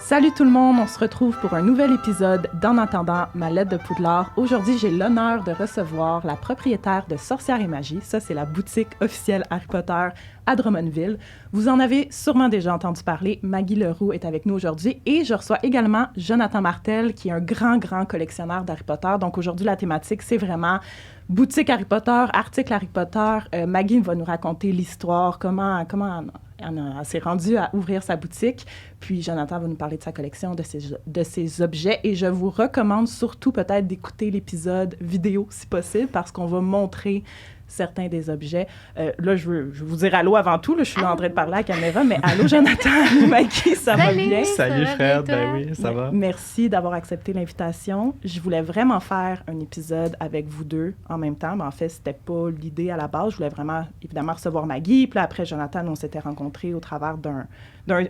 Salut tout le monde, on se retrouve pour un nouvel épisode d'En attendant ma lettre de Poudlard. Aujourd'hui, j'ai l'honneur de recevoir la propriétaire de Sorcières et Magie. Ça, c'est la boutique officielle Harry Potter à Drummondville. Vous en avez sûrement déjà entendu parler. Maggie Leroux est avec nous aujourd'hui et je reçois également Jonathan Martel, qui est un grand collectionneur d'Harry Potter. Donc aujourd'hui, la thématique, c'est vraiment boutique Harry Potter, article Harry Potter. Maggie va nous raconter l'histoire, comment elle s'est rendue à ouvrir sa boutique. Puis Jonathan va nous parler de sa collection, de ses objets. Et je vous recommande surtout peut-être d'écouter l'épisode vidéo, si possible, parce qu'on va montrer certains des objets. Là, je veux vous dire allô avant tout. Là, je suis là en train de parler à la caméra, mais allô, Jonathan, allô, Maggie, ça va bien? Salut, Fred. Ben oui, ça va. Merci d'avoir accepté l'invitation. Je voulais vraiment faire un épisode avec vous deux en même temps. Mais en fait, c'était pas l'idée à la base. Je voulais vraiment, évidemment, recevoir Maggie. Puis là, après, Jonathan, on s'était rencontrés au travers d'un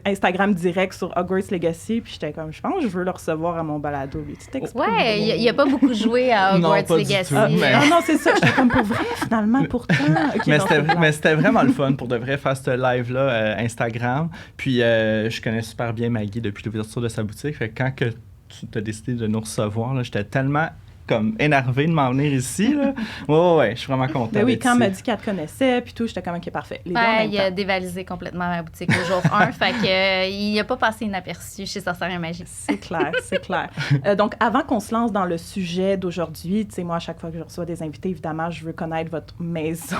Instagram direct sur Hogwarts Legacy. Puis j'étais comme, je pense que je veux le recevoir à mon balado. Lui, ouais, il a pas beaucoup joué à Hogwarts Legacy. Non, c'est ça. J'étais comme, pour vrai, finalement, pourtant. Okay, mais c'était vraiment le fun pour de vrai faire ce live-là Instagram. Puis je connais super bien Maggie depuis l'ouverture de sa boutique. Fait que quand tu as décidé de nous recevoir, là, j'étais tellement comme énervé de m'en venir ici, là. Ouais, je suis vraiment content. Ben oui, quand elle m'a dit qu'elle te connaissait, puis tout, j'étais comme, OK, parfait. Il a dévalisé complètement ma boutique au jour 1, fait que il n'a pas passé inaperçu chez Sorcières et Magie. C'est clair. Donc, avant qu'on se lance dans le sujet d'aujourd'hui, tu sais, moi, à chaque fois que je reçois des invités, évidemment, je veux connaître votre maison,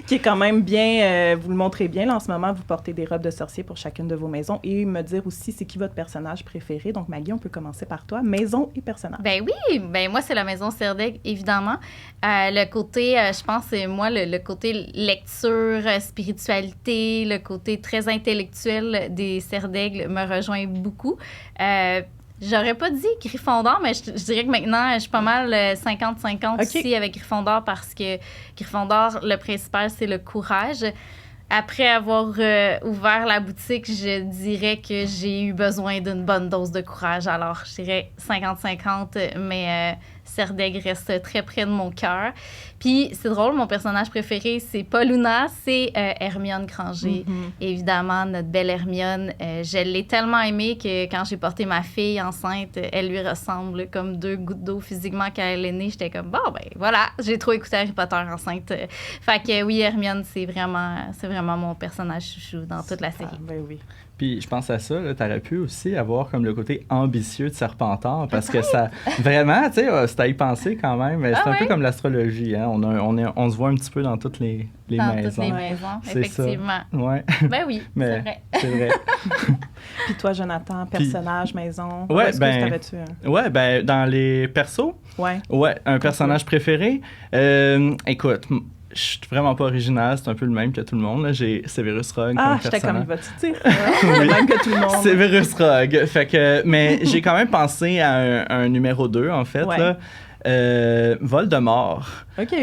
qui est quand même bien, vous le montrez bien, là, en ce moment, vous portez des robes de sorcier pour chacune de vos maisons, et me dire aussi, c'est qui votre personnage préféré. Donc, Maggie, on peut commencer par toi. Maison et personnage. Ben oui, moi, c'est la maison Serdaigle, évidemment. Le côté, je pense, c'est moi, le côté lecture, spiritualité, le côté très intellectuel des Serdaigle me rejoint beaucoup. J'aurais pas dit Gryffondor, mais je dirais que maintenant, je suis pas mal 50-50 ici avec Gryffondor parce que Gryffondor, le principal, c'est le courage. Après avoir ouvert la boutique, je dirais que j'ai eu besoin d'une bonne dose de courage. Alors, je dirais 50-50, mais Serdaigle reste très près de mon cœur. Puis, c'est drôle, mon personnage préféré, c'est pas Luna, c'est Hermione Granger. Mm-hmm. Évidemment, notre belle Hermione. Je l'ai tellement aimée que quand j'ai porté ma fille enceinte, elle lui ressemble comme deux gouttes d'eau physiquement quand elle est née. J'étais comme, bon, ben voilà, j'ai trop écouté Harry Potter enceinte. Fait que oui, Hermione, c'est vraiment mon personnage chouchou dans toute la série. Ben oui. Puis je pense à ça, tu aurais pu aussi avoir comme le côté ambitieux de Serpentard, parce que ça, vraiment, tu sais, c'est à y penser quand même, mais c'est un peu comme l'astrologie, hein? On se voit un petit peu dans toutes les maisons. Dans toutes les maisons, effectivement. Ouais. Ben oui, mais c'est vrai. Puis toi, Jonathan, personnage, maison, ouais, est-ce que t'avais-tu? Ouais, ben dans les persos, ouais, un personnage préféré, écoute, je suis vraiment pas original, c'est un peu le même que tout le monde. Là. J'ai Severus Rogue comme personnage. J'étais comme, il va-tu dire? Le même que tout le monde. Severus Rogue. Fait que, mais j'ai quand même pensé à un numéro 2, en fait. Ouais. Là. Voldemort. OK,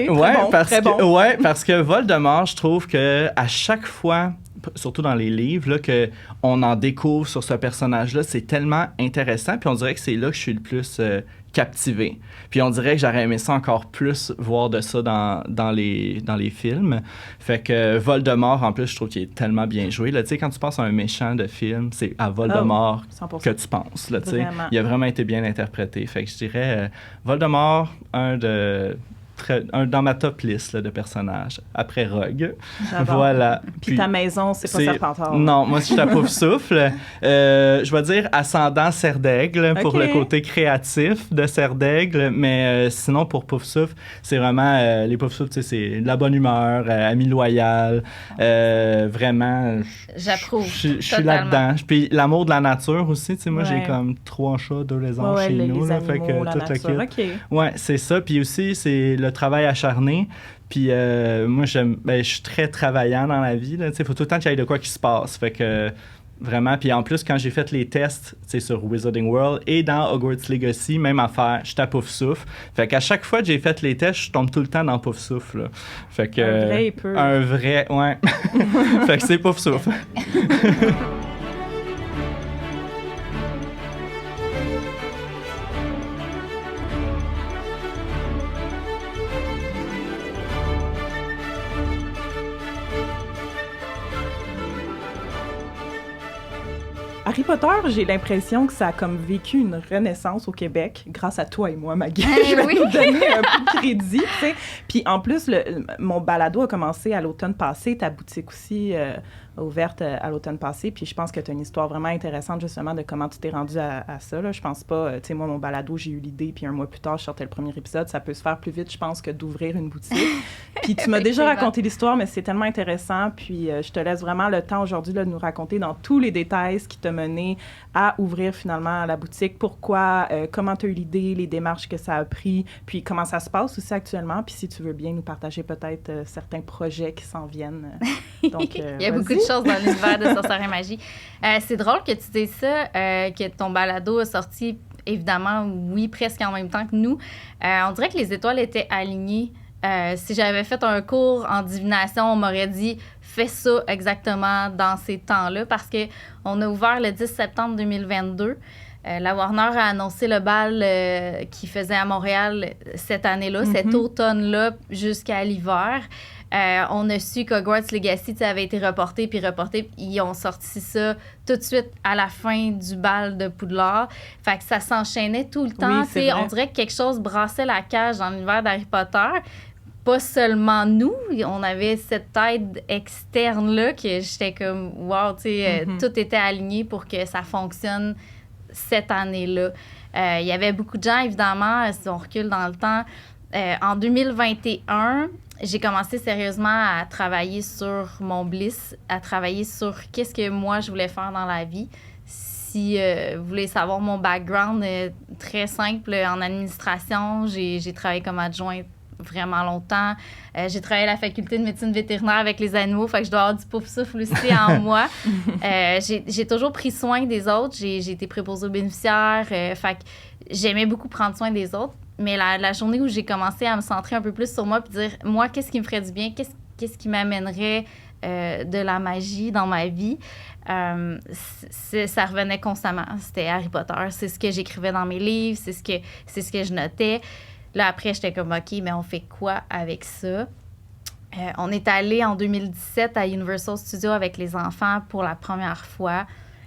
très bon. Ouais, parce que Voldemort, je trouve que à chaque fois, surtout dans les livres, là, qu'on en découvre sur ce personnage-là, c'est tellement intéressant. Puis on dirait que c'est là que je suis le plus captivé. Puis on dirait que j'aurais aimé ça encore plus, voir de ça dans les films. Fait que Voldemort, en plus, je trouve qu'il est tellement bien joué. Tu sais, quand tu penses à un méchant de film, c'est à Voldemort que tu penses. Là, il a vraiment été bien interprété. Fait que je dirais Voldemort, dans ma top list là, de personnages. Après Rogue. J'adore. Voilà. Puis ta maison, c'est pas Serpentard. Non, moi, je suis à Poufsouffle. Je vais dire ascendant Serdaigle pour le côté créatif de Serdaigle, mais sinon, pour Poufsouffle, c'est vraiment... les Poufsouffle, tu sais, c'est de la bonne humeur, amis loyal, vraiment... J'approuve. Je suis là-dedans. Puis l'amour de la nature aussi, tu sais, moi, j'ai comme 3 chats, 2 lézards chez nous. Les là, animaux, fait que la tout nature, OK. Ouais, c'est ça. Puis aussi, c'est le travail acharné. Puis moi, je suis très travaillant dans la vie. Il faut tout le temps qu'il y ait de quoi qui se passe. Fait que vraiment. Puis en plus, quand j'ai fait les tests sur Wizarding World et dans Hogwarts Legacy, même affaire, je suis à Poufsouffle. Fait qu'à chaque fois que j'ai fait les tests, je tombe tout le temps dans Poufsouffle. Là. Fait que, un vrai peu. Un vrai, ouais. Fait que c'est Poufsouffle. À Harry Potter, j'ai l'impression que ça a comme vécu une renaissance au Québec grâce à toi et moi, Maggie. Je vais te donner un peu de crédit, tu sais. Puis en plus, mon balado a commencé à l'automne passé, ta boutique aussi ouverte à l'automne passé. Puis je pense que tu as une histoire vraiment intéressante justement de comment tu t'es rendu à ça. Là. Je pense pas, tu sais, moi, mon balado, j'ai eu l'idée, puis un mois plus tard, je sortais le premier épisode. Ça peut se faire plus vite, je pense, que d'ouvrir une boutique. Puis tu m'as déjà raconté l'histoire, mais c'est tellement intéressant. Puis je te laisse vraiment le temps aujourd'hui là, de nous raconter dans tous les détails ce qui t'a mené à ouvrir finalement la boutique. Pourquoi, comment tu as eu l'idée, les démarches que ça a pris, puis comment ça se passe aussi actuellement. Puis si tu veux bien nous partager peut-être certains projets qui s'en viennent. Donc, il y a beaucoup de choses dans l'univers de Sorcière et Magie. C'est drôle que tu dises ça, que ton balado a sorti, évidemment, oui, presque en même temps que nous. On dirait que les étoiles étaient alignées. Si j'avais fait un cours en divination, on m'aurait dit « fais ça exactement dans ces temps-là » parce qu'on a ouvert le 10 septembre 2022. La Warner a annoncé le bal qu'ils faisaient à Montréal cette année-là, cet automne-là, jusqu'à l'hiver. On a su qu'Hogwarts Legacy avait été reporté. Ils ont sorti ça tout de suite à la fin du bal de Poudlard. Fait que ça s'enchaînait tout le temps. Oui, on dirait que quelque chose brassait la cage dans l'univers d'Harry Potter. Pas seulement nous, on avait cette aide externe-là que j'étais comme, wow, tu sais, tout était aligné pour que ça fonctionne cette année-là. Il y avait beaucoup de gens, évidemment, si on recule dans le temps. En 2021, j'ai commencé sérieusement à travailler sur mon bliss, à travailler sur qu'est-ce que moi je voulais faire dans la vie. Si vous voulez savoir mon background, très simple, en administration, j'ai travaillé comme adjointe vraiment longtemps. J'ai travaillé à la faculté de médecine vétérinaire avec les animaux, fait que je dois avoir du pouf souffle aussi en moi. J'ai toujours pris soin des autres. J'ai été préposée aux bénéficiaires. Fait que j'aimais beaucoup prendre soin des autres. Mais la journée où j'ai commencé à me centrer un peu plus sur moi puis dire, moi, qu'est-ce qui me ferait du bien? Qu'est-ce qui m'amènerait de la magie dans ma vie? Ça revenait constamment. C'était Harry Potter. C'est ce que j'écrivais dans mes livres. C'est ce que je notais. Là, après, j'étais comme, OK, mais on fait quoi avec ça? On est allé en 2017 à Universal Studios avec les enfants pour la première fois.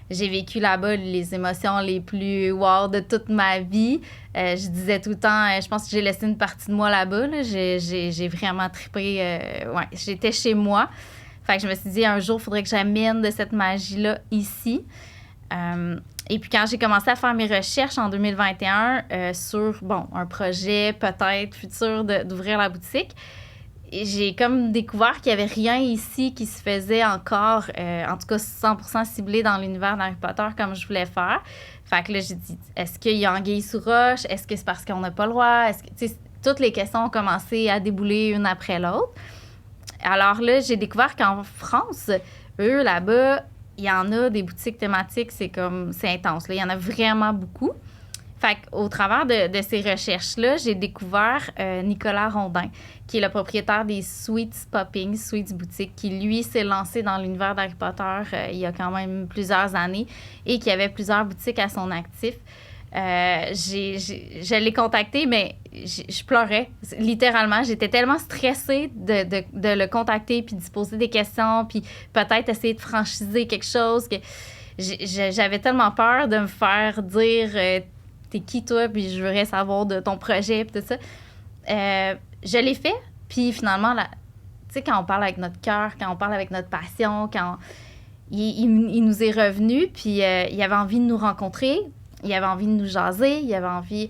J'ai vécu là-bas les émotions les plus wow de toute ma vie. Je disais tout le temps, je pense que j'ai laissé une partie de moi là-bas. Là. J'ai vraiment trippé. Ouais, j'étais chez moi. Fait que je me suis dit, un jour, il faudrait que j'amène de cette magie-là ici. Et puis, quand j'ai commencé à faire mes recherches en 2021 sur, un projet peut-être futur d'ouvrir la boutique, j'ai comme découvert qu'il n'y avait rien ici qui se faisait encore, en tout cas 100% ciblé dans l'univers d'Harry Potter comme je voulais faire. Fait que là, j'ai dit, est-ce qu'il y a anguille sous roche? Est-ce que c'est parce qu'on n'a pas le droit? Toutes les questions ont commencé à débouler une après l'autre. Alors là, j'ai découvert qu'en France, eux, là-bas, il y en a des boutiques thématiques, c'est intense. Là. Il y en a vraiment beaucoup. Fait qu'au travers de ces recherches-là, j'ai découvert Nicolas Rondin, qui est le propriétaire des Sweets Popping, Sweets Boutique, qui, lui, s'est lancé dans l'univers d'Harry Potter il y a quand même plusieurs années et qui avait plusieurs boutiques à son actif. Je l'ai contacté, mais je pleurais. Littéralement, j'étais tellement stressée de le contacter puis d'y poser des questions puis peut-être essayer de franchiser quelque chose que j'avais tellement peur de me faire dire t'es qui toi puis je voudrais savoir de ton projet puis tout ça. Je l'ai fait puis finalement, tu sais, quand on parle avec notre cœur, quand on parle avec notre passion, il nous est revenu puis il avait envie de nous rencontrer. Il avait envie de nous jaser, il avait envie...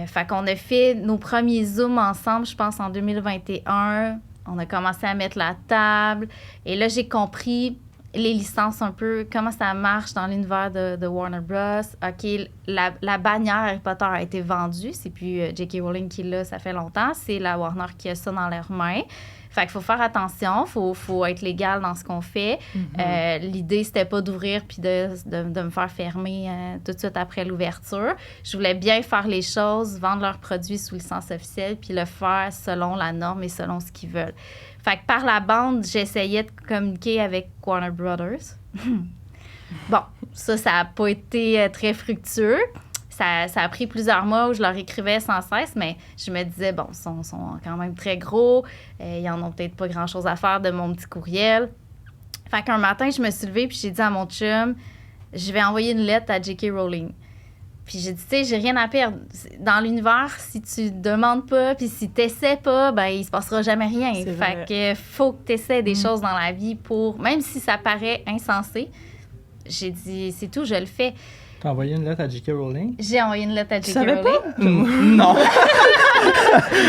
fait qu'on a fait nos premiers Zooms ensemble, je pense, en 2021. On a commencé à mettre la table. Et là, j'ai compris les licences un peu, comment ça marche dans l'univers de Warner Bros. OK, la bannière Harry Potter a été vendue. C'est plus J.K. Rowling qui l'a, ça fait longtemps. C'est la Warner qui a ça dans leurs mains. Fait qu'il faut faire attention, faut être légal dans ce qu'on fait. L'idée, c'était pas d'ouvrir puis de me faire fermer tout de suite après l'ouverture. Je voulais bien faire les choses, vendre leurs produits sous licence officielle puis le faire selon la norme et selon ce qu'ils veulent. Fait que par la bande, j'essayais de communiquer avec Warner Brothers. Bon, ça n'a pas été très fructueux. Ça a pris plusieurs mois où je leur écrivais sans cesse, mais je me disais, bon, ils sont quand même très gros. Ils n'en ont peut-être pas grand-chose à faire de mon petit courriel. Fait qu'un matin, je me suis levée puis j'ai dit à mon chum, je vais envoyer une lettre à J.K. Rowling. Puis j'ai dit, tu sais, j'ai rien à perdre. Dans l'univers, si tu demandes pas, puis si t'essaies pas, ben il se passera jamais rien. Fait que faut que t'essaies des choses dans la vie pour... Même si ça paraît insensé, j'ai dit, c'est tout, je le fais. T'as envoyé une lettre à J.K. Rowling? J'ai envoyé une lettre à J.K. Rowling. Tu savais pas? Non.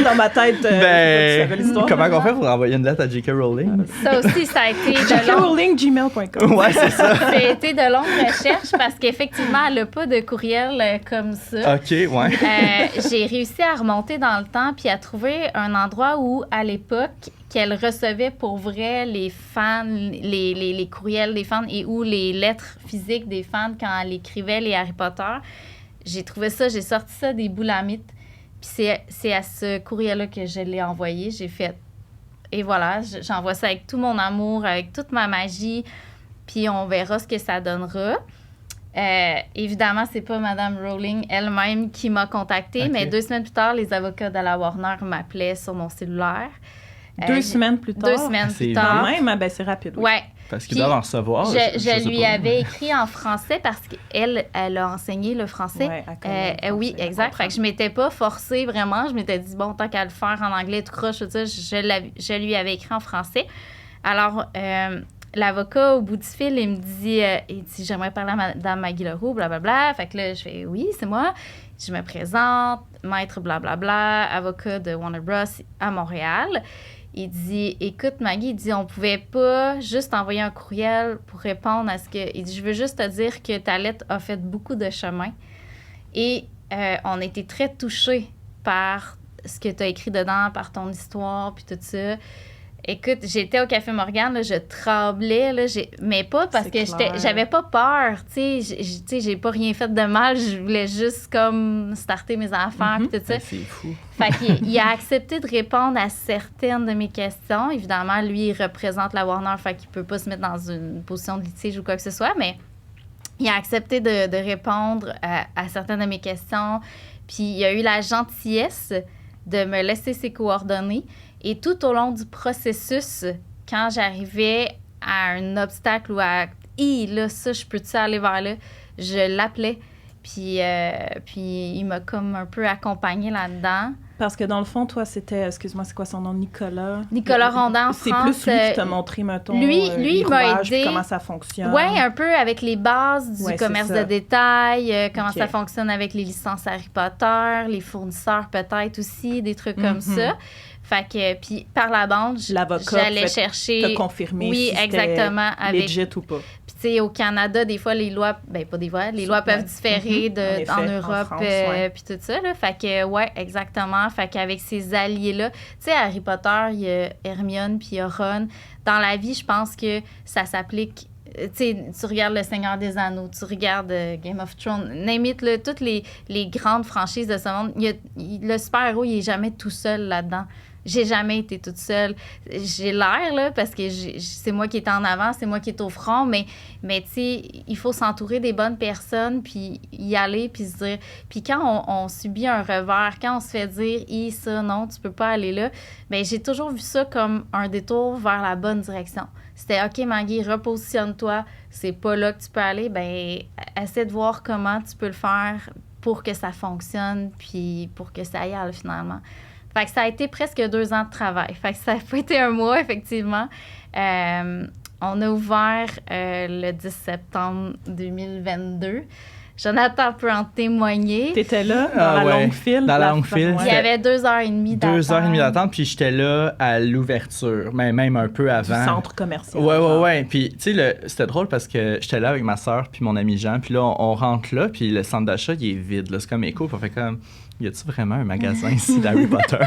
Dans ma tête, tu savais l'histoire. Comment on fait pour envoyer une lettre à J.K. Rowling? Ça aussi, ça a été de jkrowling@gmail.com. Ouais, c'est ça. Ça a été de longues recherches parce qu'effectivement, elle n'a pas de courriel comme ça. OK, ouais. J'ai réussi à remonter dans le temps puis à trouver un endroit où, à l'époque, qu'elle recevait pour vrai les fans, les courriels des fans et ou les lettres physiques des fans quand elle écrivait les Harry Potter. J'ai trouvé ça, j'ai sorti ça des boulamites. Puis c'est à ce courriel-là que je l'ai envoyé. J'ai fait... Et voilà, j'envoie ça avec tout mon amour, avec toute ma magie. Puis on verra ce que ça donnera. Évidemment, c'est pas Mme Rowling elle-même qui m'a contactée, okay. Mais 2 semaines plus tard, les avocats de la Warner m'appelaient sur mon cellulaire. 2 semaines plus tard? 2 semaines plus tard. Quand même, ben c'est rapide. Oui. Ouais. Parce qu'ils doivent en recevoir. Je lui avais écrit en français parce qu'elle a enseigné le français. Ouais, oui, exact. Fait que je m'étais pas forcée vraiment. Je m'étais dit, bon, tant qu'à le faire en anglais, tout croche, tout ça, je lui avais écrit en français. Alors, l'avocat, au bout du fil, il me dit, j'aimerais parler à Mme Maggie Leroux, blablabla. Fait que là, je fais, oui, c'est moi. Je me présente, maître blablabla, avocat de Warner Bros. À Montréal. Il dit, écoute, Maggie, il dit, on pouvait pas juste envoyer un courriel pour répondre à ce que... Il dit, je veux juste te dire que ta lettre a fait beaucoup de chemin. Et on a été très touchés par ce que tu as écrit dedans, par ton histoire, puis tout ça. Écoute, j'étais au Café Morgane, là, je tremblais, là, mais pas parce que j'avais pas peur, tu sais, j'ai pas rien fait de mal, je voulais juste comme starter mes affaires puis tout ça. C'est fou. Fait qu'il a accepté de répondre à certaines de mes questions. Évidemment, lui, il représente la Warner, fait qu'il peut pas se mettre dans une position de litige ou quoi que ce soit, mais il a accepté de répondre à certaines de mes questions. Puis il a eu la gentillesse de me laisser ses coordonnées. Et tout au long du processus, quand j'arrivais à un obstacle ou à « là, ça, je peux-tu aller vers là? » Je l'appelais. Puis il m'a comme un peu accompagnée là-dedans. Parce que dans le fond, toi, c'était, excuse-moi, c'est quoi son nom, Nicolas? Nicolas Rondan en France. C'est plus lui qui t'a montré, mettons, lui il m'a aidé. Comment ça fonctionne. Oui, un peu avec les bases du commerce de détail, comment ça fonctionne avec les licences Harry Potter, les fournisseurs peut-être aussi, des trucs comme ça. Fait que, puis par la bande, j'allais chercher... T'as confirmé si exactement, avec legit ou pas. Puis tu sais, au Canada, des fois, les lois... Ben pas des fois, les lois peuvent différer en Europe, puis tout ça, là. Fait que, ouais, exactement. Fait qu'avec ces alliés-là... Tu sais, Harry Potter, il y a Hermione, puis il y a Ron. Dans la vie, je pense que ça s'applique... Tu sais, tu regardes Le Seigneur des Anneaux, tu regardes Game of Thrones, name it, là, toutes les grandes franchises de ce monde. Le super-héros, il est jamais tout seul là-dedans. J'ai jamais été toute seule. J'ai l'air, là, parce que c'est moi qui est en avant, c'est moi qui est au front, mais tu sais, il faut s'entourer des bonnes personnes, puis y aller, puis se dire... Puis quand on subit un revers, quand on se fait dire « ça, non, tu peux pas aller là », bien, j'ai toujours vu ça comme un détour vers la bonne direction. C'était « OK, Maggie, repositionne-toi, c'est pas là que tu peux aller, bien, essaie de voir comment tu peux le faire pour que ça fonctionne, puis pour que ça y aille, finalement. » Fait que ça a été presque 2 ans de travail. Fait que ça n'a pas été un mois, effectivement. On a ouvert le 10 septembre 2022. Jonathan peut en témoigner. T'étais là, dans la longue file? Dans la longue file. Il y avait 2h30 d'attente. 2h30 d'attente, puis j'étais là à l'ouverture, mais même un peu avant. Du centre commercial. Ouais. Puis, tu sais, c'était drôle parce que j'étais là avec ma soeur puis mon ami Jean, puis là, on rentre là, puis le centre d'achat, il est vide, là. C'est comme écho, puis on fait comme... Y a-tu vraiment un magasin ici d'Harry Potter?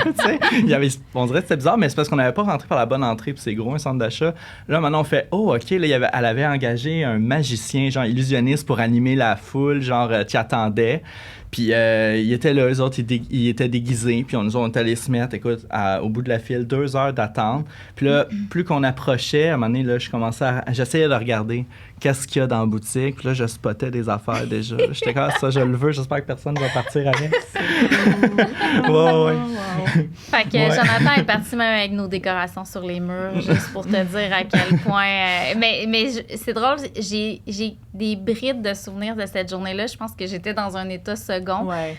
On dirait que c'était bizarre, mais c'est parce qu'on n'avait pas rentré par la bonne entrée, puis c'est gros, un centre d'achat. Là, maintenant, on fait « Oh, OK, là, elle avait engagé un magicien, genre illusionniste, pour animer la foule, genre, t'y attendais. » Puis ils étaient là, eux autres, ils étaient déguisés. Puis on était allés se mettre, écoute, au bout de la file, 2 heures d'attente. Puis là, plus qu'on approchait, à un moment donné, là, j'essayais de regarder qu'est-ce qu'il y a dans la boutique. Puis là, je spottais des affaires déjà. J'étais comme ça, je le veux, j'espère que personne ne va partir avec. Ouais. Fait que Jonathan est parti même avec nos décorations sur les murs, juste pour te dire à quel point... c'est drôle, j'ai des brides de souvenirs de cette journée-là. Je pense que j'étais dans un état second. Ouais.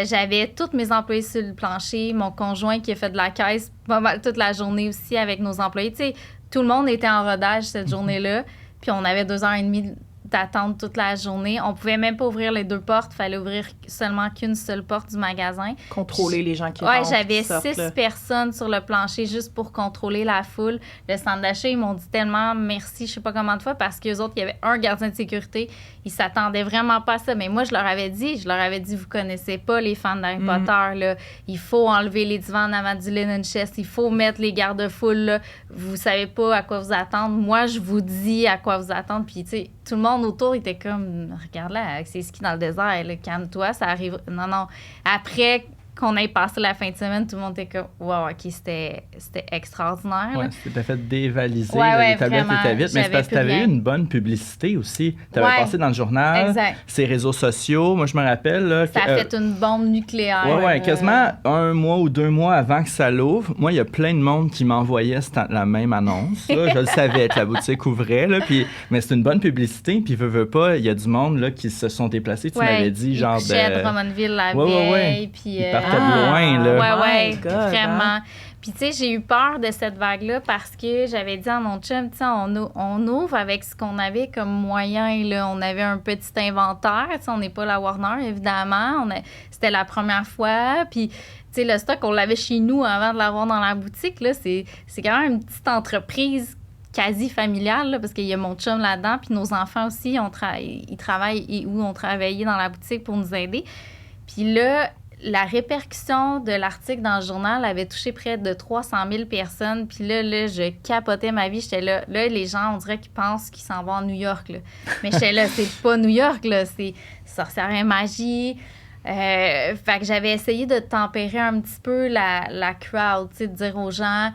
J'avais tous mes employés sur le plancher, mon conjoint qui a fait de la caisse pas mal toute la journée aussi avec nos employés. Tu sais, tout le monde était en rodage cette journée-là. Puis on avait 2 heures et demie d'attente toute la journée. On pouvait même pas ouvrir les 2 portes. Il fallait ouvrir seulement qu'une seule porte du magasin. Contrôler les gens qui rentrent. Ouais, j'avais qui sortent, 6 personnes sur le plancher juste pour contrôler la foule. Le centre d'achat, ils m'ont dit tellement merci, je sais pas comment de fois, parce qu'eux autres, il y avait un gardien de sécurité. Ils s'attendaient vraiment pas à ça. Mais moi, je leur avais dit, vous connaissez pas les fans d'Harry Potter, là. Il faut enlever les divans en avant du linen chest. Il faut mettre les garde-foules, là. Vous savez pas à quoi vous attendre. Moi, je vous dis à quoi vous attendre. Puis, tu sais, tout le monde autour était comme, regarde là, c'est ski dans le désert, là, calme-toi, ça arrive. Non. Après qu'on ait passé la fin de semaine, tout le monde était comme, wow, OK, c'était extraordinaire. Ouais, c'était fait dévaliser. Ouais, les tablettes vraiment, étaient vides. Mais c'est parce que tu avais eu une bonne publicité aussi. Tu avais passé dans le journal, ces réseaux sociaux. Moi, je me rappelle. Là, ça a fait une bombe nucléaire. Ouais, quasiment 1 mois ou 2 mois avant que ça l'ouvre. Moi, il y a plein de monde qui m'envoyait la même annonce. Là. Je le savais que la boutique ouvrait. Là, mais c'est une bonne publicité. Puis, veux pas, il y a du monde là, qui se sont déplacés. Tu m'avais dit, genre. Ils couchaient à Drummondville la veille. Puis, de loin, là. Ouais, vraiment. Puis, tu sais, j'ai eu peur de cette vague-là parce que j'avais dit à mon chum, tu sais, on ouvre avec ce qu'on avait comme moyen, là. On avait un petit inventaire, tu sais, on n'est pas la Warner, évidemment. C'était la première fois. Puis, tu sais, le stock, on l'avait chez nous avant de l'avoir dans la boutique, là. C'est quand même une petite entreprise quasi familiale, là, parce qu'il y a mon chum là-dedans, puis nos enfants aussi, ils travaillent et ont travaillé dans la boutique pour nous aider. Puis là, la répercussion de l'article dans le journal avait touché près de 300 000 personnes. Puis là, je capotais ma vie. J'étais là. Là, les gens, on dirait qu'ils pensent qu'ils s'en vont à New York. Là. Mais j'étais là, c'est pas New York, là. C'est Sorcière et Magie. Fait que j'avais essayé de tempérer un petit peu la crowd, tu sais, de dire aux gens...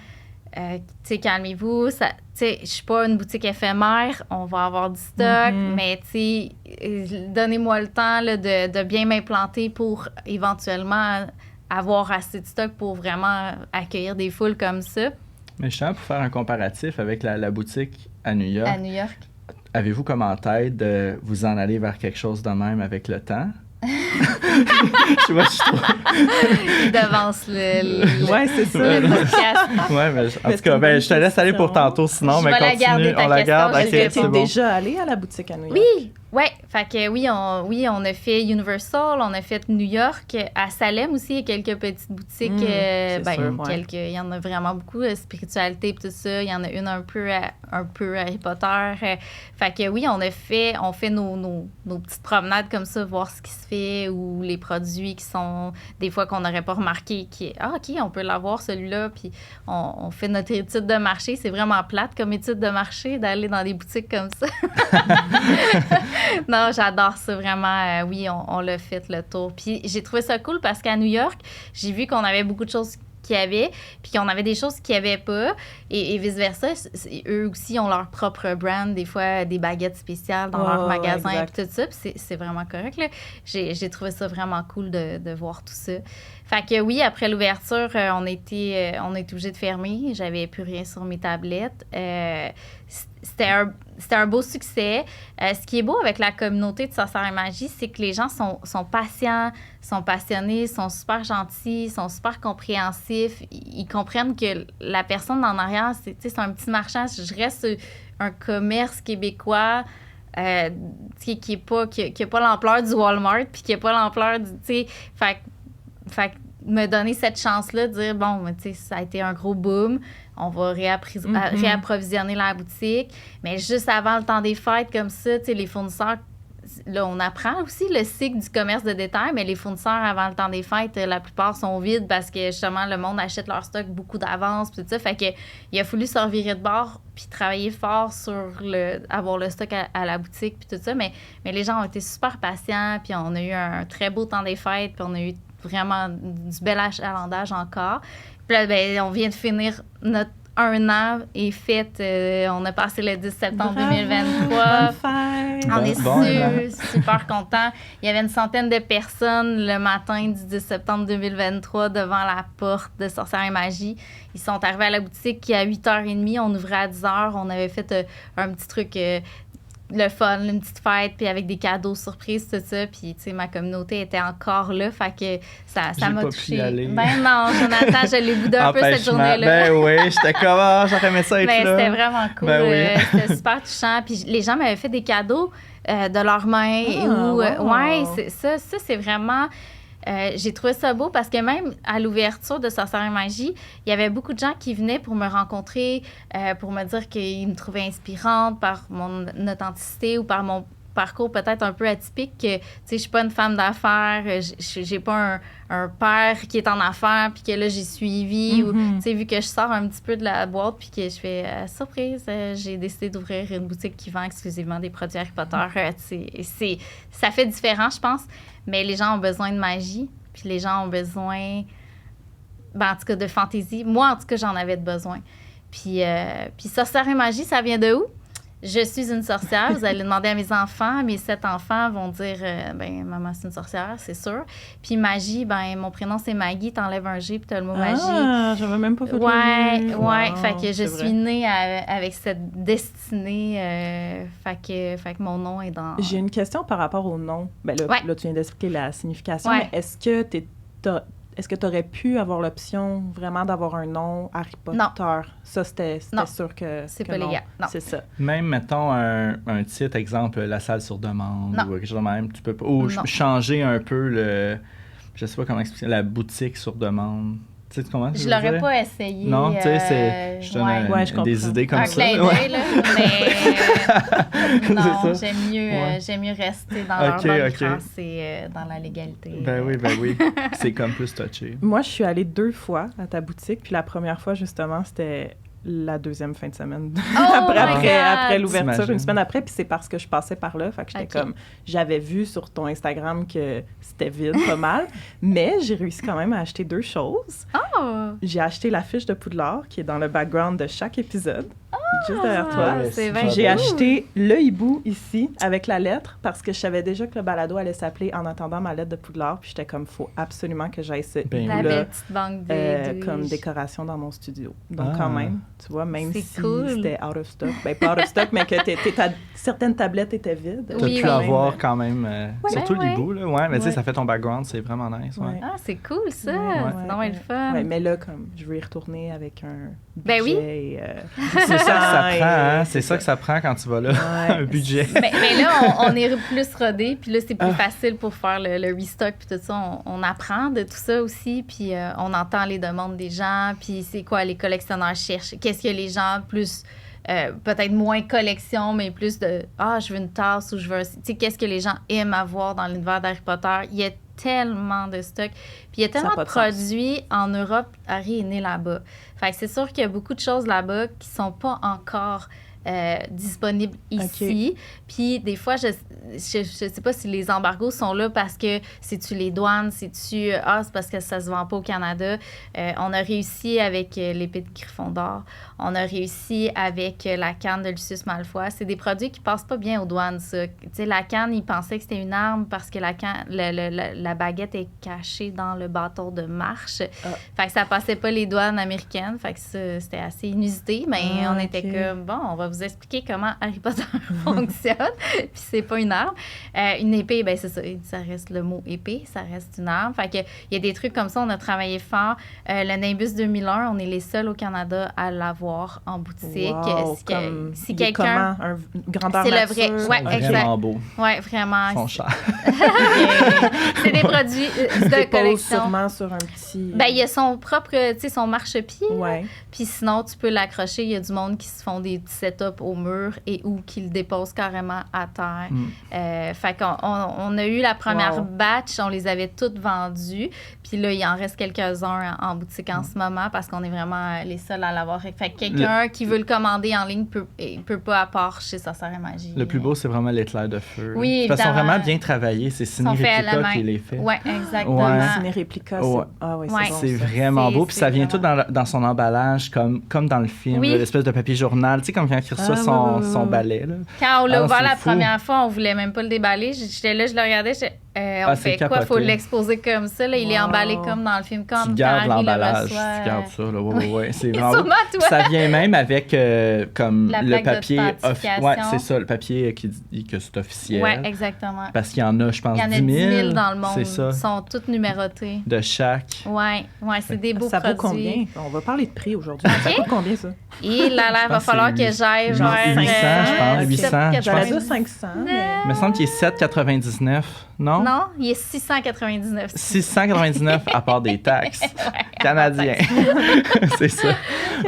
tu sais, calmez-vous, tu sais, je suis pas une boutique éphémère, on va avoir du stock, mais tu sais, donnez-moi le temps là, de bien m'implanter pour éventuellement avoir assez de stock pour vraiment accueillir des foules comme ça. Mais justement, pour faire un comparatif avec la boutique à New York. À New York. Avez-vous comme en tête de vous en aller vers quelque chose de même avec le temps? Je vois, Il devance ouais, c'est ça. Le podcast. Ouais, mais en tout cas, je te laisse aller pour tantôt, sinon, mais continue, on la garde. Est-ce que tu es bon. déjà allé à la boutique à New York? Oui, ouais. Fait que oui, on a fait Universal, on a fait New York. À Salem aussi, il y a quelques petites boutiques. Il y en a vraiment beaucoup. Spiritualité et tout ça. Il y en a une un peu Harry Potter. Fait que oui, on fait nos petites promenades comme ça, voir ce qui se fait ou les produits qui sont des fois qu'on n'aurait pas remarqué. OK, on peut l'avoir celui-là. Puis on fait notre étude de marché. C'est vraiment plate comme étude de marché d'aller dans des boutiques comme ça. Non, j'adore ça vraiment. Oui, on l'a fait le tour. Puis j'ai trouvé ça cool parce qu'à New York, j'ai vu qu'on avait beaucoup de choses qu'il y avait, puis qu'on avait des choses qu'il n'y avait pas, et vice-versa. Eux aussi ont leur propre brand, des fois des baguettes spéciales dans leur magasin, et tout ça, puis c'est vraiment correct, là. J'ai trouvé ça vraiment cool de voir tout ça. Fait que oui, après l'ouverture, on était obligé de fermer. J'avais plus rien sur mes tablettes. C'était un beau succès. Ce qui est beau avec la communauté de Sorcière et Magie, c'est que les gens sont patients, sont passionnés, sont super gentils, sont super compréhensifs. Ils comprennent que la personne en arrière, c'est un petit marchand. Je reste un commerce québécois qui n'a pas l'ampleur du Walmart, puis qui n'a pas l'ampleur du... Fait me donner cette chance-là de dire, bon, tu sais, ça a été un gros boom, on va réapprovisionner la boutique, mais juste avant le temps des fêtes, comme ça, tu sais, les fournisseurs là, on apprend aussi le cycle du commerce de détail, mais les fournisseurs, avant le temps des fêtes, la plupart sont vides parce que, justement, le monde achète leur stock beaucoup d'avance, puis tout ça. Fait que il a fallu se revirer de bord puis travailler fort sur avoir le stock à la boutique, puis tout ça. Mais les gens ont été super patients, puis on a eu un très beau temps des fêtes, puis on a eu vraiment du bel achalandage encore. Puis là, ben, on vient de finir notre 1 an est fait. On a passé le 10 septembre 2023. On est super contents. Il y avait une centaine de personnes le matin du 10 septembre 2023 devant la porte de Sorcières et Magie. Ils sont arrivés à la boutique à 8h30. On ouvrait à 10h. On avait fait un petit truc... le fun, une petite fête, puis avec des cadeaux surprises, tout ça. Puis, tu sais, ma communauté était encore là, fait que ça m'a touchée. Ben non, Jonathan, je l'ai boudé un peu cette journée-là. Ben oui, j'étais comment, j'aurais aimé ça être là. C'était vraiment cool. Ben oui. C'était super touchant. Puis les gens m'avaient fait des cadeaux de leurs mains. Ouais, ça, c'est vraiment... j'ai trouvé ça beau parce que même à l'ouverture de Sorcières et Magie, il y avait beaucoup de gens qui venaient pour me rencontrer, pour me dire qu'ils me trouvaient inspirante par mon authenticité ou par mon parcours peut-être un peu atypique. Que, tu sais, je suis pas une femme d'affaires, j'ai pas un père qui est en affaires puis que là, j'ai suivi. Ou, tu sais, vu que je sors un petit peu de la boîte puis que je fais surprise, j'ai décidé d'ouvrir une boutique qui vend exclusivement des produits Harry Potter. Ça fait différent, je pense. Mais les gens ont besoin de magie, puis les gens ont besoin, en tout cas, de fantaisie. Moi, en tout cas, j'en avais besoin. Puis Sorcières et Magie, ça vient de où? Je suis une sorcière. Vous allez demander à mes enfants. Mes 7 enfants vont dire, maman, c'est une sorcière, c'est sûr. Puis Magie, mon prénom, c'est Maggie. T'enlèves un G, puis t'as le mot magie. Ah, j'avais même pas fait Ouais. Wow, Fait que je suis née avec cette destinée. Fait que mon nom est dans... J'ai une question par rapport au nom. Ben là, tu viens d'expliquer la signification, mais est-ce que tu aurais pu avoir l'option vraiment d'avoir un nom Harry Potter? Non. Ça, c'était sûr que c'est que pas non. légal. Non. C'est ça. Même, mettons, un titre, exemple, La salle sur demande ou quelque chose de même, tu peux pas... Ou changer un peu je sais pas comment expliquer, la boutique sur demande. Tu sais comment je l'aurais pas essayé. Non, tu sais, c'est... Je donne des idées comme ça. Un clin d'œil, là, mais non, j'aime mieux rester dans leur bonne France et dans la légalité. Ben oui. C'est comme plus touché. Moi, je suis allée 2 fois à ta boutique, puis la première fois, justement, c'était la deuxième fin de semaine. après l'ouverture, T'imagines. une semaine après, puis c'est parce que je passais par là. Fait que j'étais comme... J'avais vu sur ton Instagram que c'était vide, pas mal, mais j'ai réussi quand même à acheter 2 choses. Oh! J'ai acheté la fiche de Poudlard, qui est dans le background de chaque épisode. Juste derrière toi. C'est J'ai acheté le hibou ici avec la lettre parce que je savais déjà que le balado allait s'appeler En attendant ma lettre de Poudlard. Puis j'étais comme, faut absolument que j'aille ce la belle petite banque comme décoration dans mon studio. Donc quand même, tu vois, même si cool. c'était out of stock, pas out of stock, mais que certaines tablettes étaient vides. T'as pu avoir quand même, surtout l'hibou, là. Ouais, mais tu sais, ça fait ton background, c'est vraiment nice. Ouais. Ah, c'est cool ça. C'est vraiment le fun. Ouais, mais là, comme, je veux y retourner avec un budget. Oui. C'est ça que ça prend, hein? C'est ça que ça prend quand tu vas là, un budget. Mais là, on est plus rodé, puis là, c'est plus facile pour faire le restock, puis tout ça. On apprend de tout ça aussi, puis on entend les demandes des gens, puis c'est quoi les collectionneurs cherchent. Qu'est-ce que les gens plus... peut-être moins collection, mais plus de « Ah, je veux une tasse » ou « je veux... » Tu sais, qu'est-ce que les gens aiment avoir dans l'univers d'Harry Potter. Il y a tellement de stock. Puis il y a tellement de produits en Europe. Harry est né là-bas. Fait que c'est sûr qu'il y a beaucoup de choses là-bas qui sont pas encore disponibles ici. Puis des fois, je sais pas si les embargos sont là parce que c'est-tu les douanes, c'est-tu... c'est parce que ça se vend pas au Canada. On a réussi avec l'épée de Gryffondor. On a réussi avec la canne de Lucius Malfoy. C'est des produits qui passent pas bien aux douanes, ça. Tu sais, la canne, ils pensaient que c'était une arme parce que la baguette est cachée dans le bâton de marche. Fait que ça passait pas les douanes américaines. Fait que ça, c'était assez inusité. Mais on était comme, bon, on va vous expliquer comment Harry Potter fonctionne. Puis c'est pas une arme. Une épée, ben c'est ça. Ça reste le mot épée. Ça reste une arme. Fait que il y a des trucs comme ça. On a travaillé fort. Le Nimbus 2001, on est les seuls au Canada à l'avoir en boutique. Wow, si quelqu'un... Un grandeur c'est nature. le vrai. Ouais, exact. Vraiment beau. Ouais, vraiment. Ils sont chers. C'est des produits de collection. Sûrement sur un petit... Ben, il y a son propre, tu sais, son marchepied. Ouais. Puis sinon, tu peux l'accrocher. Il y a du monde qui se font des petits setups setup au mur et ou qu'il le dépose carrément à terre. Fait qu'on on a eu la première batch, on les avait toutes vendues. Puis là, il en reste quelques-uns en boutique en ce moment parce qu'on est vraiment les seuls à l'avoir. Fait que quelqu'un qui veut le commander en ligne peut pas, à part chez Sorcière et Magie. Le plus beau, c'est vraiment l'éclair de feu. Oui, parce qu'ils sont évidemment. vraiment bien travaillés. C'est Ciné Réplica qui les fait. Oui, exactement. Ouais. Ciné Réplica, Ouais. c'est bon. C'est ça. vraiment beau. Puis ça vient vraiment... tout dans son emballage, comme dans le film, Oui. là, l'espèce de papier journal. Tu sais, comme quand il reçoit son balai. Là. Quand on l'a ouvert c'est la fou. première fois, on voulait même pas le déballer. J'étais là, je le regardais, on fait quoi? capoté. Faut l'exposer comme ça. Là, il est emballé comme dans le film, comme Tu gardes quand Harry le l'emballage, reçoit. tu gardes ça. Là. Ouais. C'est vraiment Sûrement, toi. Ça vient même avec comme La le plaque papier. d'authentification. Ouais, c'est ça, le papier qui dit que c'est officiel. Oui, exactement. Parce qu'il y en a, je pense, Il y en a 10 000. 10 000 dans le monde. C'est ça. Ils sont tous numérotés. De chaque. Oui, c'est des beaux Ça vaut produits. combien? On va parler de prix aujourd'hui. Ça coûte combien, ça? Et là, il va pense falloir que que j'aille 800, vers... je pense, 800, je J'allais pense. dire 500, mais... Il me semble qu'il est 7,99, non? Non, il est 699. 699 à part des taxes canadiens. C'est ça.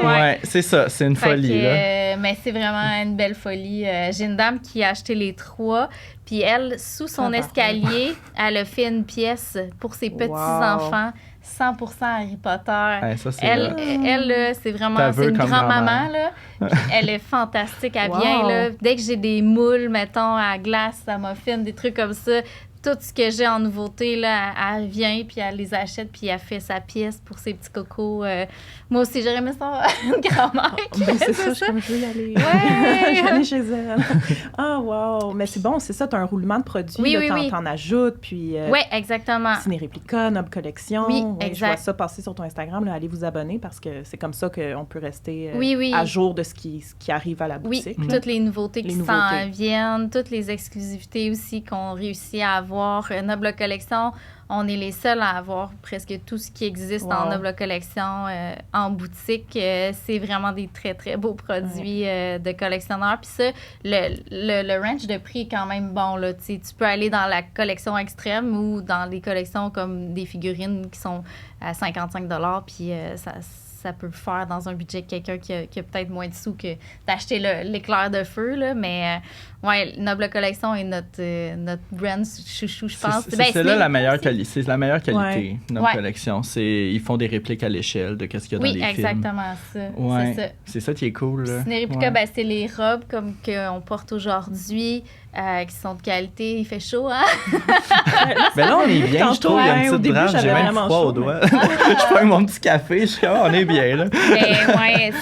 Ouais, c'est ça. C'est une Fait folie, que, là. mais c'est vraiment une belle folie. J'ai une dame qui a acheté les 3, puis elle, sous son Ah, escalier, elle a fait une pièce pour ses petits-enfants, 100% Harry Potter. Ouais, ça, c'est Elle là, c'est vraiment Ta c'est vœu une comme grand-maman. Là. Puis elle est fantastique. Elle vient, là, dès que j'ai des moules, mettons, à glace, à muffin, des trucs comme ça, tout ce que j'ai en nouveauté, là, elle vient, puis elle les achète, puis elle fait sa pièce pour ses petits cocos. Moi aussi, j'aurais aimé ça, une grand-mère qui Ben, fait c'est ça, je ça. suis comme, je veux y aller. Ouais. Je vais aller chez elle. Ah, wow! Mais c'est bon, c'est ça, tu as un roulement de produits. Oui, là, oui. T'en ajoutes, puis... Oui, exactement. Ciné Réplica, Nob Collection. Oui, Ouais, exact. Je vois ça passer sur ton Instagram. Là, allez vous abonner parce que c'est comme ça qu'on peut rester Oui. à jour de ce qui arrive à la Oui, boutique. là. toutes les nouveautés qui s'en viennent, toutes les exclusivités aussi qu'on réussit à avoir. Noble Collection, on est les seuls à avoir presque tout ce qui existe en Noble Collection en boutique. C'est vraiment des très, très beaux produits de collectionneurs. Puis ça, le range de prix est quand même bon. Là. Tu peux aller dans la collection extrême ou dans des collections comme des figurines qui sont à 55 $, puis ça peut faire dans un budget quelqu'un qui a peut-être moins de sous que d'acheter l'éclair de feu. Là, mais Noble Collection est notre brand chouchou, je pense. C'est là la meilleure qualité. C'est la meilleure qualité, Noble Ouais. Collection. Ils font des répliques à l'échelle de ce qu'il y a dans les films. Oui, exactement ça. Ouais. C'est ça. C'est ça qui est cool. Là. Ciné Réplica, c'est les robes comme qu'on porte aujourd'hui, qui sont de qualité. Il fait chaud, hein? Mais là, on est bien, je trouve. Il y a une au petite début, branche, j'ai j'avais même vraiment froid chaud, aux doigts. Je prends mon petit café, je suis comme, on est bien, là. Mais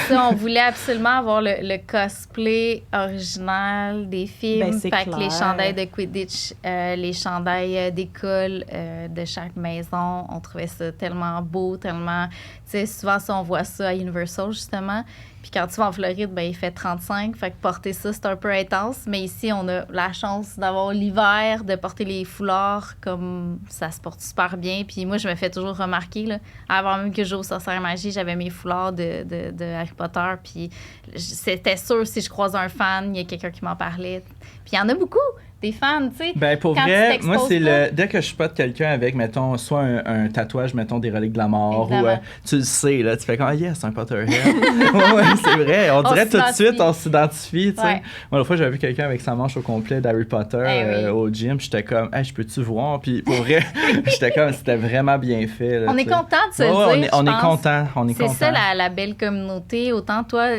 ça, on voulait absolument avoir le cosplay original des films. Ben, c'est fait que les clair. chandails de Quidditch, les chandails d'école de chaque maison, on trouvait ça tellement beau, tellement... Tu sais, souvent, ça, on voit ça à Universal, justement. Puis quand tu vas en Floride, ben, il fait 35. Fait que porter ça, c'est un peu intense. Mais ici, on a la chance d'avoir l'hiver, de porter les foulards comme ça se porte super bien. Puis moi, je me fais toujours remarquer, là, avant même que je joue au Sorcière et Magie, j'avais mes foulards de Harry Potter. Puis c'était sûr, si je croise un fan, il y a quelqu'un qui m'en parlait. Puis il y en a beaucoup, des fans, tu sais. Ben, pour Quand vrai, tu moi, c'est t'exposes dès que je spot quelqu'un avec, mettons, soit un tatouage, mettons, des reliques de la mort, Évidemment. ou tu le sais, là, tu fais comme, ah, yes, un Potterhead. ouais, c'est vrai. On dirait tout de suite, on s'identifie, tu sais. Ouais. Moi, l'autre fois, j'avais vu quelqu'un avec sa manche au complet d'Harry Potter Oui. au gym, puis j'étais comme, hey, je peux-tu voir? Puis pour vrai, j'étais comme, c'était vraiment bien fait. Là, On est tu sais. content de se Ouais, dire, on je est pense. content. On est C'est content. ça la belle communauté. Autant toi,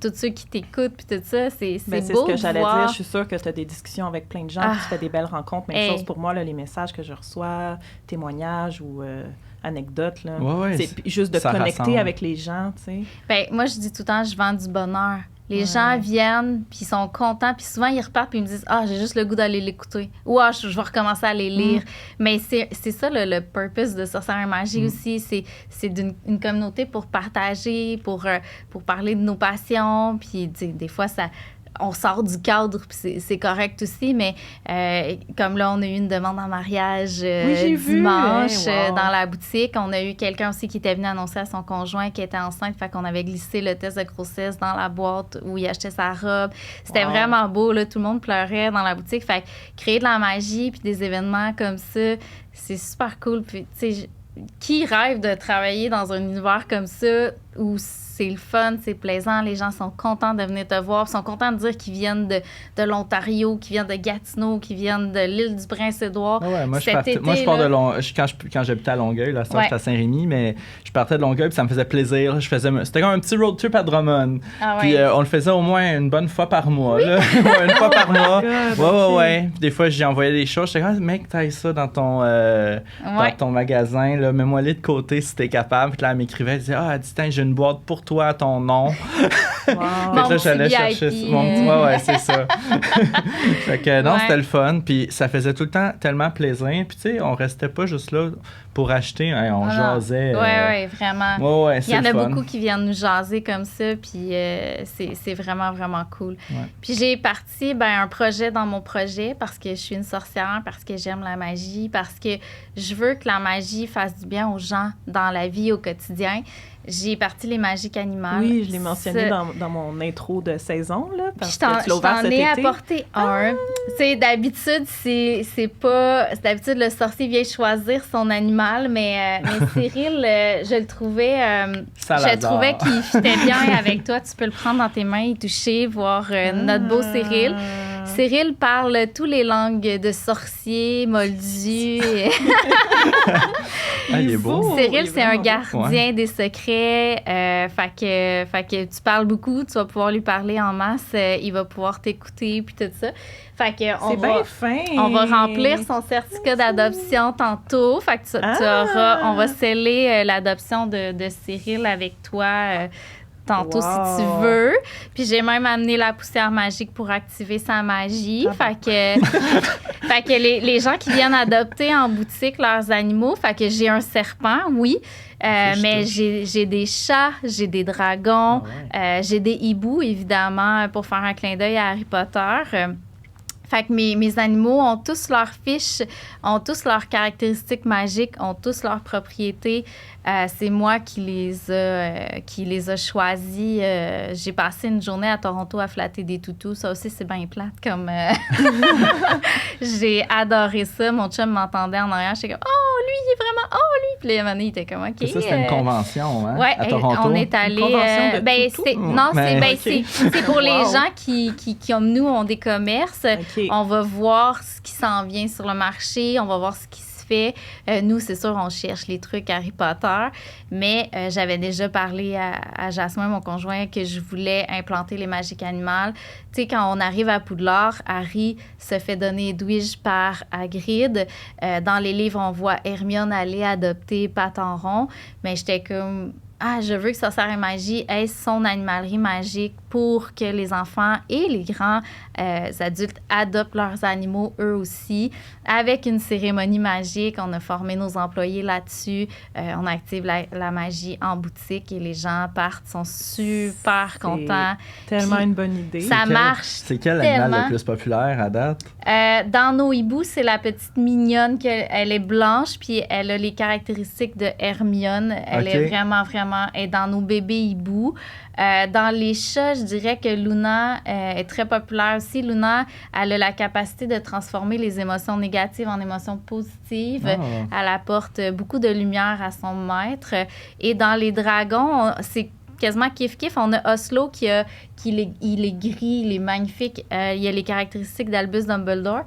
tous ceux qui t'écoutent, puis tout ça, c'est Ben, beau ce que de j'allais voir. dire. Je suis sûre que tu as des discussions avec plein de gens, puis tu fais des belles rencontres. Même Hey. chose pour moi, là, les messages que je reçois, témoignages ou anecdotes. Là. Ouais, c'est juste de ça connecter rassemble. avec les gens, tu sais. Ben, moi, je dis tout le temps, je vends du bonheur. Les gens viennent, puis ils sont contents, puis souvent, ils repartent, puis ils me disent « Ah, j'ai juste le goût d'aller l'écouter. » Ou « Ah, je vais recommencer à les lire. Mais c'est ça, le purpose de Sorcière et Magie aussi. C'est une communauté pour partager, pour parler de nos passions. Puis, tu sais, des fois, on sort du cadre, puis c'est correct aussi, mais comme là, on a eu une demande en mariage j'ai vu, dimanche hey, wow. dans la boutique. On a eu quelqu'un aussi qui était venu annoncer à son conjoint qui était enceinte, fait qu'on avait glissé le test de grossesse dans la boîte où il achetait sa robe. C'était vraiment beau, là, tout le monde pleurait dans la boutique. Fait que créer de la magie puis des événements comme ça, c'est super cool. Puis, tu sais, qui rêve de travailler dans un univers comme ça où c'est le fun, c'est plaisant, les gens sont contents de venir te voir, sont contents de dire qu'ils viennent de l'Ontario, qu'ils viennent de Gatineau, qu'ils viennent de l'île du Prince-Édouard. Moi, je pars de Longueuil. Quand j'habitais à Longueuil, là, j'étais à Saint-Rémy, mais je partais de Longueuil, puis ça me faisait plaisir. C'était comme un petit road trip à Drummond. Puis on le faisait au moins une bonne fois par mois. Là. Une fois par mois. Ouais. Puis des fois, j'ai envoyé des choses. J'étais comme, mec, t'ailles ça dans ton magasin, là, mets-moi-les de côté si t'es capable. Puis là, elle m'écrivait, elle disait, dis, j'ai une boîte pour toi à ton nom. Wow. Fait que là, j'allais chercher c'est ça. Fait que non, c'était le fun. Puis ça faisait tout le temps tellement plaisir. Puis tu sais, on restait pas juste là pour acheter, on jasait. Oui, vraiment. Ouais, il y en a beaucoup qui viennent nous jaser comme ça, puis c'est vraiment, vraiment cool. Ouais. Puis j'ai parti un projet dans mon projet parce que je suis une sorcière, parce que j'aime la magie, parce que je veux que la magie fasse du bien aux gens dans la vie au quotidien. J'ai parti les magiques animales. Oui, je l'ai mentionné dans mon intro de saison, là, parce que tu l'as ouvert cet été. Je t'en ai apporté un. D'habitude, c'est pas... D'habitude, le sorcier vient choisir son animal, mais Cyril, je le trouvais qu'il fitait bien avec toi. Tu peux le prendre dans tes mains, y toucher, voir notre beau Cyril. Cyril parle tous les langues de sorciers, moldus. Il est beau. Cyril, c'est un gardien des secrets. Fait que tu parles beaucoup, tu vas pouvoir lui parler en masse. Il va pouvoir t'écouter puis tout ça. Fait que c'est bien fin. On va remplir son certificat d'adoption tantôt. Fait que tu auras... On va sceller l'adoption de Cyril avec toi tantôt si tu veux. Puis j'ai même amené la poussière magique pour activer sa magie. Fait que les gens qui viennent adopter en boutique leurs animaux, fait que j'ai un serpent, oui. Mais j'ai des chats, j'ai des dragons, j'ai des hiboux, évidemment, pour faire un clin d'œil à Harry Potter. Fait que mes animaux ont tous leurs fiches, ont tous leurs caractéristiques magiques, ont tous leurs propriétés. C'est moi qui les a choisis. J'ai passé une journée à Toronto à flatter des toutous. Ça aussi, c'est bien plate. Comme j'ai adoré ça. Mon chum m'entendait en arrière. J'étais comme, oh, lui, il est vraiment... Oh, lui! Puis là, il était comme, OK. Ça, c'était une convention, hein? Ouais, à Toronto. On est allé... c'est pour les gens qui comme nous, ont des commerces. Okay. On va voir ce qui s'en vient sur le marché. On va voir ce qui se fait. Nous, c'est sûr, on cherche les trucs Harry Potter, mais j'avais déjà parlé à Jasmin, mon conjoint, que je voulais implanter les magiques animales. Tu sais, quand on arrive à Poudlard, Harry se fait donner Edwige par Hagrid. Dans les livres, on voit Hermione aller adopter Patenron, mais j'étais comme... je veux que Sorcière et Magie ait son animalerie magique pour que les enfants et les grands adultes adoptent leurs animaux eux aussi. Avec une cérémonie magique, on a formé nos employés là-dessus. On active la magie en boutique et les gens partent, sont super contents. Tellement une bonne idée. Ça marche. C'est quel animal le plus populaire à date? Dans nos hiboux, c'est la petite mignonne, elle est blanche, puis elle a les caractéristiques de Hermione. Elle est vraiment, vraiment... Et dans nos bébés hiboux. Dans les chats, je dirais que Luna est très populaire aussi. Luna, elle a la capacité de transformer les émotions négatives en émotions positives. Elle apporte beaucoup de lumière à son maître. Et dans les dragons, c'est quasiment kiff-kiff. On a Oslo il est gris, il est magnifique. Il a les caractéristiques d'Albus Dumbledore.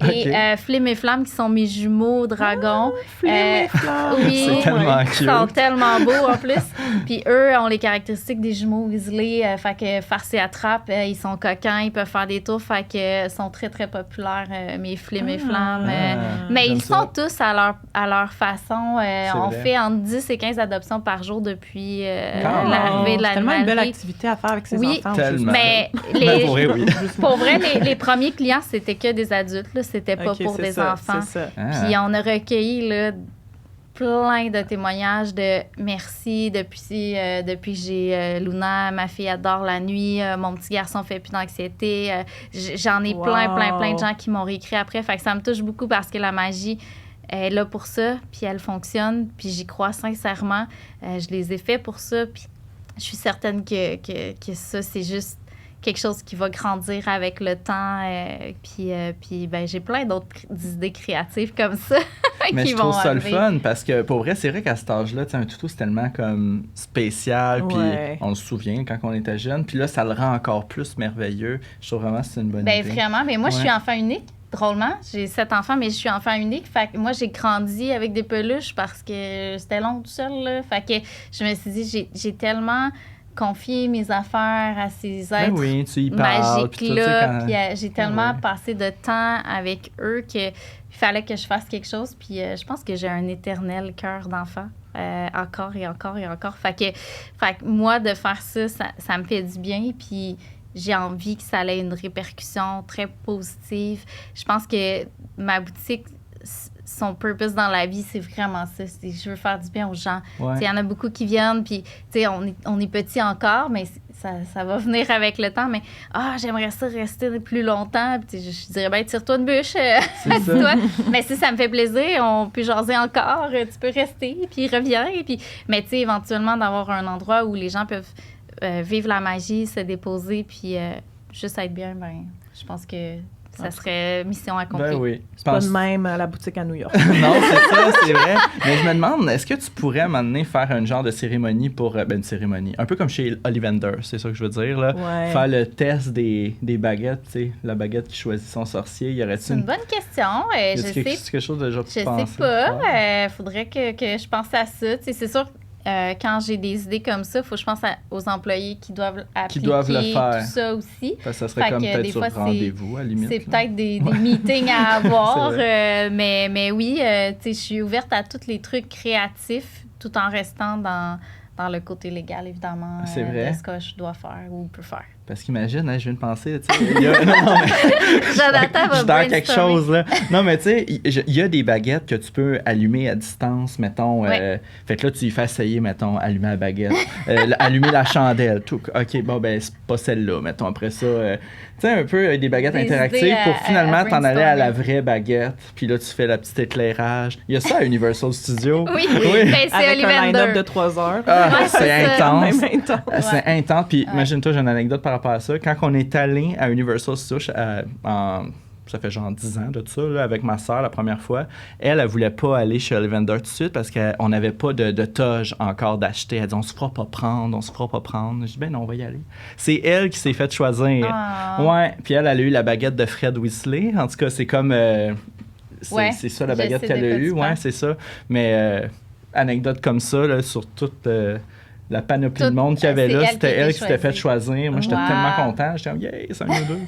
Et Flim et Flamme, qui sont mes jumeaux dragons. Flim et Flamme! Oui, c'est tellement cute. Ils sont tellement beaux en plus. Puis eux ont les caractéristiques des jumeaux Weasley. Fait que farce et attrape, ils sont coquins, ils peuvent faire des tours. Fait que sont très, très populaires, mes Flim et Flamme. Mais ils sont tous à leur façon. On fait entre 10 et 15 adoptions par jour depuis l'arrivée de la C'est tellement une belle activité à faire avec ses enfants. Tellement. Mais pour vrai, les premiers clients, c'était que des adultes. Là. C'était pas pour des enfants. Puis on a recueilli là, plein de témoignages de merci depuis que j'ai Luna, ma fille adore la nuit, mon petit garçon fait plus d'anxiété. J'en ai plein de gens qui m'ont réécrit après. Fait que ça me touche beaucoup parce que la magie est là pour ça, puis elle fonctionne, puis j'y crois sincèrement. Je les ai fait pour ça, puis je suis certaine que ça, c'est juste quelque chose qui va grandir avec le temps. Puis j'ai plein d'autres idées créatives comme ça. Mais qui je trouve vont ça le arriver. fun parce que pour vrai, c'est vrai qu'à cet âge-là, tu sais, un toutou, c'est tellement comme spécial. Puis Ouais. on se souvient quand on était jeune. Puis là, ça le rend encore plus merveilleux. Je trouve vraiment que c'est une bonne Ben idée. vraiment, mais moi je Ouais. suis enfant unique. Drôlement, j'ai 7 enfants, mais je suis enfant unique. Fait que moi, j'ai grandi avec des peluches parce que c'était long tout seul. Là. Fait que je me suis dit, j'ai tellement confié mes affaires à ces Ben êtres oui, tu y parles. Puis tout, tu sais, magiques-là. quand- Puis j'ai tellement Ouais. passé de temps avec eux qu'il fallait que je fasse quelque chose. Puis je pense que j'ai un éternel cœur d'enfant. Encore et encore et encore. Fait que moi, de faire ça, ça me fait du bien. Puis j'ai envie que ça ait une répercussion très positive. Je pense que ma boutique, son purpose dans la vie, c'est vraiment ça. Je veux faire du bien aux gens. Ouais. Il y en a beaucoup qui viennent, puis on est petit encore, mais ça va venir avec le temps. Mais j'aimerais ça rester plus longtemps. Puis, je dirais, ben tire-toi une bûche, assis-toi. Mais si ça me fait plaisir, on peut jaser encore, tu peux rester, puis reviens. Puis, mais tu sais, éventuellement, d'avoir un endroit où les gens peuvent vivre la magie, se déposer, puis juste être bien, ben je pense que ça serait mission accomplie. Ben oui. C'est pas de même à la boutique à New York. Non, c'est ça, c'est vrai. Mais je me demande, est-ce que tu pourrais à un moment donné faire un genre de cérémonie pour. Une cérémonie. Un peu comme chez Ollivander, c'est ça que je veux dire, là. Ouais. Faire le test des baguettes, tu sais. La baguette qui choisit son sorcier. Y aurait-il C'est une bonne question. Je sais quelque chose de genre que tu Je penses sais pas. Faudrait que je pense à ça. Tu sais, c'est sûr, quand j'ai des idées comme ça, il faut que je pense aux employés qui doivent appliquer le faire. tout ça aussi. Parce que ça serait Fait comme que peut-être des sur fois, rendez-vous, à la limite. C'est là. peut-être des meetings à avoir. C'est mais oui, tu sais, je suis ouverte à tous les trucs créatifs tout en restant dans le côté légal, évidemment, C'est vrai. de ce que je dois faire ou peux faire. Parce qu'imagine, hein, je viens de penser, tu sais, il y a- non, mais- Jonathan va je suis dans quelque brainstormer. chose, là. Non, mais tu sais, il y a des baguettes que tu peux allumer à distance, mettons. Ouais. Fait que là, tu y fais essayer, mettons, allumer la baguette, allumer la chandelle, tout. OK, bon, ben, c'est pas celle-là, mettons. Après ça, tu sais, un peu des baguettes Des interactives idées pour finalement à t'en aller à la brainstormer. vraie baguette. Puis là, tu fais le petit éclairage. Il y a ça à Universal Studios. Oui, Oui. ben, c'est Avec un line-up Ollivander. de 3 heures. Ah, Ouais, c'est c'est ça. intense. Même intense. C'est intense. Puis Ouais. imagine-toi, j'ai une anecdote par rapport à ça. Quand on est allé à Universal Studios, ça fait genre 10 ans de ça, là, avec ma soeur la première fois, elle voulait pas aller chez Ollivander tout de suite parce qu'on n'avait pas de toge encore d'acheter. Elle dit, on se fera pas prendre. Je dis, ben non, on va y aller. C'est elle qui s'est fait choisir. Ah. Ouais. Puis elle a eu la baguette de Fred Weasley. En tout cas, c'est comme... Ouais, c'est ça la je baguette sais qu'elle de a quoi tu eue. Ouais, parles. c'est ça. Mais anecdote comme ça, là, sur toute la panoplie de Tout- monde qu'il y avait c'est là, elle c'était qui elle était qui s'était fait choisie. choisir. Moi, j'étais Wow. tellement content. J'étais comme, yeah, c'est un ou deux.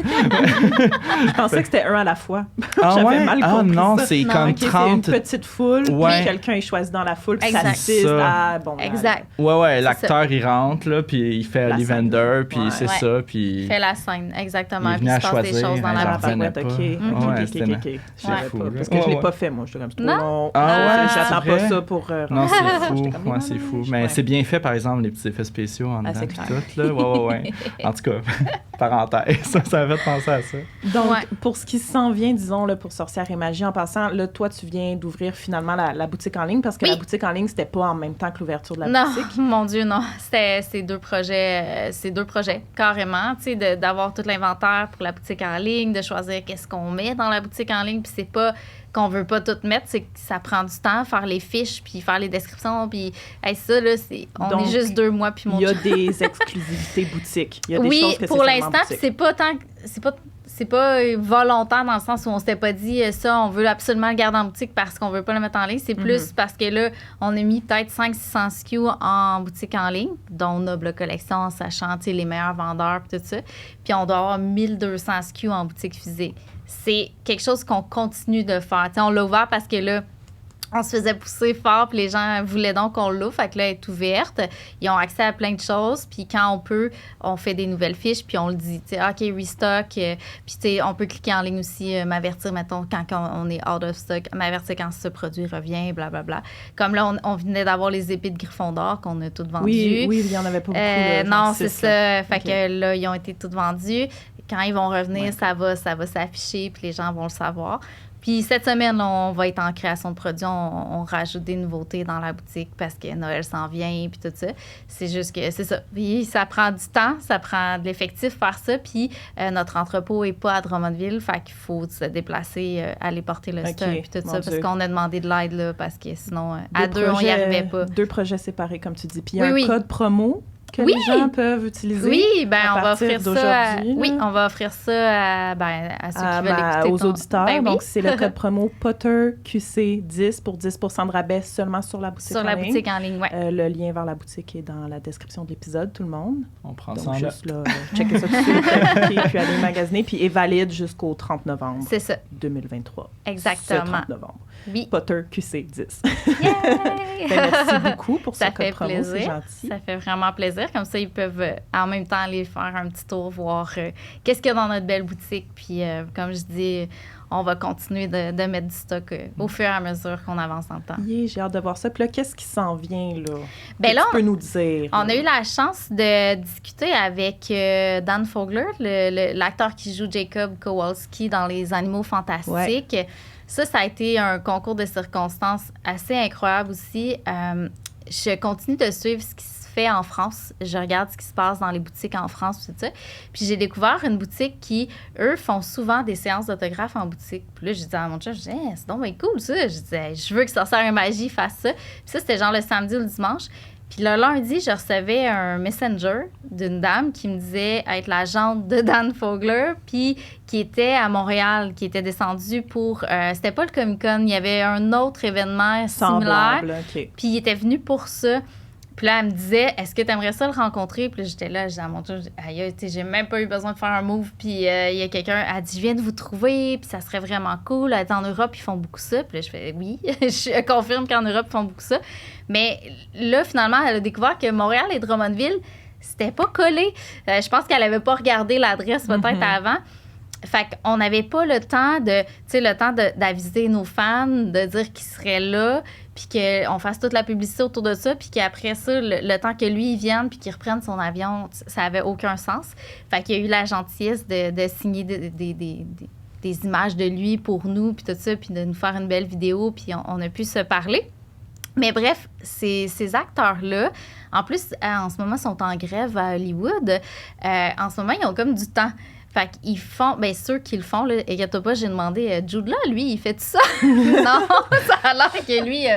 Je pensais que c'était un à la fois. Ah J'avais ouais? mal Ah compris non, ça. c'est Non, comme Ok, c'est une 30. petite foule, Ouais. puis quelqu'un est choisi dans la foule, puis ça Exact. assiste Ça. à... Bon, Exact. Ouais, C'est l'acteur, il rentre, là, puis il fait La Ollivander, puis Ouais. c'est Ouais. ça, puis... Fait la scène, exactement. Il Puis venait il se à passe des choisir, choses dans hein, la j'en boutique. revenais Ok, pas. ok, Ouais, ok, c'était ok. c'est Je savais fou, pas, là. parce que je l'ai Ouais, pas fait, moi. J'étais comme, c'est trop Non? long. Ah ouais, J'attends c'est pas vrai? ça pour... Non, c'est fou. J'étais comme, Ouais, c'est fou. ouais. Mais c'est bien fait, par exemple, les petits effets spéciaux en Ah, dedans, c'est puis clair. tout, là. Ouais. En tout cas, parenthèse, ça m'a fait penser à ça. Donc, Ouais. pour ce qui s'en vient, disons, là, pour Sorcière et Magie, en passant, là, toi, tu viens d'ouvrir finalement la boutique en ligne, parce que Oui. la boutique en ligne, c'était pas en même temps que l'ouverture de la Non, boutique. mon Dieu, non. C'était ces deux projets, carrément. Tu sais, d'avoir tout l'inventaire pour la boutique en ligne, de choisir qu'est-ce qu'on met dans la boutique en ligne. Puis c'est pas qu'on veut pas tout mettre, c'est que ça prend du temps, faire les fiches, puis faire les descriptions. Puis ça, là, on Donc, est juste 2 mois, puis mon Il y a chum- des exclusivités boutiques. Il y a des Oui, choses que pour c'est seulement l'instant, boutique. c'est pas tant... C'est pas volontaire dans le sens où on s'était pas dit ça, on veut absolument le garder en boutique parce qu'on veut pas le mettre en ligne. C'est plus parce que là, on a mis peut-être 500-600 SKU en boutique en ligne, dont Noble Collection, en sachant les meilleurs vendeurs et tout ça. Puis on doit avoir 1200 SKU en boutique physique. C'est quelque chose qu'on continue de faire. T'sais, on l'a ouvert parce que là, on se faisait pousser fort, puis les gens voulaient donc qu'on l'ouvre. Fait que là, elle est ouverte. Ils ont accès à plein de choses. Puis quand on peut, on fait des nouvelles fiches, puis on le dit, tu sais, OK, restock. Puis, tu sais, on peut cliquer en ligne aussi, m'avertir, mettons, quand on est out of stock, m'avertir quand ce produit revient, blablabla. Comme là, on venait d'avoir les épées de Gryffondor qu'on a toutes vendues. Oui, il y en avait pas beaucoup. là, genre Non, c'est 6, là. ça. Fait OK. que là, ils ont été toutes vendues. Quand ils vont revenir, Ouais. ça va s'afficher, puis les gens vont le savoir. Puis cette semaine, là, on va être en création de produits. On rajoute des nouveautés dans la boutique parce que Noël s'en vient puis tout ça. C'est juste que c'est ça. Puis ça prend du temps, ça prend de l'effectif faire ça. Puis notre entrepôt n'est pas à Drummondville. Fait qu'il faut se déplacer, aller porter le stock puis tout ça. Parce qu'on a demandé de l'aide là, parce que sinon, à deux, on n'y arrivait pas. 2 projets séparés, comme tu dis. Puis il y a un code promo que les gens peuvent utiliser. Oui, ben on va offrir ça. On va offrir ça à ceux qui veulent écouter aux auditeurs. Ben, donc, c'est le code promo PotterQC10 pour 10% de rabais seulement sur la boutique en ligne. Sur la boutique en ligne, oui. Le lien vers la boutique est dans la description de l'épisode, tout le monde. On prend donc, ça en juste là, checker ça tout de suite, puis aller magasiner, puis est valide jusqu'au 30 novembre. C'est ça. 2023. Exactement. Ce 30 novembre. Oui. PotterQC10. Merci beaucoup pour ce code promo, c'est gentil. Ça fait vraiment plaisir. Comme ça, ils peuvent en même temps aller faire un petit tour, voir qu'est-ce qu'il y a dans notre belle boutique. Puis, comme je dis, on va continuer de mettre du stock au fur et à mesure qu'on avance dans le temps. J'ai hâte de voir ça. Puis là, qu'est-ce qui s'en vient, là? Ben là, tu peux nous dire? On a eu la chance de discuter avec Dan Fogler, l'acteur qui joue Jacob Kowalski dans Les Animaux Fantastiques. Ouais. Ça a été un concours de circonstances assez incroyable aussi. Je continue de suivre ce qui se fait en France. Je regarde ce qui se passe dans les boutiques en France, tout ça. Puis j'ai découvert une boutique qui, eux, font souvent des séances d'autographes en boutique. Puis là, j'ai dit à mon chum, c'est donc bien cool, ça. Je disais, je veux que Sorcière et Magie fasse ça. Puis ça, c'était genre le samedi ou le dimanche. Puis le lundi, je recevais un messenger d'une dame qui me disait être l'agente de Dan Fogler, puis qui était à Montréal, qui était descendue pour... c'était pas le Comic-Con, il y avait un autre événement similaire. Okay. Puis il était venu pour ça. Puis là, elle me disait, est-ce que tu aimerais ça le rencontrer? Puis là, j'étais là, j'ai à mon tour, aïe, j'ai même pas eu besoin de faire un move. Puis il y a quelqu'un, elle dit, je viens de vous trouver, puis ça serait vraiment cool. Elle dit, en Europe, ils font beaucoup ça. Puis là, je fais, oui, je confirme qu'en Europe, ils font beaucoup ça. Mais là, finalement, elle a découvert que Montréal et Drummondville, c'était pas collé. Je pense qu'elle avait pas regardé l'adresse peut-être avant. Fait qu'on n'avait pas le temps d'aviser nos fans, de dire qu'ils seraient là, puis qu'on fasse toute la publicité autour de ça, puis qu'après ça, le temps que lui, il vienne, puis qu'il reprenne son avion, ça avait aucun sens. Fait qu'il y a eu la gentillesse de signer des images de lui pour nous, puis tout ça, puis de nous faire une belle vidéo, puis on a pu se parler. Mais bref, ces acteurs-là, en plus, en ce moment, sont en grève à Hollywood. En ce moment, ils ont comme du temps. Fait qu'ils font, bien ceux qui le font, là, inquiète-toi pas, j'ai demandé, Jude là, lui, il fait tout ça? Non, ça a l'air que lui,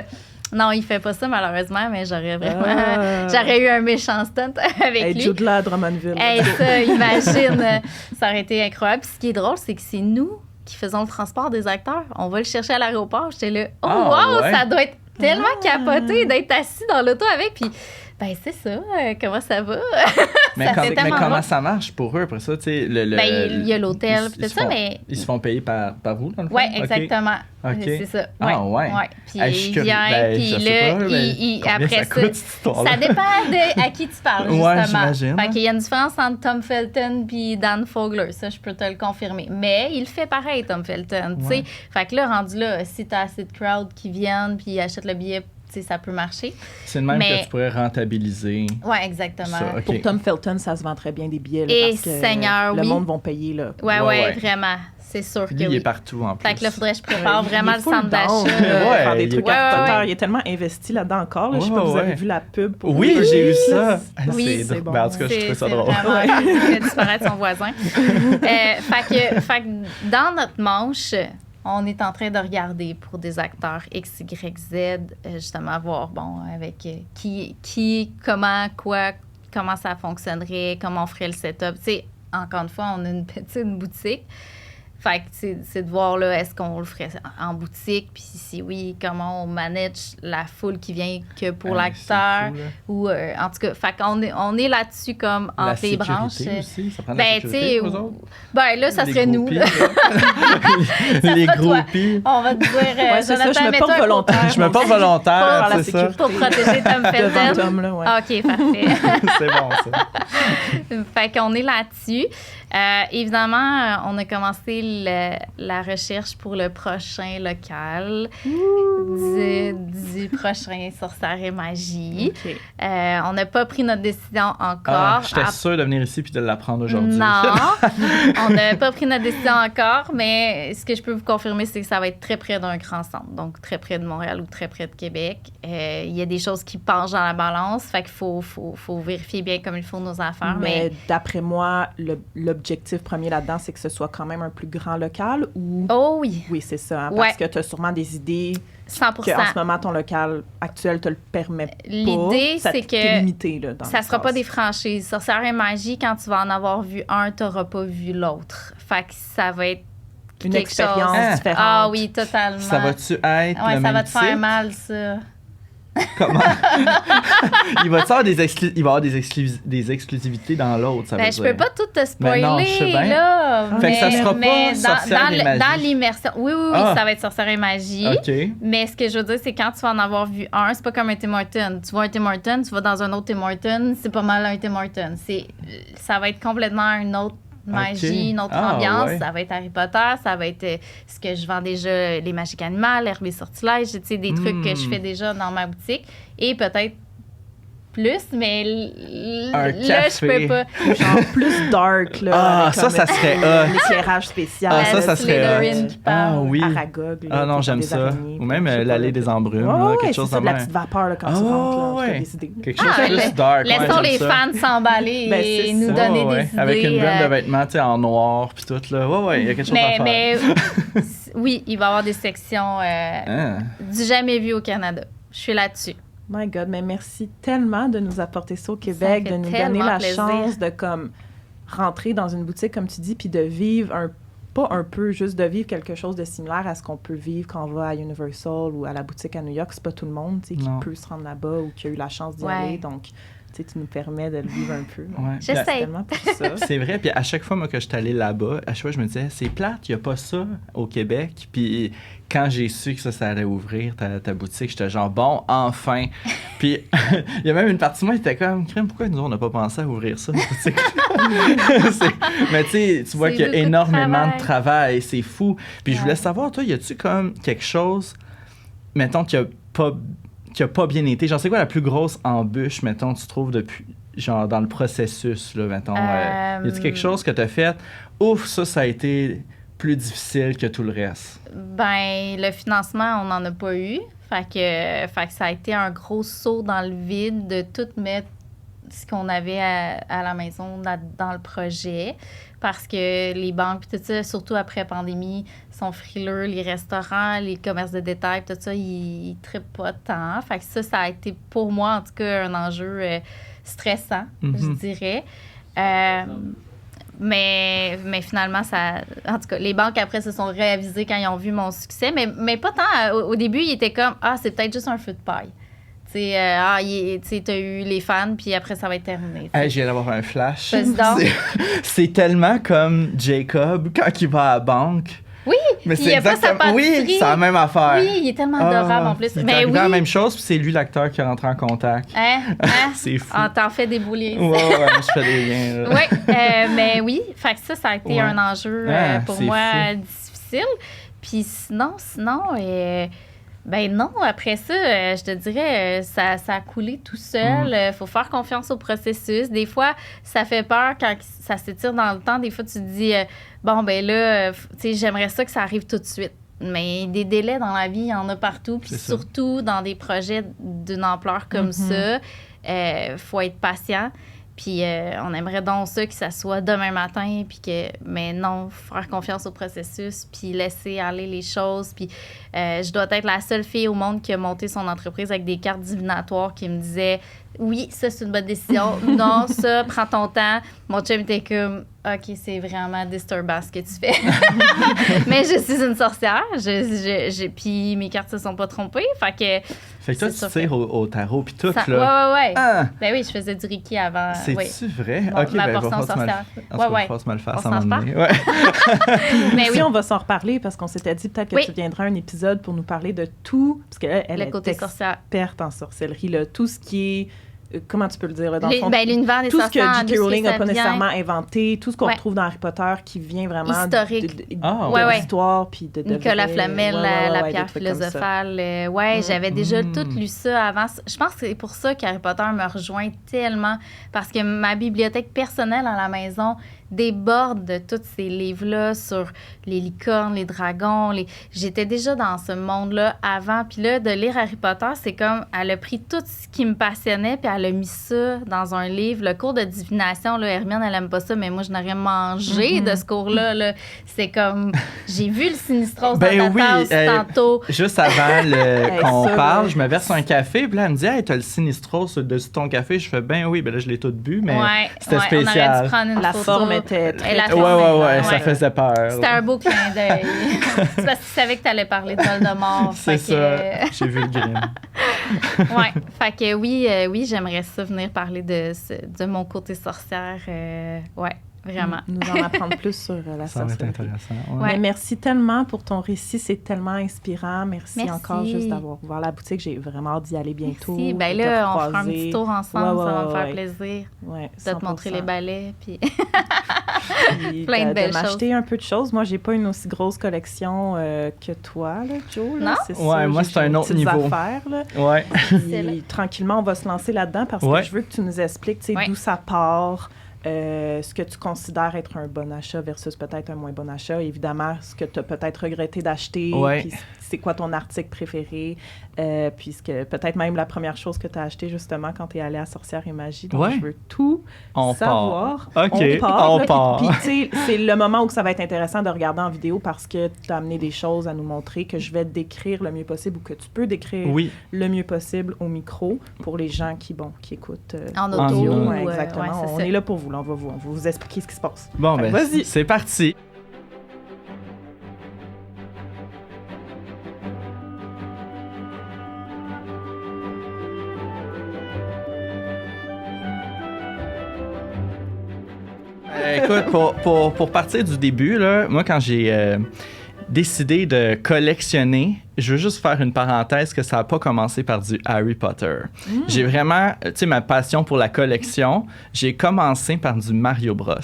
non, il fait pas ça malheureusement, mais j'aurais eu un méchant stunt avec lui. Jude là à Drummondville. Ça, imagine, ça aurait été incroyable. Puis ce qui est drôle, c'est que c'est nous qui faisons le transport des acteurs. On va le chercher à l'aéroport. J'étais là, ça doit être tellement capoté d'être assis dans l'auto avec, puis ben c'est ça, comment ça va? Mais comment ça marche pour eux après ça? Tu sais, il y a l'hôtel, puis tout ça, mais... Ils se font payer par vous, dans le fond? Oui, exactement. Okay. C'est ça. Ah, ouais. Puis il vient, puis là, après ça dépend de à qui tu parles, justement. Ouais, j'imagine. Fait qu'il y a une différence entre Tom Felton puis Dan Fogler, ça, je peux te le confirmer. Mais il fait pareil, Tom Felton, tu sais. Fait que là, rendu là, si t'as assez de crowd qui viennent puis ils achètent le billet, ça peut marcher. C'est le même que tu pourrais rentabiliser. Oui, exactement. Ça, okay. Pour Tom Felton, ça se vend très bien des billets. Là, et parce que Seigneur, le monde va payer. Là. Oui, vraiment. C'est sûr que il est partout, en plus. Fait que là, il faudrait que je prépare vraiment le centre d'achat. Faire des trucs à Potter. Il est tellement investi là-dedans encore. Là. Je sais pas, vous avez vu la pub pour Oui, j'ai vu ça. Oui, c'est bon. Ben, en tout cas, je trouve ça drôle. Il fait disparaître son voisin. Fait que dans notre manche... On est en train de regarder pour des acteurs X, Y, Z, justement, voir, avec qui, comment, quoi, comment ça fonctionnerait, comment on ferait le setup. Tu sais, encore une fois, on a une petite boutique. Fait que c'est de voir, là, est-ce qu'on le ferait en boutique, puis si oui, comment on manage la foule qui vient que pour l'acteur. Ou, en tout cas, fait qu'on est là-dessus comme entre les branches. Aussi, ça prend de la sécurité aux autres? Là, ça serait nous. Les groupies. On va te dire, je me porte volontaire. Je me porte volontaire, c'est ça. Pour protéger Tom Felton. OK, parfait. C'est bon, ça. Fait qu'on est là-dessus. Évidemment, on a commencé la recherche pour le prochain local du prochain Sorcières et Magie. OK. On n'a pas pris notre décision encore. J'étais sûre de venir ici puis de l'apprendre aujourd'hui. Non, on n'a pas pris notre décision encore, mais ce que je peux vous confirmer, c'est que ça va être très près d'un grand centre, donc très près de Montréal ou très près de Québec. Il y a des choses qui penchent dans la balance, fait qu'il faut vérifier bien comme il faut nos affaires. Mais d'après moi, l'objectif premier là-dedans, c'est que ce soit quand même un plus grand local ou... Oh oui! Oui, c'est ça. Hein, parce que tu as sûrement des idées 100%. qu'en ce moment, ton local actuel te le permet pas. L'idée, c'est que limité, là, dans ça sera pas des franchises. Sorcières et Magie, quand tu vas en avoir vu un, tu n'auras pas vu l'autre. Fait que ça va être une quelque expérience chose. différente. Ah oui, totalement. Ça va-tu être ouais, le ça même va te faire titre? mal, ça. Comment? Il va y avoir des exclusivités dans l'autre, ça veut Ben, dire. je peux pas tout te spoiler, non, je sais bien. là. Fait que ça sera pas Sorcières et Magie. Dans l'immersion. Oui, ça va être Sorcières et Magie. OK. Mais ce que je veux dire, c'est quand tu vas en avoir vu un, c'est pas comme un Tim Hortons. Tu vois un Tim Hortons, tu vas dans un autre Tim Hortons, c'est pas mal un Tim Hortons. Ça va être complètement une autre magie, une autre ambiance. Ouais. Ça va être Harry Potter, ça va être ce que je vends déjà, les magiques animales, l'herbe et sortilèges, tu sais, des trucs que je fais déjà dans ma boutique. Et peut-être plus, mais là, je peux pas. Genre plus dark, là. avec ça serait hot. L'éclairage spécial. Ça serait Slytherin hot. qui parle. Oui. Aragog. Là, Non, qui j'aime font des ça. araignées, Ou même je sais pas, l'allée là, des embrumes, là, quelque chose c'est de de la même. petite vapeur là, quand tu rentres, là, tu fais des idées. Quelque chose de plus dark. Laissons les fans s'emballer Ben, et c'est nous ça. donner des idées. Avec une graine de vêtements, tu sais, en noir, puis tout, là. Ouais, il y a quelque chose à faire. Mais oui, il va y avoir des sections du jamais vu au Canada. Je suis là-dessus. My God, mais merci tellement de nous apporter ça au Québec, fait de nous donner tellement la plaisir. chance de comme rentrer dans une boutique, comme tu dis, puis de vivre pas un peu, juste de vivre quelque chose de similaire à ce qu'on peut vivre quand on va à Universal ou à la boutique à New York. C'est pas tout le monde, tu sais, qui peut se rendre là-bas ou qui a eu la chance d'y aller, donc tu sais, tu nous permets de le vivre un peu. J'essaie. Tellement pour ça. C'est vrai, puis à chaque fois, moi, que je suis allée là-bas, à chaque fois, je me disais, c'est plate, il n'y a pas ça au Québec. Puis quand j'ai su que ça allait ouvrir ta boutique, j'étais genre, bon, enfin. Puis il y a même une partie de moi qui était comme, crème, pourquoi nous, on n'a pas pensé à ouvrir ça, notre boutique? Mais tu sais, tu vois qu'il y a énormément de travail, c'est fou. Puis je voulais savoir, toi, y a-tu comme quelque chose, mettons, qui a pas bien été? Genre, c'est quoi la plus grosse embûche, mettons, tu trouves depuis, genre, dans le processus, là, mettons? Y a-tu quelque chose que tu as fait? Ouf, ça a été plus difficile que tout le reste. Ben, le financement, on n'en a pas eu. Fait que ça a été un gros saut dans le vide de tout mettre ce qu'on avait à la maison dans le projet. Parce que les banques, puis tout ça, surtout après la pandémie, sont frileux. Les restaurants, les commerces de détail, tout ça, ils trippent pas tant. Fait que ça a été pour moi, en tout cas, un enjeu stressant, je dirais. Mais finalement, en tout cas, les banques, après, se sont réavisées quand ils ont vu mon succès. Mais pas tant. Au début, ils étaient comme, c'est peut-être juste un feu de paille. Tu sais, t'as eu les fans, puis après, ça va être terminé. Hey, je viens d'avoir un flash. C'est tellement comme Jacob quand il va à la banque. Oui, mais il n'y a pas sa pâtisserie. Oui, c'est la même affaire. Oui, il est tellement adorable en plus. Mais oui. La même chose, puis c'est lui l'acteur qui est rentré en contact. C'est fou. T'en fais des beaux liens. Ouais, je fais des liens. Oui, mais oui, fait que ça a été un enjeu pour moi difficile. Puis sinon, ben non, après ça, je te dirais, ça a coulé tout seul. Faut faire confiance au processus. Des fois, ça fait peur quand ça s'étire dans le temps. Des fois, tu te dis, bon, ben là, tu sais, j'aimerais ça que ça arrive tout de suite. Mais des délais dans la vie, il y en a partout. Puis surtout dans des projets d'une ampleur comme ça, faut être patient. Puis on aimerait donc ça que ça soit demain matin, puis mais non, faire confiance au processus, puis laisser aller les choses. Puis je dois être la seule fille au monde qui a monté son entreprise avec des cartes divinatoires qui me disaient « Oui, ça, c'est une bonne décision. Non, ça, prends ton temps. » Mon chum était comme « OK, c'est vraiment disturbant ce que tu fais. » Mais je suis une sorcière. Puis mes cartes se sont pas trompées. Fait que toi, tu tires au tarot puis tout, là. Ouais. Ben oui, je faisais du Reiki avant. C'est-tu vrai? OK, ma ben portion sorcière. Va falloir me le faire sans m'emmener. Mais oui, on va s'en reparler parce qu'on s'était dit peut-être que tu viendras un épisode pour nous parler de tout, parce qu'elle est experte en sorcellerie, là, tout ce qui est comment tu peux le dire, là, dans le fond? L'univers des tout ce sorcières, que J.K. Rowling n'a pas vient. nécessairement inventé, tout ce qu'on retrouve dans Harry Potter qui vient vraiment historique. d'histoire, puis de Nicolas Flamel, la pierre des philosophale. J'avais déjà tout lu ça avant. Je pense que c'est pour ça qu'Harry Potter me rejoint tellement, parce que ma bibliothèque personnelle à la maison déborde de tous ces livres-là sur les licornes, les dragons. J'étais déjà dans ce monde-là avant. Puis là, de lire Harry Potter, c'est comme, elle a pris tout ce qui me passionnait, puis elle a mis ça dans un livre. Le cours de divination, là, Hermione, elle aime pas ça, mais moi, je n'aurais mangé de ce cours-là. Là. C'est comme, j'ai vu le Sinistros dans ta tasse tantôt. Juste avant qu'on parle, je me verse un café, puis là, elle me dit « Hey, t'as le Sinistros dessus de ton café? » Je fais « Ben oui, ben là, je l'ai tout bu, mais c'était spécial. » On aurait dû prendre une photo. Forme était très... Ouais, ça faisait peur. C'était un beau clin d'œil. C'est parce que tu savais que tu allais parler de Voldemort. C'est ça. J'ai vu le Grimm. Fait que oui, j'aimerais ça venir parler de mon côté sorcière. Vraiment. Nous en apprendre plus sur la sorcellerie. Ça va être intéressant. Mais merci tellement pour ton récit. C'est tellement inspirant. Merci encore juste d'avoir ouvert la boutique. J'ai vraiment hâte d'y aller bientôt. Merci. Ben là, on fera un petit tour ensemble. Ça va me faire plaisir de te montrer les balais. Puis plein de belles choses. M'acheter un peu de choses. Moi, j'ai pas une aussi grosse collection que toi, là, Joe. Là. Non? Moi, c'est un autre niveau. Affaires, là. Puis, tranquillement, on va se lancer là-dedans parce que je veux que tu nous expliques d'où ça part. Ce que tu considères être un bon achat versus peut-être un moins bon achat. Évidemment, ce que tu as peut-être regretté d'acheter, puis c'est quoi ton article préféré, puisque peut-être même la première chose que tu as acheté justement quand tu es allé à Sorcières et Magie. Donc, je veux tout savoir. On part. Puis, tu sais, c'est le moment où ça va être intéressant de regarder en vidéo parce que tu as amené des choses à nous montrer que je vais décrire le mieux possible ou que tu peux décrire le mieux possible au micro pour les gens qui écoutent en audio. Exactement. On est là pour vous. Là, on va vous expliquer ce qui se passe. Bon, ben, vas-y. C'est parti. Écoute, pour partir du début, là, moi, quand j'ai décidé de collectionner, je veux juste faire une parenthèse que ça n'a pas commencé par du Harry Potter. J'ai vraiment, tu sais, ma passion pour la collection, j'ai commencé par du Mario Bros.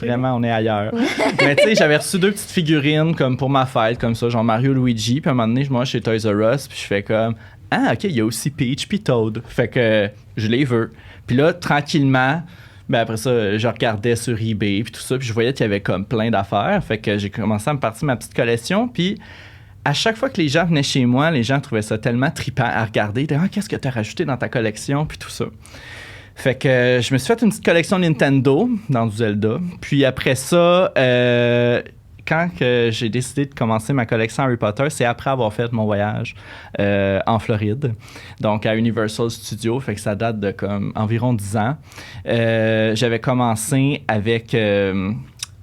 Vraiment, on est ailleurs. Mais tu sais, j'avais reçu 2 petites figurines comme pour ma fête, comme ça, genre Mario Luigi, puis à un moment donné, je vais chez Toys R Us, puis je fais comme, ah, OK, il y a aussi Peach puis Toad. Fait que je les veux. Puis là, tranquillement, ben après ça, je regardais sur eBay puis tout ça, puis je voyais qu'il y avait comme plein d'affaires. Fait que j'ai commencé à me partir ma petite collection. Puis à chaque fois que les gens venaient chez moi, les gens trouvaient ça tellement trippant à regarder. « Ah, qu'est-ce que tu as rajouté dans ta collection? » Puis tout ça. Fait que je me suis fait une petite collection Nintendo dans du Zelda. Puis après ça, quand j'ai décidé de commencer ma collection Harry Potter, c'est après avoir fait mon voyage en Floride, donc à Universal Studios, fait que ça date de comme environ 10 ans. J'avais commencé avec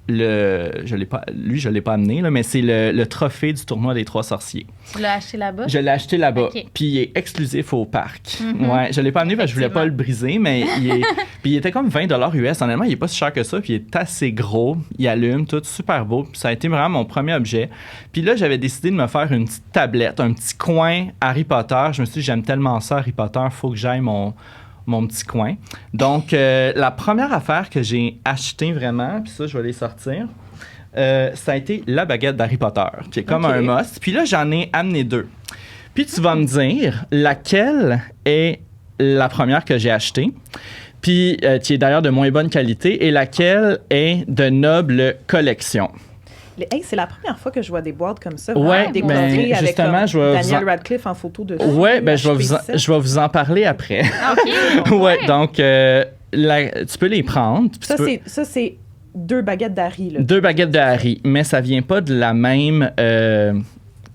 je l'ai pas amené, là, mais c'est le trophée du tournoi des 3 sorciers. Tu l'as acheté là-bas? Je l'ai acheté là-bas. Okay. Puis il est exclusif au parc. Ouais, je l'ai pas amené parce que je voulais pas le briser, mais puis il était comme 20 $ US. Honnêtement, il est pas si cher que ça, puis il est assez gros. Il allume, tout super beau. Puis ça a été vraiment mon premier objet. Puis là, j'avais décidé de me faire une petite tablette, un petit coin Harry Potter. Je me suis dit, j'aime tellement ça, Harry Potter, faut que j'aille mon petit coin. Donc, la première affaire que j'ai achetée vraiment, puis ça, je vais les sortir, ça a été la baguette d'Harry Potter, qui est comme un must. Puis là, j'en ai amené 2. Puis tu vas me dire laquelle est la première que j'ai achetée, puis qui est d'ailleurs de moins bonne qualité, et laquelle est de noble collection. Hey, c'est la première fois que je vois des boîtes comme ça. Ouais, ben, justement, avec, je vais Daniel Radcliffe en photo dessus. Ouais, ben je vais vous en parler après. OK. Ouais, donc tu peux les prendre. Ça, c'est 2 baguettes d'Harry. Là. 2 baguettes de Harry, mais ça vient pas de la même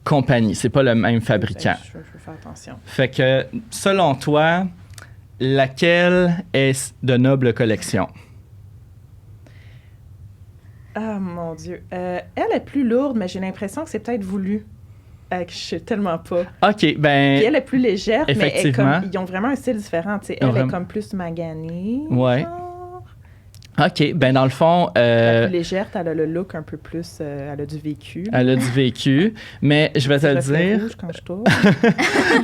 compagnie. C'est pas le même fabricant. Je veux faire attention. Fait que, selon toi, laquelle est de noble collection? Ah, mon Dieu. Elle est plus lourde, mais j'ai l'impression que c'est peut-être voulu. Que je sais tellement pas. OK, ben... Puis elle est plus légère, effectivement. mais ils ont vraiment un style différent. Elle est comme plus maganée. Ouais. Genre. OK. Ben dans le fond... La plus légère, elle a le look un peu plus... elle a du vécu. Elle a du vécu. Mais je vais te le dire... Rouge quand je tourne.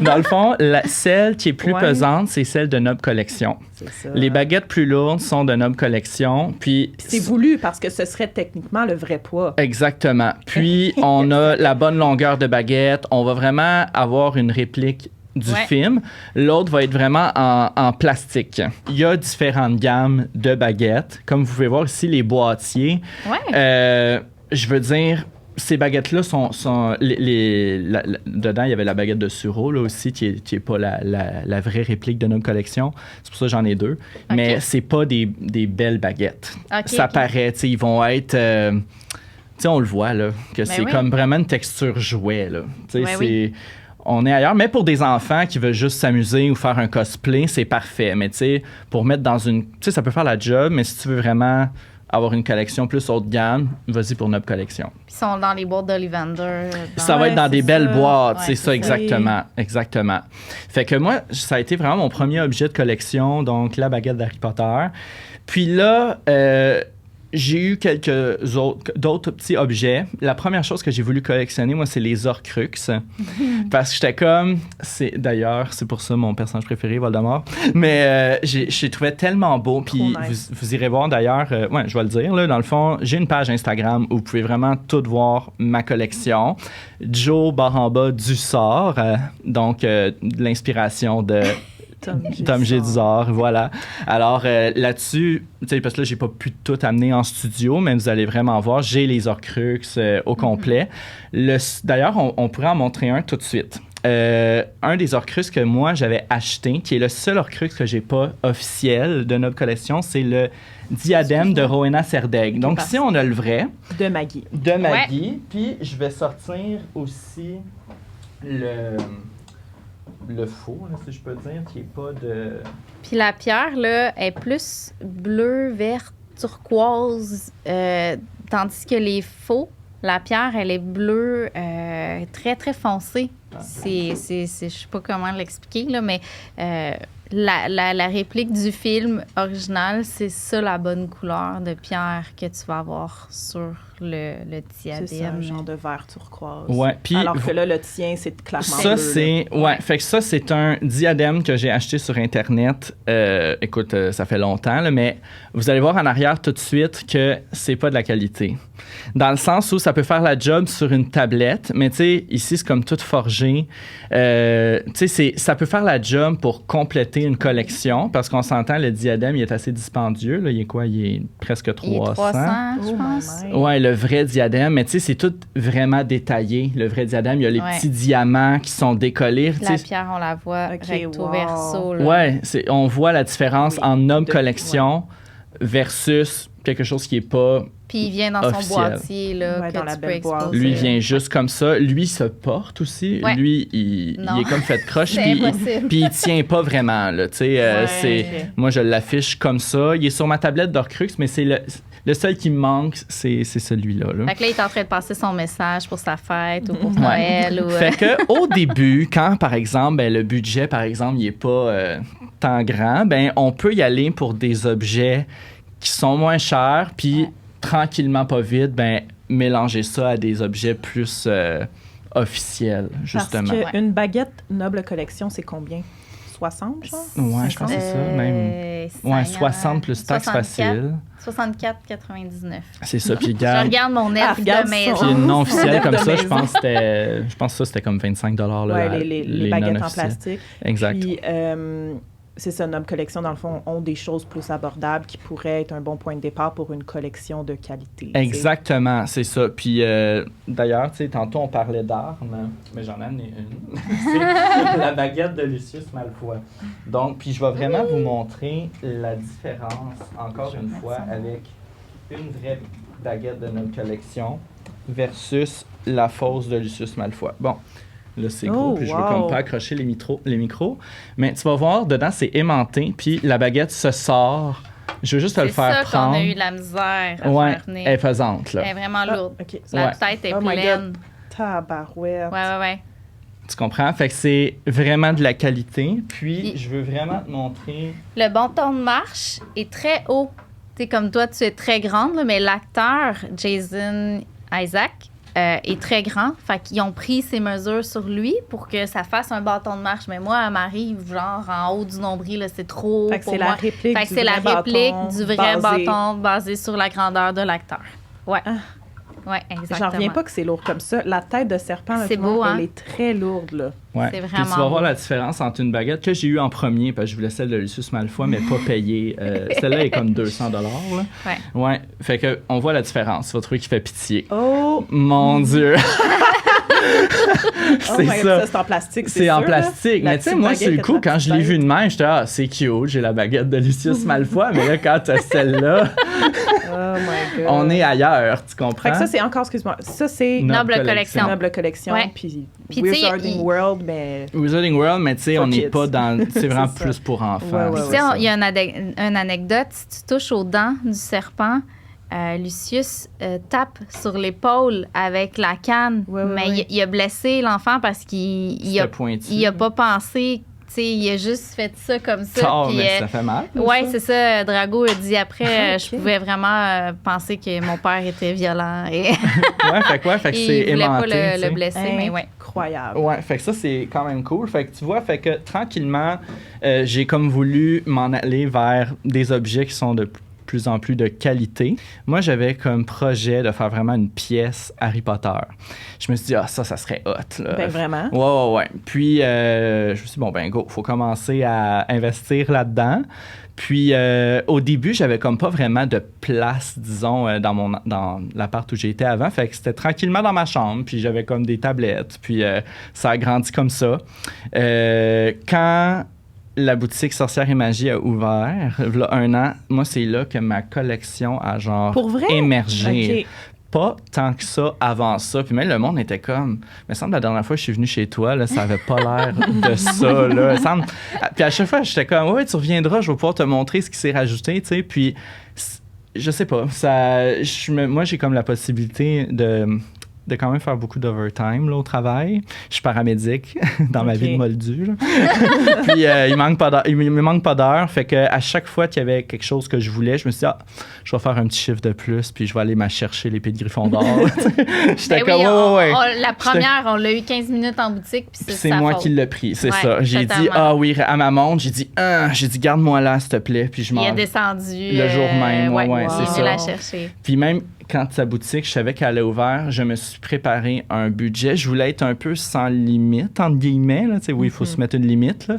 Dans le fond, celle qui est plus pesante, c'est celle de Noble Collection. C'est ça. Les baguettes plus lourdes sont de Noble Collection. Puis c'est voulu parce que ce serait techniquement le vrai poids. Exactement. Puis on a la bonne longueur de baguette. On va vraiment avoir une réplique du film. L'autre va être vraiment en plastique. Il y a différentes gammes de baguettes. Comme vous pouvez voir ici, les boîtiers. Je veux dire, ces baguettes-là sont dedans, il y avait la baguette de Suro là aussi, qui est pas la vraie réplique de notre collection. C'est pour ça que j'en ai 2. Okay. Mais c'est pas des belles baguettes. Ça paraît, tu sais, ils vont être... tu sais, on le voit, là, que c'est comme vraiment une texture jouet, là. Tu sais, c'est... On est ailleurs, mais pour des enfants qui veulent juste s'amuser ou faire un cosplay, c'est parfait. Mais tu sais, pour mettre dans une... Tu sais, ça peut faire la job, mais si tu veux vraiment avoir une collection plus haut de gamme, vas-y pour notre collection. Puis ils sont dans les boîtes d'Ollivander. Ça va être dans des belles boîtes, c'est ça, exactement. Fait que moi, ça a été vraiment mon premier objet de collection, donc la baguette d'Harry Potter. Puis là... j'ai eu d'autres petits objets. La première chose que j'ai voulu collectionner, moi, c'est les Horcruxes. Parce que j'étais comme... D'ailleurs, c'est pour ça mon personnage préféré, Voldemort. Mais je les trouvais tellement beau. Puis vous irez voir d'ailleurs... je vais le dire. Là, dans le fond, j'ai une page Instagram où vous pouvez vraiment tout voir ma collection. Joe Baramba du sort. Donc, de l'inspiration de... Tom Gédusard, voilà. Alors là-dessus, parce que là, j'ai pas pu tout amener en studio, mais vous allez vraiment voir, j'ai les Horcruxes au complet. D'ailleurs, on pourrait en montrer un tout de suite. Un des Horcruxes que moi, j'avais acheté, qui est le seul Horcrux que j'ai pas officiel de notre collection, c'est le diadème de Rowena Serdaigle. Donc ici, on a le vrai. De Maggie. Puis je vais sortir aussi le faux, là, si je peux dire, qui est pas de... Puis la pierre, là, est plus bleu, vert, turquoise, tandis que les faux, la pierre, elle est bleue, très, très foncée. Je sais pas comment l'expliquer, là, mais la réplique du film original, c'est ça la bonne couleur de pierre que tu vas avoir sur le diadème. C'est ça, un genre de vert turquoise. Ouais, puis alors que là, le tien, c'est clairement ça, bleu. Fait que ça, c'est un diadème que j'ai acheté sur Internet. Écoute, ça fait longtemps, là, mais vous allez voir en arrière tout de suite que c'est pas de la qualité. Dans le sens où ça peut faire la job sur une tablette, mais tu sais, ici, c'est comme tout forgé. Tu sais, ça peut faire la job pour compléter une collection, parce qu'on s'entend, le diadème, il est assez dispendieux. Là. Il est quoi? Il est presque 300. Il est 300, je pense. Ouais, le vrai diadème, mais tu sais, c'est tout vraiment détaillé. Le vrai diadème, il y a les petits diamants qui sont décollés. La pierre, on la voit recto verso. Là. Ouais, on voit la différence en Noble Collection versus quelque chose qui est pas puis il vient dans officiel. Son boîtier, là, que dans la belle boîte. Lui, il vient juste comme ça. Lui, il se porte aussi. Ouais. Lui, il est comme fait de croche. Puis il tient pas vraiment, là. Tu sais, moi, je l'affiche comme ça. Il est sur ma tablette d'Horcrux, mais c'est le seul qui me manque, c'est celui-là. Là. Fait que là, il est en train de passer son message pour sa fête ou pour Noël. Ou... Fait que au début, quand, par exemple, le budget, par exemple, il est pas tant grand, on peut y aller pour des objets qui sont moins chers, puis tranquillement, pas vite, mélanger ça à des objets plus officiels, justement. Parce qu'une baguette Noble Collection, c'est combien? 60, genre? Ouais, je pense que c'est ça, même. Ouais, 60 plus taxes faciles. 64,99. C'est ça, puis je regarde mon aide de maison. Puis une non officielle comme ça, je pense que ça, c'était comme 25 $. Ouais, les baguettes en plastique. Exact. Puis, c'est ça, Noble Collection, dans le fond, ont des choses plus abordables qui pourraient être un bon point de départ pour une collection de qualité. Exactement, c'est ça. Puis d'ailleurs, tu sais, tantôt on parlait d'armes, mais j'en ai amené une. C'est la baguette de Lucius Malfoy. Donc, puis je vais vraiment vous montrer la différence, encore une fois, avec une vraie baguette de notre collection versus la fausse de Lucius Malfoy. Bon. Là, c'est gros, puis je veux comme pas accrocher les micros. Mais tu vas voir, dedans, c'est aimanté, puis la baguette se sort. Je veux juste te le faire prendre. C'est ça qu'on a eu de la misère à faire venir. Elle est pesante, là. Elle est vraiment lourde. Okay. La tête est pleine. Tabarouette. Ouais. Tu comprends? Fait que c'est vraiment de la qualité. Puis, je veux vraiment te montrer... Le bon ton de marche est très haut. sais, comme toi, tu es très grande, là, mais l'acteur Jason Isaac est très grand. Fait qu'ils ont pris ces mesures sur lui pour que ça fasse un bâton de marche. Mais moi, elle m'arrive genre en haut du nombril, là, c'est trop Fait que pour c'est moi. la réplique Fait que c'est la réplique du vrai basé. bâton basé sur la grandeur de l'acteur. Ouais. Ouais, exactement. J'en reviens pas que c'est lourd comme ça. La tête de serpent, là, C'est tout le monde, beau, hein? elle est très lourde, là. Ouais. C'est Puis vraiment tu vas voir beau. la différence entre une baguette que j'ai eue en premier, parce que je voulais celle de Lucius Malfoy, mais pas payée. Celle-là est comme 200 $. Là. Ouais. Ouais. Fait que on voit la différence. Tu vas trouver qu'il fait pitié. Oh! Mon Dieu! Oh my God, ça, c'est en plastique, C'est en sûr, plastique. là. Mais La tu sais, petite moi, baguette sur le que coup, ta quand je l'ai petite vu de même, j'étais c'est cute, j'ai la baguette de Lucius Malfoy. Mais là, quand t'as celle-là, Oh my God. on est ailleurs, tu comprends? Fait que ça, c'est encore, excuse-moi, ça, c'est Noble collection. Noble Collection, Ouais. puis Puis, tu sais, Wizarding World, mais... Wizarding World, mais tu sais, For on n'est kids. pas dans... C'est vraiment C'est ça. plus pour enfants. Ouais, ouais, Tu sais, il y a une anecdote. Si tu touches aux dents du serpent, Lucius tape sur l'épaule avec la canne, Ouais, ouais, mais ouais. il a blessé l'enfant parce qu'il C'était pointu. il a pas pensé. Tu sais, il a juste fait ça comme ça. Oh, puis, mais ça fait mal. ouais, c'est ça. Drago a dit après, Ok. je pouvais vraiment penser que mon père était violent et, Fait que et c'est il voulait aimanté. pas tu sais. le blesser, mais ouais. Incroyable. Ouais, fait que ça, c'est quand même cool. Fait que tu vois, fait que tranquillement, j'ai comme voulu m'en aller vers des objets qui sont de plus en plus de qualité. Moi, j'avais comme projet de faire vraiment une pièce Harry Potter. Je me suis dit, ça serait hot. Là. Ben vraiment. Ouais. Puis, je me suis dit, bon, ben go, faut commencer à investir là-dedans. Puis, au début, j'avais comme pas vraiment de place, disons, dans l'appart où j'étais avant. Fait que c'était tranquillement dans ma chambre. Puis, j'avais comme des tablettes. Puis, ça a grandi comme ça. Quand la boutique Sorcière et Magie a ouvert, il y a 1 an, moi, c'est là que ma collection a genre Pour vrai? émergé. OK. Pas tant que ça avant ça. Puis même le monde était comme... Il me semble la dernière fois que je suis venu chez toi, là, ça avait pas l'air de ça. Là. Il me semble... Puis à chaque fois, j'étais comme, ouais, tu reviendras, je vais pouvoir te montrer ce qui s'est rajouté, tu sais. Puis je sais pas, moi, j'ai comme la possibilité de quand même faire beaucoup d'overtime là, au travail. Je suis paramédic dans ma OK. vie de moldu. Là. Puis il me manque pas d'heures. Fait que à chaque fois qu'il y avait quelque chose que je voulais, je me suis dit, je vais faire un petit chiffre de plus, puis je vais aller chercher l'épée de Gryffondor. J'étais Ben comme, oui, ouais. la première, on l'a eu 15 minutes en boutique, puis Puis c'est c'est sa moi faute. qui l'ai pris, c'est Ouais, ça. J'ai dit, totalement. oui, à ma montre, j'ai dit, garde-moi là, s'il te plaît. Puis je Il m'en est descendu. le jour même, ouais, il c'est est ça. venu la chercher. Puis même quand sa boutique, je savais qu'elle allait ouvert, je me suis préparé un budget. Je voulais être un peu sans limite, entre guillemets. Là, oui, il faut se mettre une limite. Là.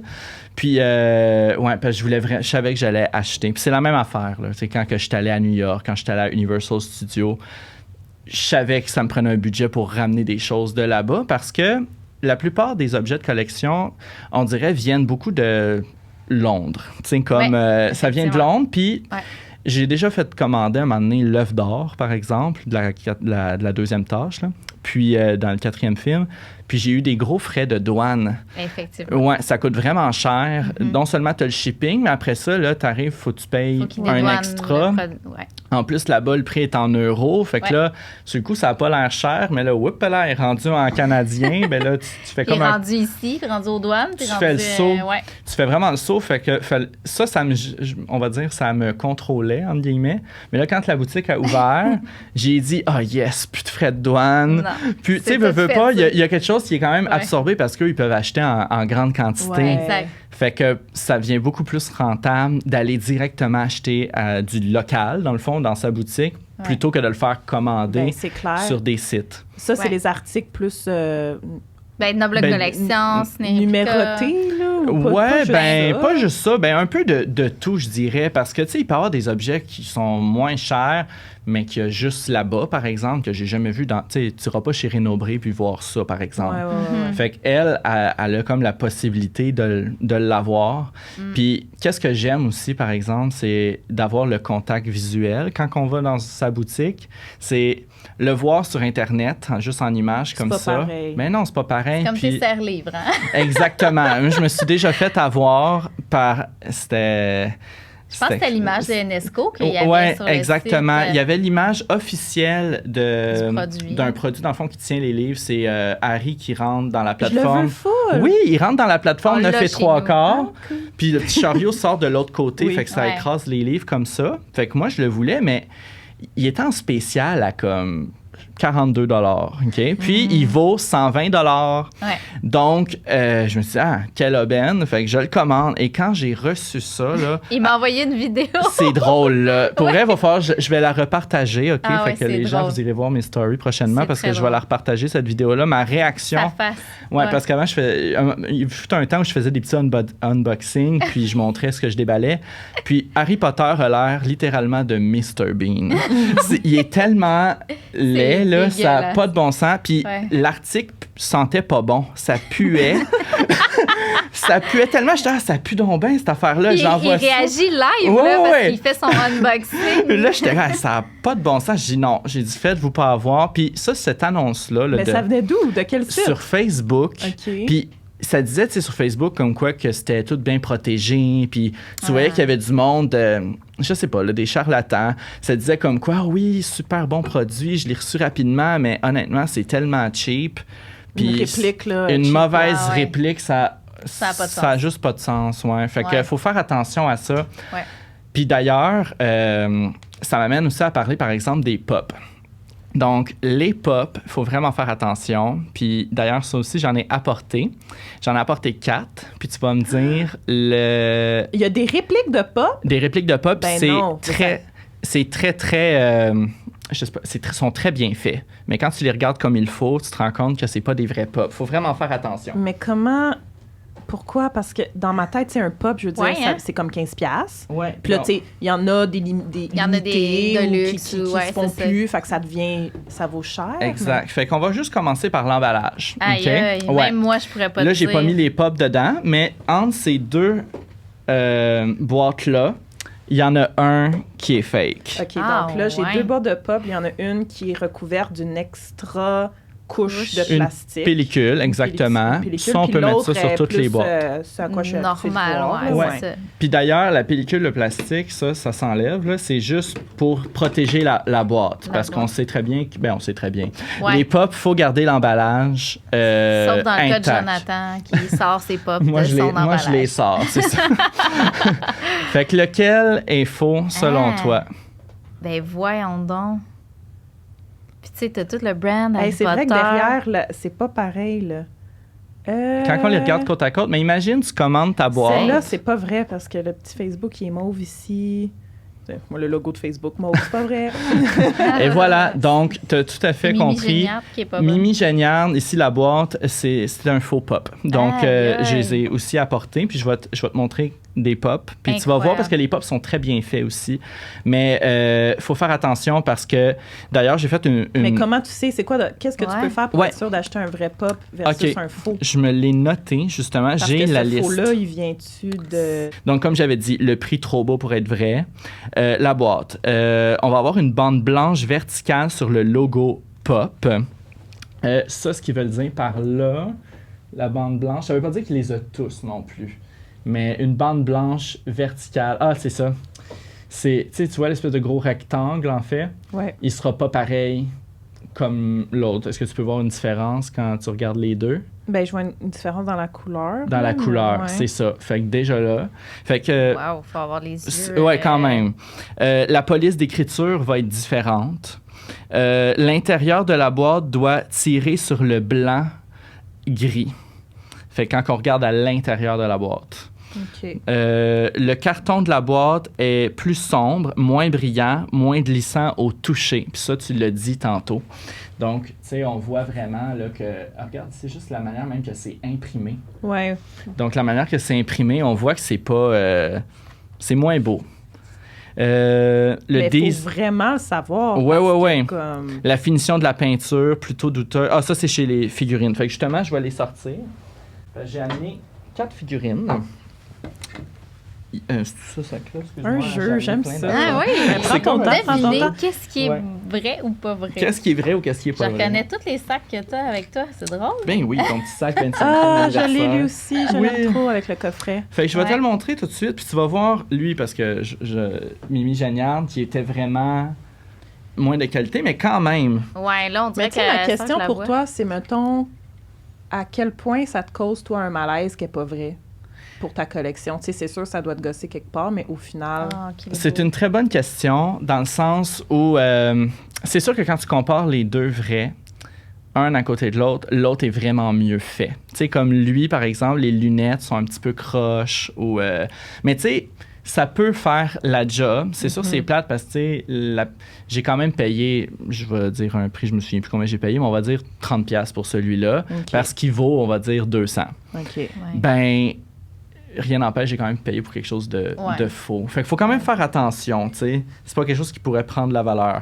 Puis, parce que je savais que j'allais acheter. Puis c'est la même affaire. Là, quand que je suis allé à New York, quand je suis allé à Universal Studios, je savais que ça me prenait un budget pour ramener des choses de là-bas parce que la plupart des objets de collection, on dirait, viennent beaucoup de Londres. Comme ça vient de Londres, puis... Ouais. J'ai déjà fait commander à un moment donné l'œuf d'or, par exemple, de la deuxième tâche, là. Puis dans le 4e film. Puis j'ai eu des gros frais de douane. Effectivement. Ouais, ça coûte vraiment cher. Non seulement tu as le shipping, mais après ça, là, t'arrives, faut que tu payes Faut qu'il un dédouane extra. ouais. En plus, là-bas, le prix est en euros. Fait que Ouais. là, sur le coup, ça n'a pas l'air cher, mais là, là, il est rendu en canadien. Ben là, tu fais T'es comme un... rendu ici, t'es rendu aux douanes, t'es Tu rendu... fais le saut. ouais. Tu fais vraiment le saut, fait que ça on va dire, ça me contrôlait, entre guillemets. Mais là, quand la boutique a ouvert, j'ai dit, yes, plus de frais de douane. Non, Puis, tu sais, c'est veux tout fait, pas, il ça. y a quelque chose qui est quand même Ouais. absorbé parce qu'eux, ils peuvent acheter en grande quantité. Ouais. Exact. Fait que ça devient beaucoup plus rentable d'aller directement acheter du local, dans le fond, dans sa boutique, Ouais. plutôt que de le faire commander Ben, c'est clair. sur des sites. Ça, c'est Ouais. les articles plus Noble Ben, collection, Cinérica. numérotés, là? Ou Ouais, pas juste ça? juste ça. Un peu de tout, je dirais. Parce que, tu sais, il peut y avoir des objets qui sont moins chers, mais qu'il y a juste là-bas, par exemple, que j'ai jamais vu dans... Tu sais, tu iras pas chez Renaud-Bré puis voir ça, par exemple. Ouais. Fait qu'elle, elle a comme la possibilité de l'avoir. Puis, qu'est-ce que j'aime aussi, par exemple, c'est d'avoir le contact visuel. Quand on va dans sa boutique, c'est le voir sur Internet, juste en image comme pas ça. pareil. Mais non, c'est pas pareil. Comme Puis- tes serre-livres, hein? Exactement. Moi, je me suis déjà fait avoir par... Je pense que c'était l'image de Nesco qu'il y avait Ouais, sur le exactement. site. Il y avait l'image officielle Du produit. d'un produit, dans le fond, qui tient les livres. C'est Harry qui rentre dans la Je le veux plateforme. full! Oui, il rentre dans la plateforme On 9 l'a et chez 3 nous. quarts, puis le petit chariot sort de l'autre côté, Oui. fait que ça Ouais. écrase les livres comme ça. Fait que moi, je le voulais, mais il était en spécial à comme 42 OK? Puis, il vaut 120 Ouais. Donc, je me suis dit, quelle aubaine. Fait que je le commande. Et quand j'ai reçu ça, là, Il m'a envoyé une vidéo. c'est drôle, là. Pour vrai, il va falloir, je vais la repartager, OK? Ah fait ouais, que c'est les gens, drôle. vous irez voir mes stories prochainement C'est parce que très je vais drôle. la repartager, cette vidéo-là. Ma réaction. Sa face. Ouais, parce qu'avant, il fut un temps où je faisais des petits unboxings, puis je montrais ce que je déballais. Puis Harry Potter a l'air littéralement de Mr. Bean. Il est tellement laid, là, ça n'a dégueulasse. pas de bon sens. Puis Ouais. l'article sentait pas bon. Ça puait. Ça puait tellement. J'étais, ça pue donc bien, cette affaire-là. Il J'envoie ça. réagit live Ouais, là, parce ouais. qu'il fait son unboxing. Là, j'étais là, ça n'a pas de bon sens. J'ai dit non. J'ai dit, faites-vous pas avoir. Puis ça, cette annonce-là, là, Mais ça venait d'où? De quel site? sur Facebook. OK. Puis ça disait, tu sais, sur Facebook, comme quoi que c'était tout bien protégé. Puis tu voyais qu'il y avait du monde, je sais pas, là, des charlatans. Ça disait comme quoi, oui, super bon produit, je l'ai reçu rapidement, mais honnêtement, c'est tellement cheap. Puis Une réplique, là. une cheap. mauvaise Ah ouais. réplique, ça Ça a pas de ça a sens. juste pas de sens, ouais. Fait que Ouais. faut faire attention à ça. Ouais. Puis d'ailleurs, ça m'amène aussi à parler, par exemple, des pop. Donc, les pop, il faut vraiment faire attention. Puis d'ailleurs, ça aussi, j'en ai apporté. J'en ai apporté 4. Puis tu vas me dire, Il y a des répliques de pop? des répliques de pop, Ben c'est non, très, je sais pas, sont très bien faits. Mais quand tu les regardes comme il faut, tu te rends compte que c'est pas des vrais pop. Faut vraiment faire attention. Mais comment... Pourquoi? Parce que dans ma tête, c'est un pop, je veux dire, Ouais, hein? c'est comme 15$. Ouais. Puis là, tu sais, il y en a des, Il y en a des limités de ou luxe qui ou- ouais, se font c'est ça. plus, fait que ça vaut cher. Exact. Fait qu'on va juste commencer par l'emballage. Aïe, OK? aïe. Ouais. Même moi, je pourrais pas Là, te j'ai dire. pas mis les pop dedans, mais entre ces deux boîtes-là, il y en a un qui est fake. OK, Ah, donc là, j'ai ouais. 2 boîtes de pop. Il y en a une qui est recouverte d'une extra couche de Une plastique. pellicule, exactement. Pellicule, Ça, on puis peut mettre ça l'autre sur est toutes les plus, boîtes. ce à quoi je fais le Normal, voir, ouais, là, Ouais. c'est ça. Puis d'ailleurs, la pellicule, le plastique, ça s'enlève. Là, c'est juste pour protéger la boîte. La parce qu'on boîte. sait très bien... on sait très bien. Ouais. Les pop, il faut garder l'emballage Sauf dans le cas de intact. Jonathan qui sort ses pop Moi, de je son les, emballage. moi, je les sors, c'est ça. Fait que lequel est faux, selon Ah. toi? Ben voyons donc. Puis tu sais, t'as tout le brand Hey, Harry c'est vrai que Potter. derrière, là, c'est pas pareil, là. Quand on les regarde côte à côte, mais imagine, tu commandes ta boîte. Celle-là, c'est pas vrai parce que le petit Facebook, il est mauve ici. Moi, le logo de Facebook mauve, c'est pas vrai. Et voilà, donc, tu as tout à fait Mimi compris. Géniard qui est pas bonne. Mimi Géniard, ici, la boîte, c'est un faux pop. Donc, Aïe, aïe. je les ai aussi apportés, puis je vais te montrer des pop. Puis tu vas voir Incroyable. parce que les pop sont très bien faits aussi. Mais il faut faire attention parce que, d'ailleurs, j'ai fait une... Mais comment tu sais, c'est quoi, qu'est-ce que tu Ouais. peux faire pour Ouais. être sûr d'acheter un vrai pop versus OK. un faux? Je me l'ai noté, justement. Parce J'ai que la ce liste. faux-là, il vient-tu de... Donc, comme j'avais dit, le prix trop beau pour être vrai. La boîte. On va avoir une bande blanche verticale sur le logo Pop. Ça, ce qu'ils veulent dire par là, la bande blanche, ça veut pas dire qu'ils les a tous non plus. Mais une bande blanche verticale. Ah, c'est ça. Tu vois l'espèce de gros rectangle, en fait. Ouais. Il sera pas pareil comme l'autre. Est-ce que tu peux voir une différence quand tu regardes les deux? Ben, je vois une différence dans la couleur. Dans la mais couleur, ouais. c'est ça. Fait que déjà là. Fait que. Wow, faut avoir les yeux. Ouais, quand même. La police d'écriture va être différente. L'intérieur de la boîte doit tirer sur le blanc gris. Fait que quand on regarde à l'intérieur de la boîte. OK. Le carton de la boîte est plus sombre, moins brillant, moins glissant au toucher. Puis ça, tu l'as dit tantôt. Donc, tu sais, on voit vraiment là, que... Ah, regarde, c'est juste la manière même que c'est imprimé. Ouais. Donc, la manière que c'est imprimé, on voit que c'est pas... c'est moins beau. Le Mais il dis- faut vraiment le savoir. Ouais, parce ouais, que ouais. comme- La finition de la peinture, plutôt douteuse. Ah, ça, c'est chez les figurines. Fait que justement, je vais les sortir. J'ai amené 4 figurines. C'est ça, cloche? Excuse-moi, Un j'ai jeu, amené j'aime plein ça. d'affaires. Ah oui, Prends ton comme temps, un- prends ton deviner temps. qu'est-ce qui est Ouais. vrai ou pas vrai. Qu'est-ce qui est vrai ou qu'est-ce qui est pas Je vrai? reconnais tous les sacs que tu as avec toi, c'est drôle. Ben oui, ton petit sac 25e Ah, je l'ai anniversaire. lu aussi. Je Oui. l'aime trop avec le coffret. Fait que je vais te Ouais. le montrer tout de suite, puis tu vas voir lui, parce que Mimi Géniard, qui était vraiment moins de qualité, mais quand même. Ouais, là, on dirait Mais que tu sais, ma ça, question je la pour vois. toi, c'est, mettons, à quel point ça te cause, toi, un malaise qui n'est pas vrai pour ta collection? Tu sais, c'est sûr, ça doit te gosser quelque part, mais au final... C'est une très bonne question, dans le sens où c'est sûr que quand tu compares les deux vrais, un à côté de l'autre, l'autre est vraiment mieux fait. Tu sais, comme lui, par exemple, les lunettes sont un petit peu croches. Mais tu sais, ça peut faire la job. C'est sûr, c'est plate parce que, tu sais, j'ai quand même payé, je vais dire un prix, je me souviens plus combien j'ai payé, mais on va dire 30$ pour celui-là, parce qu'il vaut, on va dire, 200. OK. Ben, rien n'empêche, j'ai quand même payé pour quelque chose de faux. Fait qu'il faut quand même faire attention, tu sais. C'est pas quelque chose qui pourrait prendre la valeur.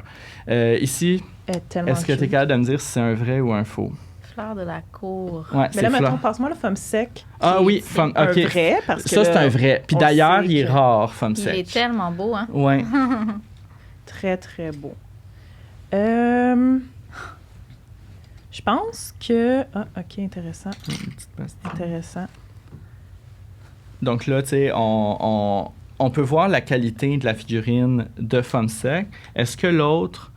Ici, est-ce que tu es capable de me dire si c'est un vrai ou un faux? Fleur de la cour. Ouais, mais là, mettons, passe-moi le Femme Sec. Ah oui, un vrai, parce que ça, c'est un vrai. Puis d'ailleurs, il est rare, Femme Sec. Il est tellement beau, hein? Oui. Très, très beau. Je pense que... Ah, OK, intéressant. Intéressant. Donc là, tu sais, on peut voir la qualité de la figurine de Femme Sec. Est-ce que l'autre...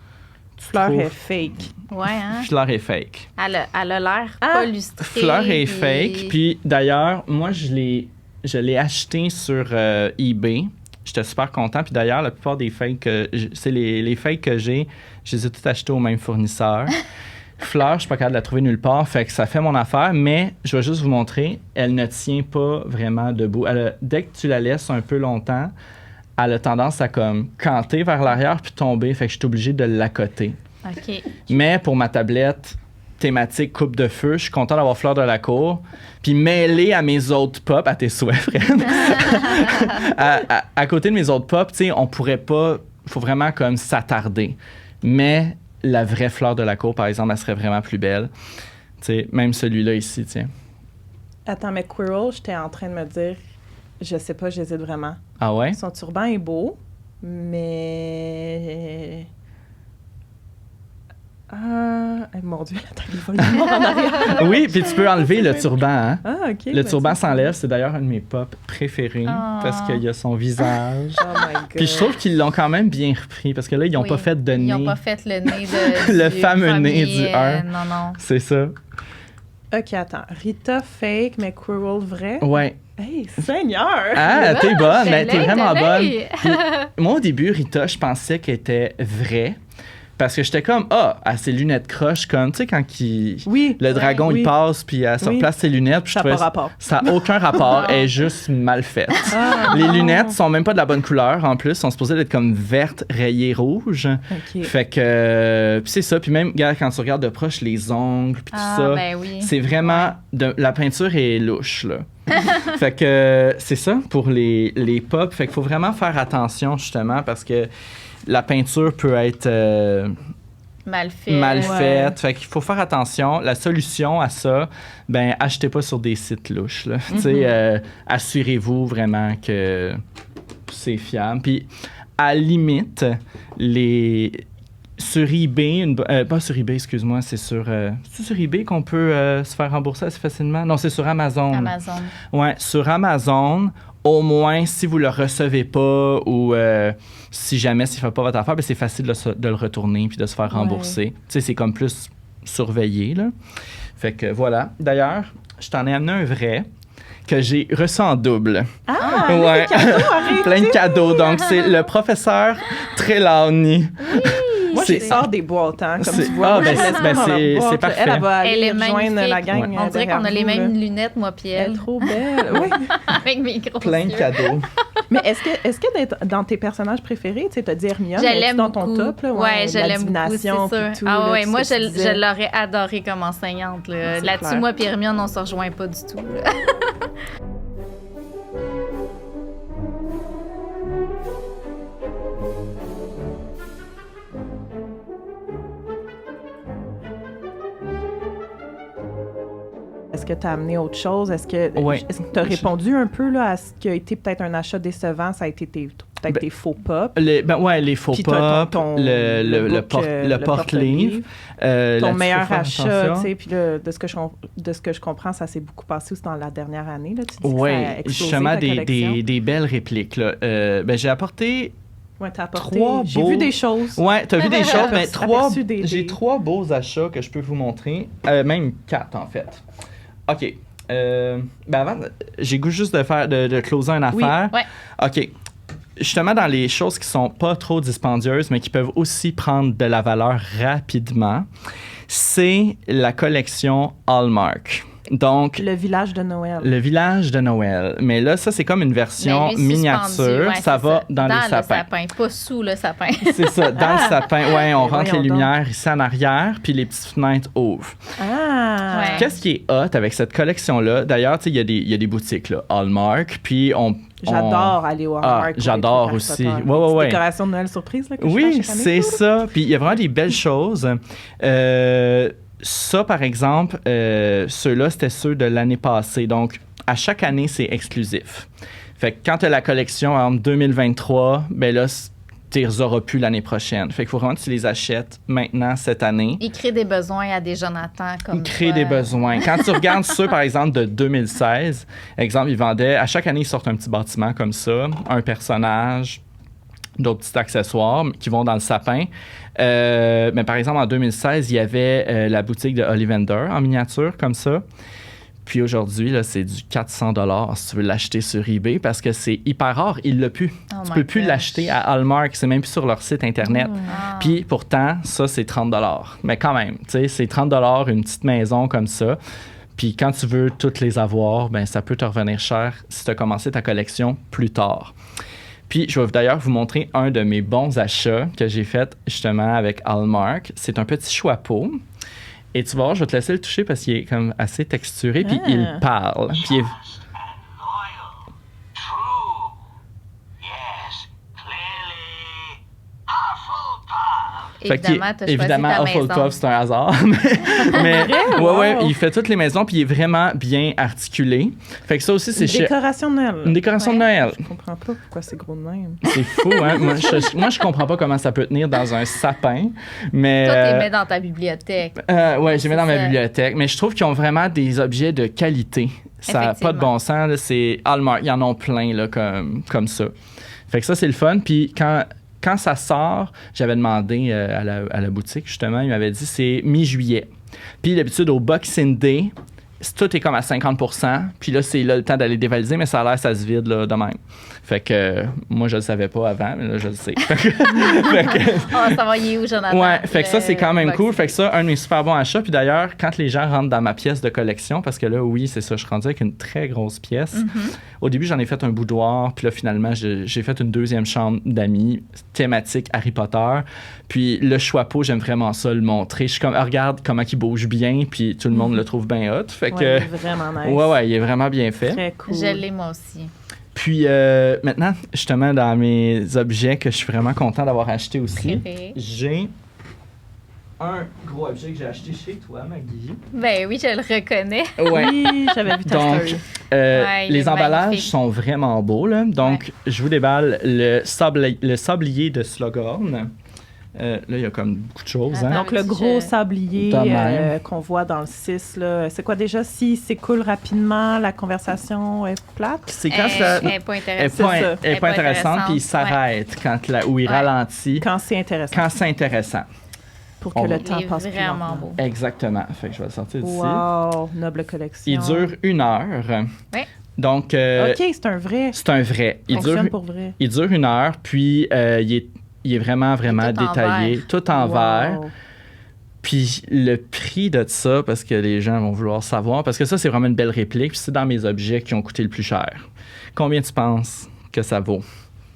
Fleur est fake. Ouais, hein? Fleur est fake. Elle a l'air pas lustrée. Fleur est fake. Puis d'ailleurs, moi, je l'ai acheté sur eBay. J'étais super content. Puis d'ailleurs, la plupart des fakes, c'est les fakes que j'ai, je les ai toutes achetées au même fournisseur. Fleur, je suis pas capable de la trouver nulle part. Fait que ça fait mon affaire. Mais je vais juste vous montrer, elle ne tient pas vraiment debout. Dès que tu la laisses un peu longtemps, elle a tendance à comme canter vers l'arrière puis tomber. Fait que je suis obligé de l'accoter. OK. Mais pour ma tablette thématique coupe de feu, je suis content d'avoir Fleur de la cour. Puis mêlée à mes autres pop, à tes souhaits, Fred. à côté de mes autres pop, tu sais, on pourrait pas... faut vraiment comme s'attarder. Mais la vraie Fleur de la cour, par exemple, elle serait vraiment plus belle. Tu sais, même celui-là ici, tiens. Attends, mais Quirrell, j'étais en train de me dire... Je sais pas, j'hésite vraiment. Ah ouais? Son turban est beau, mais... mon Dieu, attends, il va le voir en arrière. Oui, puis tu peux enlever le turban, hein? Ah, OK. Le turban s'enlève, c'est d'ailleurs un de mes pop préférés parce qu'il y a son visage. Oh my God. Puis je trouve qu'ils l'ont quand même bien repris parce que là, ils n'ont pas fait de nez. Ils n'ont pas fait le nez de... le fameux nez du 1. Non. C'est ça. OK, attends. Rita fake, mais Quirrell vrai? Ouais. Hey, Seigneur! Ah, t'es bonne, mais t'es vraiment bonne. Puis, moi, au début, Rita, je pensais qu'elle était vraie. Parce que j'étais comme, à ses lunettes croches, comme, tu sais, quand le dragon, il passe, puis elle se replace ses lunettes. Puis ça n'a pas rapport. Ça n'a aucun rapport, elle est juste mal faite. Les lunettes sont même pas de la bonne couleur, en plus. Elles sont supposées être comme vertes, rayées rouges. Okay. Fait que, puis c'est ça. Puis même, regarde, quand tu regardes de proche les ongles, puis tout ça, ben oui. c'est vraiment, la peinture est louche, là. Fait que, c'est ça pour les pop. Fait qu'il faut vraiment faire attention, justement, parce que la peinture peut être mal faite. Ouais. Fait qu'il faut faire attention. La solution à ça, achetez pas sur des sites louches. Là. Tu sais, assurez-vous vraiment que c'est fiable. Puis, à la limite, sur eBay, pas sur eBay, excuse-moi, c'est sur eBay qu'on peut se faire rembourser assez facilement? Non, c'est sur Amazon. Ouais, sur Amazon, au moins, si vous le recevez pas ou si jamais ça ne fait pas votre affaire, c'est facile de le retourner puis de se faire rembourser. Tu sais, c'est comme plus surveillé, là. Fait que voilà. D'ailleurs, je t'en ai amené un vrai que j'ai reçu en double. Ah, ouais. Plein de cadeaux. Donc, c'est le professeur Trelawney. Oui. Moi, je sors des boîtes, hein, comme tu vois. C'est parfait. Elle va aller joindre la gang. On dirait qu'on a les mêmes lunettes, moi puis elle. Elle est trop belle. Oui. Avec mes gros Plein de cadeaux. Mais est-ce que dans tes personnages préférés, tu sais, t'as dit Hermione, dans ton top, là, ouais, je l'aime beaucoup, c'est sûr. Tout, ah ouais, là, moi, je l'aurais adoré comme enseignante. Là-dessus, moi puis Hermione, on se rejoint pas du tout. Est-ce que tu as amené autre chose? Est-ce que tu as répondu un peu là, à ce qui a été peut-être un achat décevant? Ça a été peut-être tes faux pop? Les faux pop, le porte-livre. Ton meilleur achat, tu sais, puis de ce que je comprends, ça s'est beaucoup passé aussi dans la dernière année. Là, tu dis que ça a explosé justement ta collection. des belles répliques. Là. J'ai apporté... Ouais, t'as apporté. J'ai vu des choses. Ouais, t'as vu des choses, mais j'ai 3 beaux achats que je peux vous montrer. Même 4, en fait. OK. Avant, j'ai goût juste de closer une affaire. Ouais. OK. Justement, dans les choses qui sont pas trop dispendieuses, mais qui peuvent aussi prendre de la valeur rapidement, c'est la collection Hallmark. Donc, Le village de Noël. le village de Noël. Mais là, ça, c'est comme une version Ben, lui, miniature. suspendu, ouais, ça va dans les sapins. Dans le sapin, pas sous le sapin. C'est ça, dans le sapin. Ouais, on rentre les voyons lumières ici en arrière, puis les petites fenêtres ouvrent. Ah! Ouais. Qu'est-ce qui est hot avec cette collection-là? D'ailleurs, tu sais, il y a des boutiques, là, Hallmark, puis J'adore aller au Hallmark. pour j'adore les trucs aussi. Harry Potter. Ouais, ouais, Petite ouais. décoration de Noël surprise, là, que je Oui, fais chaque année. c'est ça. Puis il y a vraiment des belles choses. Ça, par exemple, ceux-là, c'était ceux de l'année passée. Donc, à chaque année, c'est exclusif. Fait que quand tu as la collection en 2023, ben là, tu les auras plus l'année prochaine. Fait qu'il faut vraiment que tu les achètes maintenant, cette année. Il crée des besoins à des Jonathan comme Créer toi. des besoins. Quand tu regardes ceux, par exemple, de 2016, exemple, ils vendaient, à chaque année, ils sortent un petit bâtiment comme ça, un personnage, d'autres petits accessoires qui vont dans le sapin. Mais par exemple, en 2016, il y avait la boutique de Ollivander en miniature, comme ça. Puis aujourd'hui, là, c'est du 400 $ si tu veux l'acheter sur eBay parce que c'est hyper rare. Il l'a plus. Oh Tu my peux plus gosh. l'acheter à Hallmark. C'est même plus sur leur site Internet. Ah. Puis pourtant, ça, c'est 30 $. Mais quand même, tu sais, c'est 30 $, une petite maison comme ça. Puis quand tu veux toutes les avoir, ben ça peut te revenir cher si tu as commencé ta collection plus tard. Puis je vais d'ailleurs vous montrer un de mes bons achats que j'ai fait justement avec Hallmark. C'est un petit chapeau. Et tu vas voir, je vais te laisser le toucher parce qu'il est comme assez texturé, puis il parle. Puis il est- Loyal, true, yes, clearly, Hufflepuff. Évidemment, tu as choisi évidemment, ta maison. Hufflepuff, c'est un hasard. mais ouais, il fait toutes les maisons, puis il est vraiment bien articulé. Fait que ça aussi, c'est Une chez... décoration de Noël. Une décoration de Noël. Je comprends pas pourquoi c'est gros de même. C'est fou, hein? Moi, je comprends pas comment ça peut tenir dans un sapin, mais... Toi, tu les mets dans ta bibliothèque. Ouais, j'ai mis dans ma ça. bibliothèque, mais je trouve qu'ils ont vraiment des objets de qualité. Ça n'a pas de bon sens, là, c'est Hallmark, ils en ont plein là, comme ça. Fait que ça, c'est le fun. Puis quand ça sort, j'avais demandé à la boutique, justement, il m'avait dit c'est mi-juillet. Puis d'habitude, au Boxing Day, tout est comme à 50%. Puis là, c'est là, le temps d'aller dévaliser, mais ça a l'air ça se vide là, de même. Fait que moi, je le savais pas avant, mais là, je le sais. Oh, ça va, il est où, Jonathan? Ouais, fait que ça, c'est quand même cool. Boxing. Fait que ça, un de mes super bons achats. Puis d'ailleurs, quand les gens rentrent dans ma pièce de collection, parce que là, oui, c'est ça, je suis rendu avec une très grosse pièce. Au début, j'en ai fait un boudoir. Puis là, finalement, j'ai fait une deuxième chambre d'amis, thématique Harry Potter. Puis le chapeau, j'aime vraiment ça, le montrer. Je suis comme, ah, regarde comment il bouge bien. Puis tout le monde le trouve bien hot. Fait que, Ouais, vraiment nice. ouais, il est vraiment bien fait. Très cool. Je l'ai, moi aussi. Puis maintenant, justement, dans mes objets que je suis vraiment content d'avoir acheté aussi, Préféré. j'ai un gros objet que j'ai acheté chez toi, Maggie. Ben oui, je le reconnais. Ouais. Oui, j'avais vu ta Donc, story. Ouais, il les est emballages magnifique. sont vraiment beaux. Là. Donc, je vous déballe le sablier de Slughorn. Là, il y a comme beaucoup de choses. Hein? Attends. Donc, le gros sablier de même. qu'on voit dans le 6, là, c'est quoi déjà? Si s'écoule rapidement, la conversation est plate? C'est quand ça... Elle n'est pas Elle intéressante. n'est C'est ça. pas, elle est pas intéressante, puis il s'arrête où il Ouais. ralentit, Quand c'est intéressant. quand c'est intéressant. Pour que on- le Il temps est passe plus vraiment lentement. beau. Exactement. Fait que je vais le sortir d'ici. Wow, noble collection. Il dure 1 heure. Ouais. Donc, OK, c'est un vrai. c'est un vrai. Il Fonctionne dure, pour vrai. il dure 1 heure, puis il est vraiment tout en détaillé, verre. tout en Wow. verre. Puis le prix de ça, parce que les gens vont vouloir savoir, parce que ça, c'est vraiment une belle réplique, puis c'est dans mes objets qui ont coûté le plus cher. Combien tu penses que ça vaut?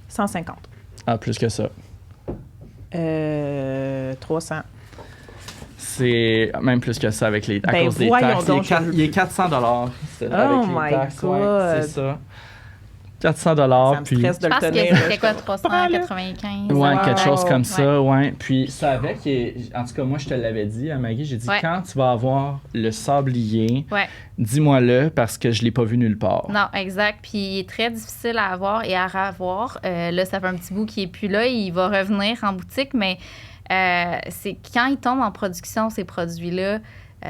150. Ah, plus que ça. 300. C'est même plus que ça avec les, à Ben, cause des voyons taxes. donc, Il est 400 $. Oh my God. C'est ça. 400 Ça me puis... stresse de Je le pense que tenir. c'était quoi, 395? Ouais, Wow. quelque chose comme Ouais. ça, ouais. Puis ça avec, en tout cas, moi, je te l'avais dit à Maggie, j'ai dit, Ouais. quand tu vas avoir le sablier, Ouais. dis-moi-le parce que je l'ai pas vu nulle part. Non, exact. Puis il est très difficile à avoir et à revoir. Là, ça fait un petit bout qu'il n'est plus là. Il va revenir en boutique, mais c'est quand ils tombent en production, ces produits-là,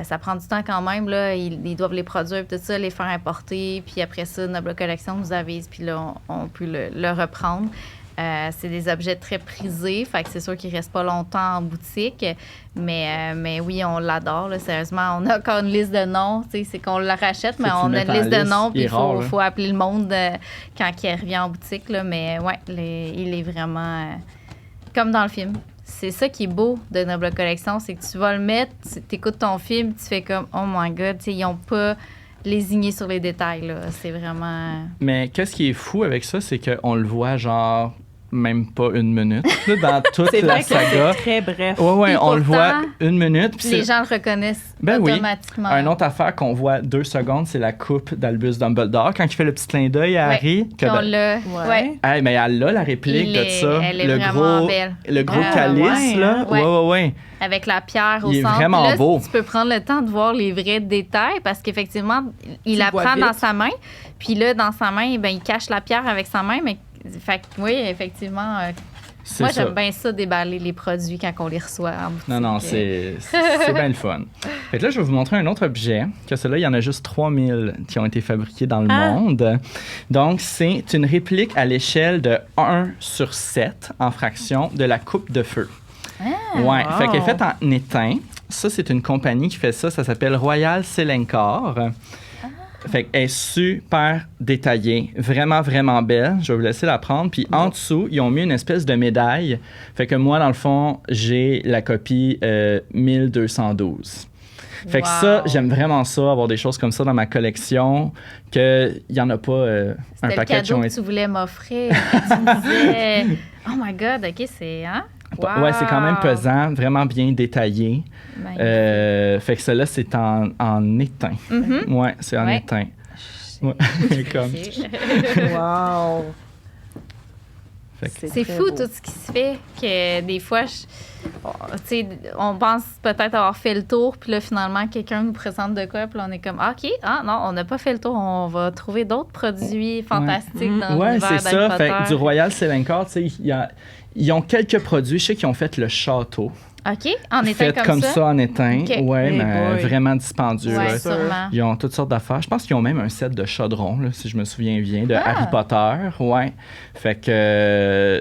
ça prend du temps quand même. Là. Ils doivent les produire, tout ça, les faire importer. Puis après ça, Noble Collection nous avise, puis là, on peut le reprendre. C'est des objets très prisés, fait que c'est sûr qu'ils restent pas longtemps en boutique. Mais oui, on l'adore, là, sérieusement. On a encore une liste de noms, tu sais, c'est qu'on la rachète, mais on a une liste de noms, puis il faut appeler le monde quand il revient en boutique, là. Mais ouais, il est vraiment comme dans le film. C'est ça qui est beau de Nobla Collection, c'est que tu vas le mettre, tu écoutes ton film, tu fais comme « Oh my God », tu sais, ils n'ont pas lésigné sur les détails, là. C'est vraiment... Mais qu'est-ce qui est fou avec ça, c'est qu'on le voit genre même pas une minute là, dans toute la saga. C'est très bref. Ouais, on le voit pourtant, une minute. Puis les gens le reconnaissent automatiquement. Oui. Une autre affaire qu'on voit 2 secondes, c'est la coupe d'Albus Dumbledore quand il fait le petit clin d'œil à Harry. On l'a. Ouais. Hey, mais elle a la réplique de ça. Elle est vraiment belle. Le gros calice, là. Ouais. Avec la pierre au centre. Il est vraiment là, beau. Tu peux prendre le temps de voir les vrais détails parce qu'effectivement, il la prend dans sa main. Puis là, dans sa main, ben, il cache la pierre avec sa main. Mais fait que, oui, effectivement... moi, j'aime bien ça, déballer les produits quand on les reçoit en boutique. Non, c'est bien le fun. Fait que là, je vais vous montrer un autre objet, que celui-là, il y en a juste 3000 qui ont été fabriqués dans le monde. Donc, c'est une réplique à l'échelle de 1/7 en fraction de la coupe de feu. Ouais, fait qu'elle est faite en étain. Ça, c'est une compagnie qui fait ça. Ça s'appelle Royal Selencar. Fait qu'elle est super détaillée, vraiment, vraiment belle. Je vais vous laisser la prendre. Puis en dessous, ils ont mis une espèce de médaille. Fait que moi, dans le fond, j'ai la copie 1212. Fait que ça, j'aime vraiment ça, avoir des choses comme ça dans ma collection, qu'il n'y en a pas un paquet qui ont été... C'était le cadeau que tu voulais m'offrir. Tu me disais, oh my God, OK, c'est... Hein? Wow. Ouais, c'est quand même pesant, vraiment bien détaillé. Fait que celle-là, c'est en étain. Ouais, c'est en étain. Ouais. Comme... Wow! C'est fou tout ce qui se fait, que des fois, on pense peut-être avoir fait le tour, puis là, finalement, quelqu'un nous présente de quoi, puis là, on est comme, OK, non, on n'a pas fait le tour, on va trouver d'autres produits fantastiques dans l'univers c'est ça. d'Harry Potter. Fait que du Royal Selencar, tu sais, ils ont quelques produits. Je sais qu'ils ont fait le château. OK, en étain comme ça en étain. Okay. Ouais, mais vraiment dispendieux. Ouais, sûrement. Ils ont toutes sortes d'affaires. Je pense qu'ils ont même un set de chaudrons, là, si je me souviens bien, de Harry Potter. Ouais. Fait que...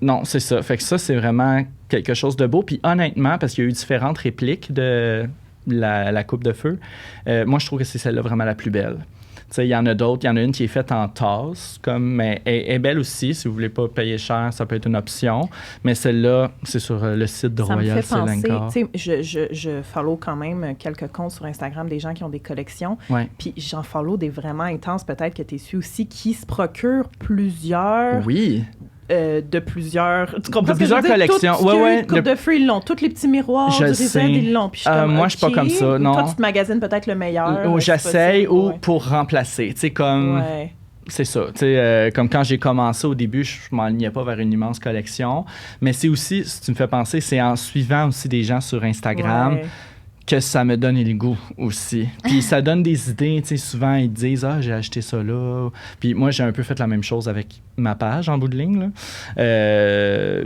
non, c'est ça. Fait que ça, c'est vraiment quelque chose de beau. Puis honnêtement, parce qu'il y a eu différentes répliques de la coupe de feu, moi, je trouve que c'est celle-là vraiment la plus belle. Il y en a d'autres. Il y en a une qui est faite en tasse, mais elle est belle aussi. Si vous ne voulez pas payer cher, ça peut être une option. Mais celle-là, c'est sur le site de Royal Selencar. Je follow quand même quelques comptes sur Instagram des gens qui ont des collections. Ouais. Puis j'en follow des vraiment intenses, peut-être que tu es su aussi, qui se procurent plusieurs... Oui. De plusieurs... Tu comprends de plusieurs collections. Coupe de feu, ils l'ont. Tous les petits miroirs du Rizel, ils l'ont. Puis moi, je suis pas comme ça, non. Toi, tu te magasines peut-être le meilleur. J'essaye ou pour remplacer. Tu sais, comme... Ouais. C'est ça. Tu sais, comme quand j'ai commencé au début, je m'enlignais pas vers une immense collection. Mais c'est aussi, si tu me fais penser, c'est en suivant aussi des gens sur Instagram... que ça me donne le goût aussi. Puis ça donne des idées, tu sais, souvent ils disent « Ah, j'ai acheté ça là ». Puis moi, j'ai un peu fait la même chose avec ma page en bout de ligne, là.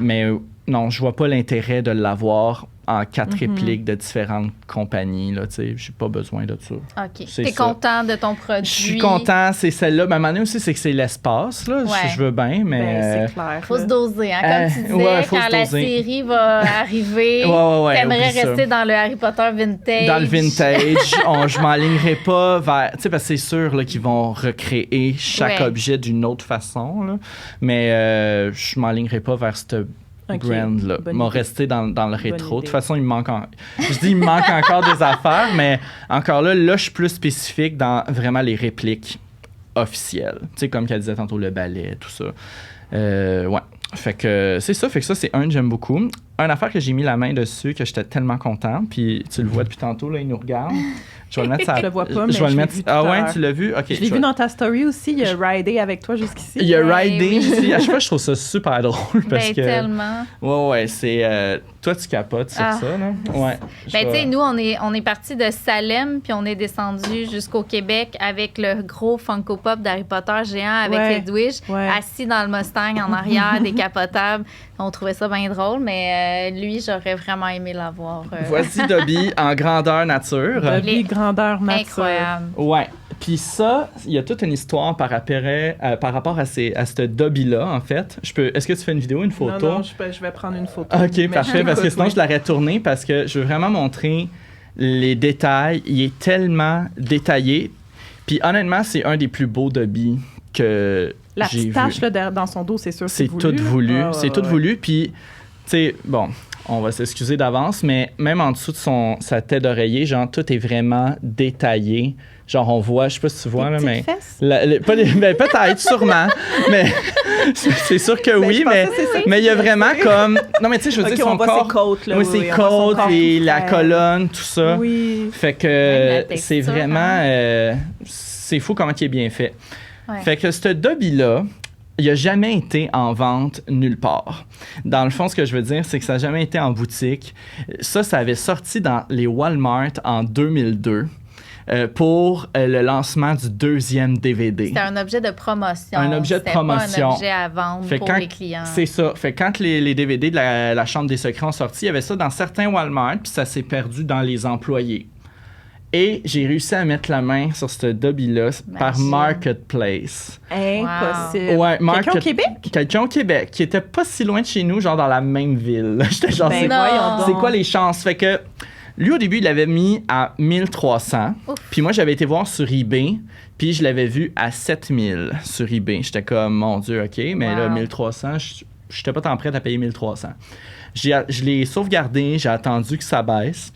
Mais non, je vois pas l'intérêt de l'avoir en 4 répliques de différentes compagnies, là, tu sais, j'ai pas besoin de ça. OK. T'es content de ton produit? Je suis content, c'est celle-là. Mais à un moment donné aussi, c'est que c'est l'espace, là. Je veux bien, mais... c'est clair. Faut se doser, hein. Comme tu disais, quand la série va arriver, t'aimerais rester dans le Harry Potter vintage. Dans le vintage. Je m'alignerai pas vers... Tu sais, parce que c'est sûr là, qu'ils vont recréer chaque objet d'une autre façon, là. Mais je m'alignerai pas vers cette... brand, là. M'a resté dans le rétro. De toute façon, il me manque encore des affaires, mais encore là, je suis plus spécifique dans vraiment les répliques officielles. Tu sais, comme qu'elle disait tantôt, le ballet, tout ça. Ouais. Fait que c'est ça. Fait que ça, c'est un que j'aime beaucoup. Une affaire que j'ai mis la main dessus, que j'étais tellement content, puis tu le vois depuis tantôt, là, il nous regarde. Je vais le mettre ça. Je le vois pas, mais je vais le mettre. Ah ouais, tu l'as vu? OK. Je l'ai vu dans ta story aussi. Il y a Ridé avec toi jusqu'ici. Il y a Ridé ici. À chaque fois, je trouve ça super drôle parce que... tellement. Ouais, c'est... toi, tu capotes sur ça, là? Ouais. Tu sais, nous, on est parti de Salem, puis on est descendu jusqu'au Québec avec le gros Funko Pop d'Harry Potter géant avec Hedwig, assis dans le Mustang en arrière, décapotable. On trouvait ça bien drôle, mais lui, j'aurais vraiment aimé l'avoir. Voici Dobby en grandeur nature. Dobby, grandeur nature. Incroyable. Ouais. Puis ça, il y a toute une histoire par rapport à ce Dobby-là, en fait. Est-ce que tu fais une vidéo, une photo? Non, je vais prendre une photo. OK, Mais parfait, parce que t'écoute, sinon, oui. je l'aurais tourné parce que je veux vraiment montrer les détails. Il est tellement détaillé. Puis honnêtement, c'est un des plus beaux Dobby que La j'ai petite vu. tache là, dans son dos, c'est sûr, C'est voulu. tout voulu. Ah, C'est tout voulu. Puis, tu sais, bon, on va s'excuser d'avance, mais même en dessous de sa tête d'oreiller, genre, tout est vraiment détaillé. Genre, on voit, je sais pas si tu vois, là, mais. Fesses? Ben, peut-être, sûrement. Mais c'est sûr que oui, je mais pensais que c'est ça mais il y a que tu vraiment disais. comme. Non, mais tu sais, je veux Ok, dire, on son voit corps. ses côtes, là. Oui, oui, ses on voit son côtes, corps et tout la frais. colonne, tout ça. Oui. Fait Même que la c'est texture, vraiment. hein. C'est fou comment il est bien fait. Ouais. Fait que ce Dobby-là, il n'a jamais été en vente nulle part. Dans le fond, ce que je veux dire, c'est que ça n'a jamais été en boutique. Ça avait sorti dans les Walmart en 2002 pour le lancement du 2e DVD. C'était un objet de promotion. Un objet de promotion. C'était pas un objet à vendre Fait pour quand- les clients. C'est ça. Fait que quand les DVD de la Chambre des secrets ont sorti, il y avait ça dans certains Walmart, puis ça s'est perdu dans les employés. Et j'ai réussi à mettre la main sur ce Dobby-là par Imagine. Marketplace. Impossible. Ouais, Quelqu'un au Québec? Quelqu'un au Québec, qui était pas si loin de chez nous, genre dans la même ville. J'étais genre, Ben c'est voyons donc. c'est quoi les chances? Fait que lui, au début, il l'avait mis à 1300. Ouf. Puis moi, j'avais été voir sur eBay, puis je l'avais vu à 7000 sur eBay. J'étais comme, mon Dieu, OK, mais là, Wow. 1300, j'étais pas tant prête à payer 1300. Je l'ai sauvegardé, j'ai attendu que ça baisse.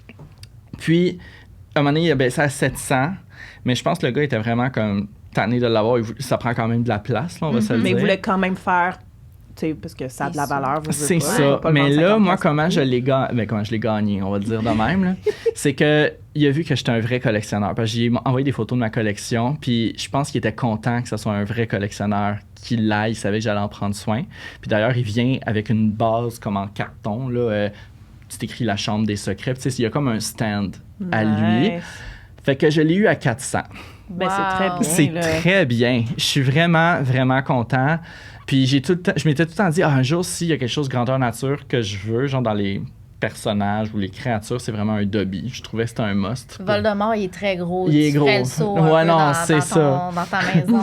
Puis, à un moment donné, il a baissé à 700, mais je pense que le gars était vraiment comme tanné de l'avoir. Ça prend quand même de la place, là, on va se le Mais dire. il voulait quand même faire, tu sais, parce que ça a de la valeur. C'est ça. Mais là, moi, comment je l'ai gagné, on va le dire de même, là, c'est que il a vu que j'étais un vrai collectionneur. Parce que j'ai envoyé des photos de ma collection, puis je pense qu'il était content que ce soit un vrai collectionneur qui l'aille, il savait que j'allais en prendre soin. Puis d'ailleurs, il vient avec une base comme en carton, là, tu t'écris la chambre des secrets. Puis, tu sais, il y a comme un stand à lui. Fait que je l'ai eu à 400. Ben, Wow. c'est très bien. C'est là. très bien. Je suis vraiment, vraiment content. Puis je m'étais tout le temps dit, un jour, s'il y a quelque chose de grandeur nature que je veux, genre dans les personnages ou les créatures, c'est vraiment un Dobby. Je trouvais que c'était un must. Voldemort, il est très gros. Il est Tu gros. ferais le saut un Ouais, peu non, c'est ça. dans ta maison.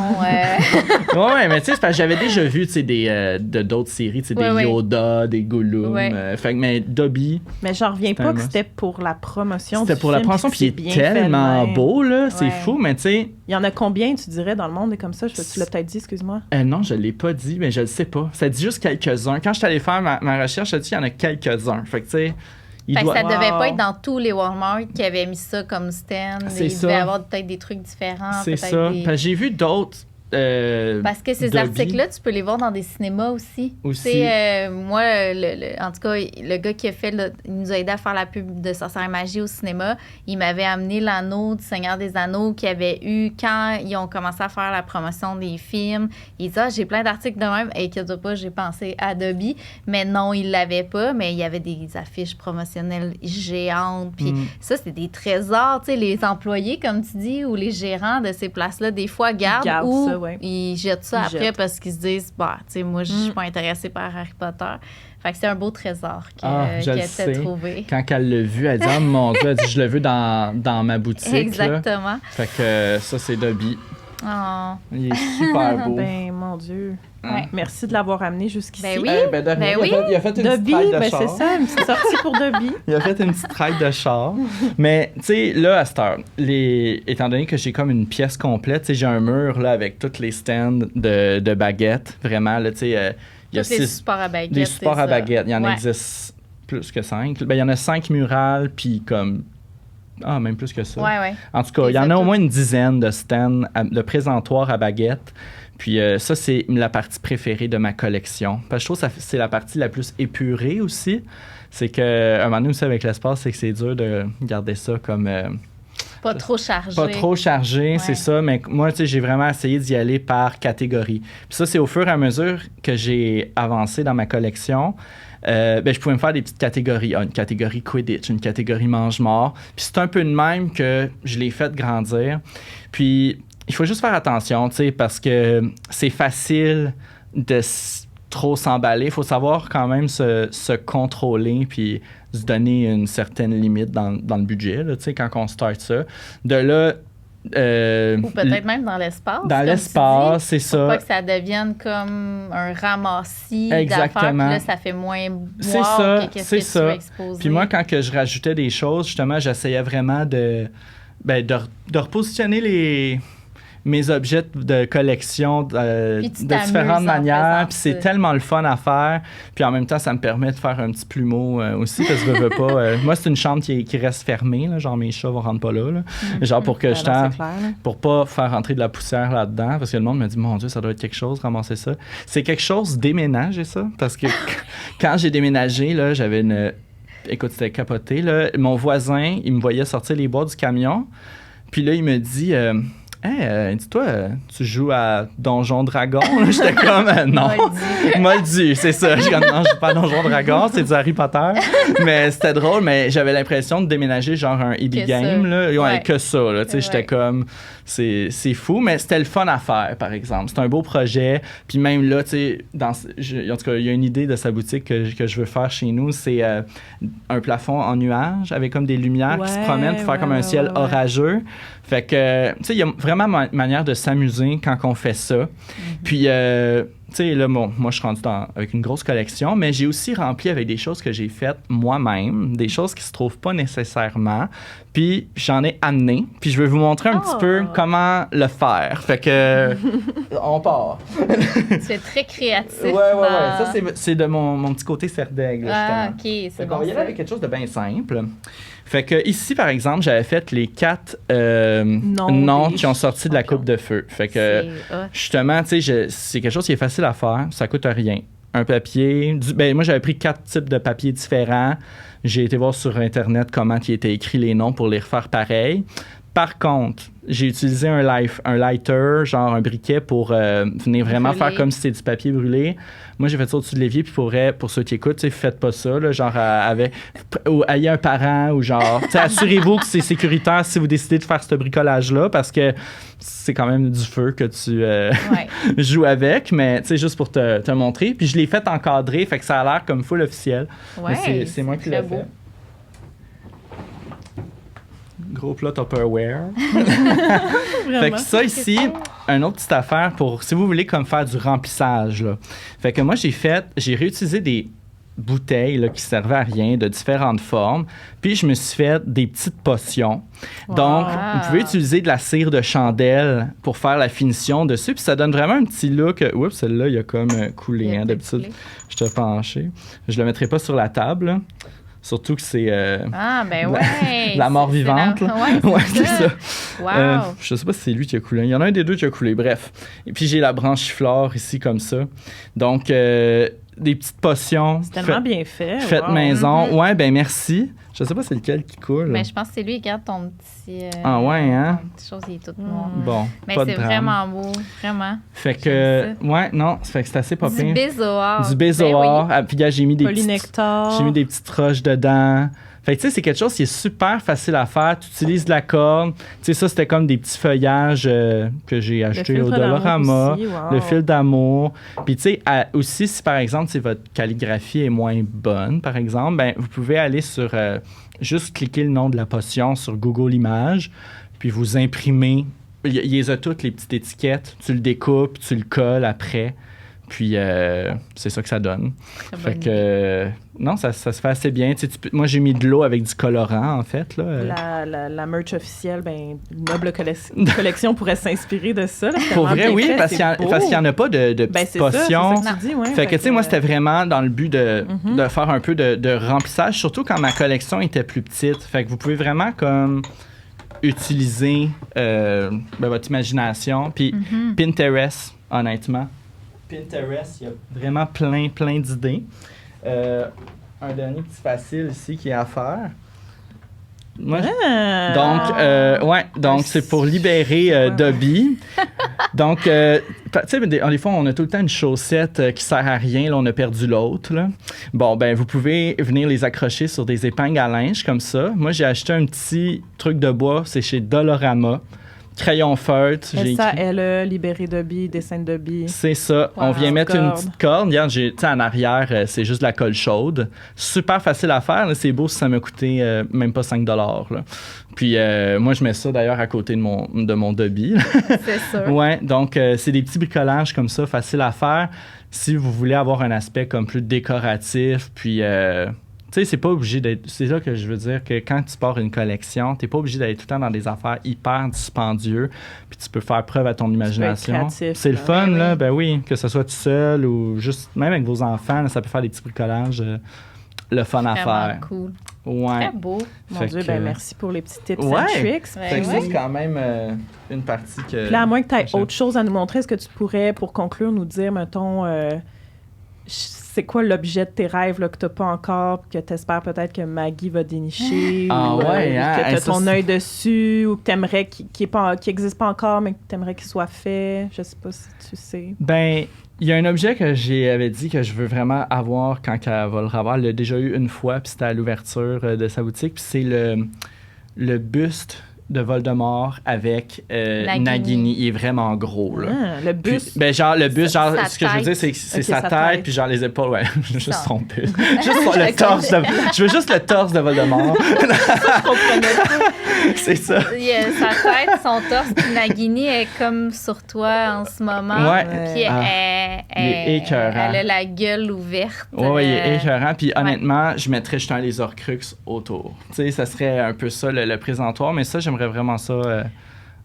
Ouais, mais tu sais, c'est parce que j'avais déjà vu, tu sais, d'autres séries, tu sais, des Ouais. Yoda, des Gollum. Ouais. Fait que, mais Dobby, Mais j'en reviens C'était pas un que must. c'était pour la promotion. c'était du pour la film, promotion, puis il c'est est bien fait de tellement même. beau, là. C'est Ouais. fou, mais tu sais, Il y en a combien, tu dirais, dans le monde comme ça? Tu l'as peut-être dit, excuse-moi. non, je l'ai pas dit, mais je le sais pas. Ça dit juste quelques-uns. Quand je suis allé faire ma recherche, ça dit qu'il y en a quelques-uns. Fait que, tu sais, il Fait que doit... ça devait Wow. pas être dans tous les Walmart qui avaient mis ça comme stand. C'est Il ça. devait y avoir peut-être des trucs différents. C'est peut-être ça. des- Parce que j'ai vu d'autres. Parce que ces Dobby. articles-là, tu peux les voir dans des cinémas aussi. Aussi. Tu sais, moi, en tout cas, le gars qui a fait, il nous a aidé à faire la pub de Sorcière et Magie au cinéma. Il m'avait amené l'anneau du Seigneur des Anneaux qu'il y avait eu quand ils ont commencé à faire la promotion des films. Il dit, j'ai plein d'articles de même. Et inquiète pas, j'ai pensé à Dobby. Mais non, il l'avait pas. Mais il y avait des affiches promotionnelles géantes. Puis ça, c'est des trésors. Tu sais, les employés, comme tu dis, ou les gérants de ces places-là, des fois, gardent ou ça, ouais. ils jettent ça Ils après jettent. parce qu'ils se disent, bah, tu sais, moi, je suis pas intéressée par Harry Potter. Fait que c'est un beau trésor Je qui a le été sais. trouvé. Quand elle l'a vu, elle dit, oh mon Dieu, elle dit, je le veux dans ma boutique. Là. Exactement. Fait que ça, c'est Dobby. Oh. Il est super beau. Ben, mon Dieu. Ouais. Merci de l'avoir amené jusqu'ici. Ben oui. Ben, de rien. Ben oui. Il a fait une Dobby, petite ride de ben char. c'est ça, une petite sortie pour Dobby. Il a fait une petite ride de char. Mais, tu sais, là, à cette heure, étant donné que j'ai comme une pièce complète, tu sais, j'ai un mur, là, avec tous les stands de baguettes. Vraiment, là, tu sais, il y a Tous les 6... supports à baguettes. Des supports c'est à ça. baguettes. Il y en Ouais. existe plus que 5. Ben, il y en a 5 murales, puis comme... Ah, même plus que ça. Ouais. En tout cas, il y en a au moins une dizaine de stands, de présentoirs à baguettes. Puis ça, c'est la partie préférée de ma collection. Parce que je trouve que c'est la partie la plus épurée aussi. C'est qu'à un moment donné aussi avec l'espace, c'est que c'est dur de garder ça comme... Pas trop chargé. pas trop chargé, Ouais. c'est ça. Mais moi, tu sais, j'ai vraiment essayé d'y aller par catégorie. Puis ça, c'est au fur et à mesure que j'ai avancé dans ma collection. Ben, je pouvais me faire des petites catégories. Une catégorie Quidditch, une catégorie mange-mort. Puis c'est un peu de même que je l'ai fait grandir. Puis il faut juste faire attention, tu sais, parce que c'est facile de trop s'emballer. Il faut savoir quand même se contrôler puis se donner une certaine limite dans le budget, là, quand on start ça. De là... ou peut-être même dans l'espace. Dans l'espace, c'est ça. Pour pas que ça devienne comme un ramassis Exactement. d'affaires, puis là, ça fait moins boire c'est ça, que qu'est-ce c'est que ça. tu veux exposer. Puis moi, quand que je rajoutais des choses, justement, j'essayais vraiment de repositionner mes objets de collection de différentes manières. Puis c'est tellement le fun à faire. Puis en même temps, ça me permet de faire un petit plumeau aussi, parce que je veux pas... moi, c'est une chambre qui reste fermée, là, genre mes chats ne rentrent pas là. Genre pour que pour pas faire rentrer de la poussière là-dedans, parce que le monde me dit, mon Dieu, ça doit être quelque chose, ramasser ça. C'est quelque chose, déménager ça, parce que quand j'ai déménagé, là, j'avais une... Écoute, c'était capoté, là. Mon voisin, il me voyait sortir les bois du camion, puis là, il me dit... Hey, dis-toi, tu joues à Donjon Dragon? J'étais comme, non. Moldu, c'est ça. Je dis, non, je joue pas à Donjon Dragon, c'est du Harry Potter. Mais c'était drôle, mais j'avais l'impression de déménager genre un EB Game, là. Ouais, que ça, là. Tu sais, j'étais comme, c'est fou, mais c'était le fun à faire, par exemple. C'est un beau projet. Puis même là, tu sais, en tout cas, il y a une idée de sa boutique que je veux faire chez nous. C'est un plafond en nuages avec comme des lumières qui se promènent pour faire comme un ciel orageux. Fait que, tu sais, il y a vraiment manière de s'amuser quand on fait ça. Puis, tu sais, là, moi, je suis rendu avec une grosse collection, mais j'ai aussi rempli avec des choses que j'ai faites moi-même, des choses qui se trouvent pas nécessairement. Puis, j'en ai amené. Puis, je vais vous montrer un petit peu comment le faire. Fait que, on part. Tu es très créatif. Ouais. Ça, c'est de mon petit côté serdaigle, justement. OK, c'est bon. On va y aller avec quelque chose de bien simple. Fait que ici, par exemple, j'avais fait les 4 noms qui ont sorti de la coupe de feu. Fait que, justement, tu sais, c'est quelque chose qui est facile à faire. Ça coûte rien. Un papier. Moi, j'avais pris 4 types de papiers différents. J'ai été voir sur Internet comment il était écrit les noms pour les refaire pareil. Par contre, j'ai utilisé un lighter, genre un briquet pour venir vraiment faire comme si c'était du papier brûlé. Moi, j'ai fait ça au-dessus de l'évier, puis pour ceux qui écoutent, faites pas ça, là, genre ayez un parent ou genre, assurez-vous que c'est sécuritaire si vous décidez de faire ce bricolage-là, parce que c'est quand même du feu que tu joues avec, mais juste pour te montrer. Puis je l'ai fait encadrer, fait que ça a l'air comme full officiel. Ouais, c'est moi qui l'ai fait. Gros plat Tupperware. Fait que ça ici, une autre petite affaire pour, si vous voulez comme faire du remplissage, là. Fait que moi, j'ai réutilisé des bouteilles là, qui servaient à rien, de différentes formes. Puis je me suis fait des petites potions. Donc, vous pouvez utiliser de la cire de chandelle pour faire la finition dessus. Puis ça donne vraiment un petit look. Oups, celle-là, il a comme coulé. Hein, d'habitude, je te penché. Je le mettrai pas sur la table, là. Surtout que c'est la mort vivante. Ouais, c'est ça. Wow. Je sais pas si c'est lui qui a coulé. Il y en a un des deux qui a coulé. Bref. Et puis, j'ai la branchiflore ici comme ça. Donc, des petites potions. C'est tellement bien fait. Faites maison. Ouais, ben merci. Je sais pas c'est lequel qui coule. Mais je pense que c'est lui. Regarde ton petit... ah ouais, hein? Ton petit chose, il est tout noir. Bon, mais pas de c'est drame. vraiment beau. Vraiment. Fait que... Ouais, non. Fait que c'est assez pas pire. Du bézoard. Du bézoard. Ben oui. Puis là, j'ai mis des petites roches dedans. Fait que, tu sais, c'est quelque chose qui est super facile à faire. Tu utilises de la corde. Tu sais, ça, c'était comme des petits feuillages que j'ai achetés au Dollarama. Le fil d'amour. Puis, tu sais, aussi, si par exemple, si votre calligraphie est moins bonne, par exemple, ben vous pouvez aller sur... juste cliquer le nom de la potion sur Google Images, puis vous imprimez. Il y a toutes les petites étiquettes. Tu le découpes, tu le colles après. Puis, c'est ça que ça donne. Fait que, non, ça se fait assez bien. Moi, j'ai mis de l'eau avec du colorant, en fait. Là. La merch officielle, Noble Collection pourrait s'inspirer de ça. Là, pour vrai, oui, parce qu'il n'y en a pas de petites potions. C'est ça que tu dis, ouais. Fait que, tu sais, moi, c'était vraiment dans le but de faire un peu de remplissage, surtout quand ma collection était plus petite. Fait que vous pouvez vraiment, comme... utiliser votre imagination. Puis Pinterest, honnêtement. Pinterest, il y a vraiment plein d'idées. Un dernier petit facile ici qui est à faire. Moi, donc c'est pour libérer Dobby. Donc, tu sais, des fois, on a tout le temps une chaussette qui sert à rien. Là, on a perdu l'autre. Là. Bon, ben, vous pouvez venir les accrocher sur des épingles à linge comme ça. Moi, j'ai acheté un petit truc de bois. C'est chez Dollarama. crayon feutre. J'ai Ça, écrit... elle, libéré de billes, dessin de billes. C'est ça. Wow. On vient mettre une Corde. petite corde. Regarde, en arrière, c'est juste de la colle chaude. Super facile à faire. Là. C'est beau si ça m'a coûté même pas 5 $. Là. Puis moi, je mets ça d'ailleurs à côté de mon debi. C'est sûr. Ouais, donc c'est des petits bricolages comme ça, faciles à faire. Si vous voulez avoir un aspect comme plus décoratif, puis... tu sais, c'est pas obligé d'être... C'est là que je veux dire que quand tu pars une collection, t'es pas obligé d'aller tout le temps dans des affaires hyper dispendieux, puis tu peux faire preuve à ton imagination. créatif, C'est le là. fun, Ben là. oui. Ben oui, que ce soit tout seul ou juste... Même avec vos enfants, là, ça peut faire des petits bricolages. Le fun à Vraiment faire. cool. Ouais. Très beau. Mon Fait Dieu, que- merci pour les petits tips Ouais. and tricks. Fait que ça, Ouais. c'est quand même une partie que... Puis là, à moins que tu aies j'aime. autre chose à nous montrer, est-ce que tu pourrais, pour conclure, nous dire, mettons, c'est quoi l'objet de tes rêves là, que tu n'as pas encore, puis que tu espères peut-être que Maggie va dénicher, Ah ou ouais, hein? que tu Hey, as ça, ton c'est- œil dessus, ou que tu aimerais qui n'existe pas encore, mais que tu aimerais qu'il soit fait? Je sais pas si tu sais. Ben, il y a un objet que j'avais dit que je veux vraiment avoir quand elle va le revoir. Elle l'a déjà eu une fois, puis c'était à l'ouverture de sa boutique. Puis c'est le buste de Voldemort avec Nagini. Nagini. Il est vraiment gros, là. Ah, le Puis, bus. ben genre, le buste, genre, Sa ce que je veux dire, c'est que c'est Ok, sa sa tête, tête. puis genre les épaules, ouais, juste Ça. son buste. Juste le torse de... Je veux juste le torse de Voldemort. Je comprenais pas. C'est ça. Il y a sa tête, son torse, puis Nagini est comme sur toi en ce moment. Ouais. Puis Ah, il est écœurant. elle a la gueule ouverte. Oui, il est euh, écœurant. Puis honnêtement, je mettrais justement les Horcruxes autour. Tu sais, ça serait un peu ça, le présentoir. Mais ça, j'aimerais vraiment ça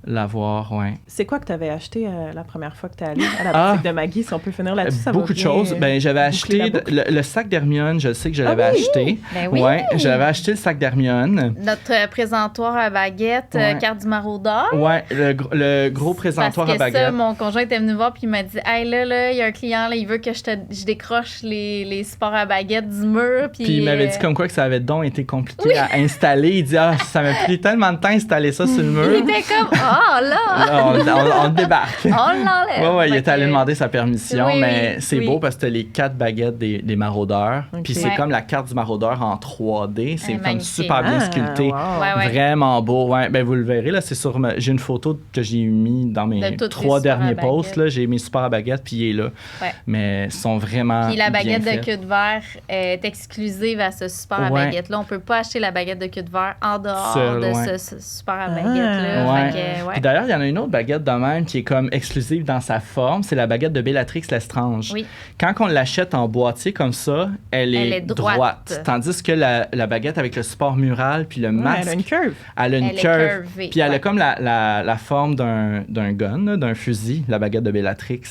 l'avoir, ouais. C'est quoi que tu avais acheté la première fois que tu es allé à la Ah. boutique de Maggie? Si on peut finir là-dessus, ça va Beaucoup de bien, choses. Ben, j'avais boucler acheté la boucle. le sac d'Hermione. Je sais que je Ah l'avais oui? acheté. Ben oui. Ouais, j'avais acheté le sac d'Hermione. Notre présentoir à baguette, Ouais. carte du maraudeur. Ouais, le gros présentoir Parce à que ça, baguette. mon conjoint était venu me voir puis il m'a dit « Hey, là, il y a un client, là, il veut que je décroche les supports à baguette du mur. » Puis il m'avait dit comme quoi que ça avait donc été compliqué à installer. Il dit « Ah, ça m'a pris tellement de temps d'installer ça sur le Il mur. était comme « Oh, là! Là, on débarque. » On l'enlève. Ouais, il Fait était allé que- demander sa permission, Oui, mais oui, c'est oui. beau parce que t'as les 4 baguettes des maraudeurs. Ok. Puis c'est Ouais. comme la carte du maraudeur en 3D. C'est comme magnifique. super bien Ah, sculpté. wow. Ouais, ouais. Vraiment beau. Ouais, ben vous le verrez, là, c'est sur j'ai une photo que j'ai mis dans mes De toutes les 3 supports à derniers baguette. posts. Là, j'ai mis super à baguette, puis il est là. Ouais. Mais ils sont vraiment Puis la bien baguette de faits. queue de verre est exclusive à ce super à Ouais. baguette-là. On peut pas acheter la baguette de queue de verre en dehors Seul, de ouais. ce super à baguette-là. Ouais. Fait que, ouais. Puis d'ailleurs, il y en a une autre baguette de même qui est comme exclusive dans sa forme. C'est la baguette de Bellatrix Lestrange. Oui. Quand on l'achète en boîtier comme ça, elle est droite. droite. Tandis que la baguette avec le support mural puis le Ouais, masque, elle a une curve. elle a une Elle est curve. curvée, Puis elle a ouais. comme la forme d'un gun, là, d'un fusil, la baguette de Bellatrix.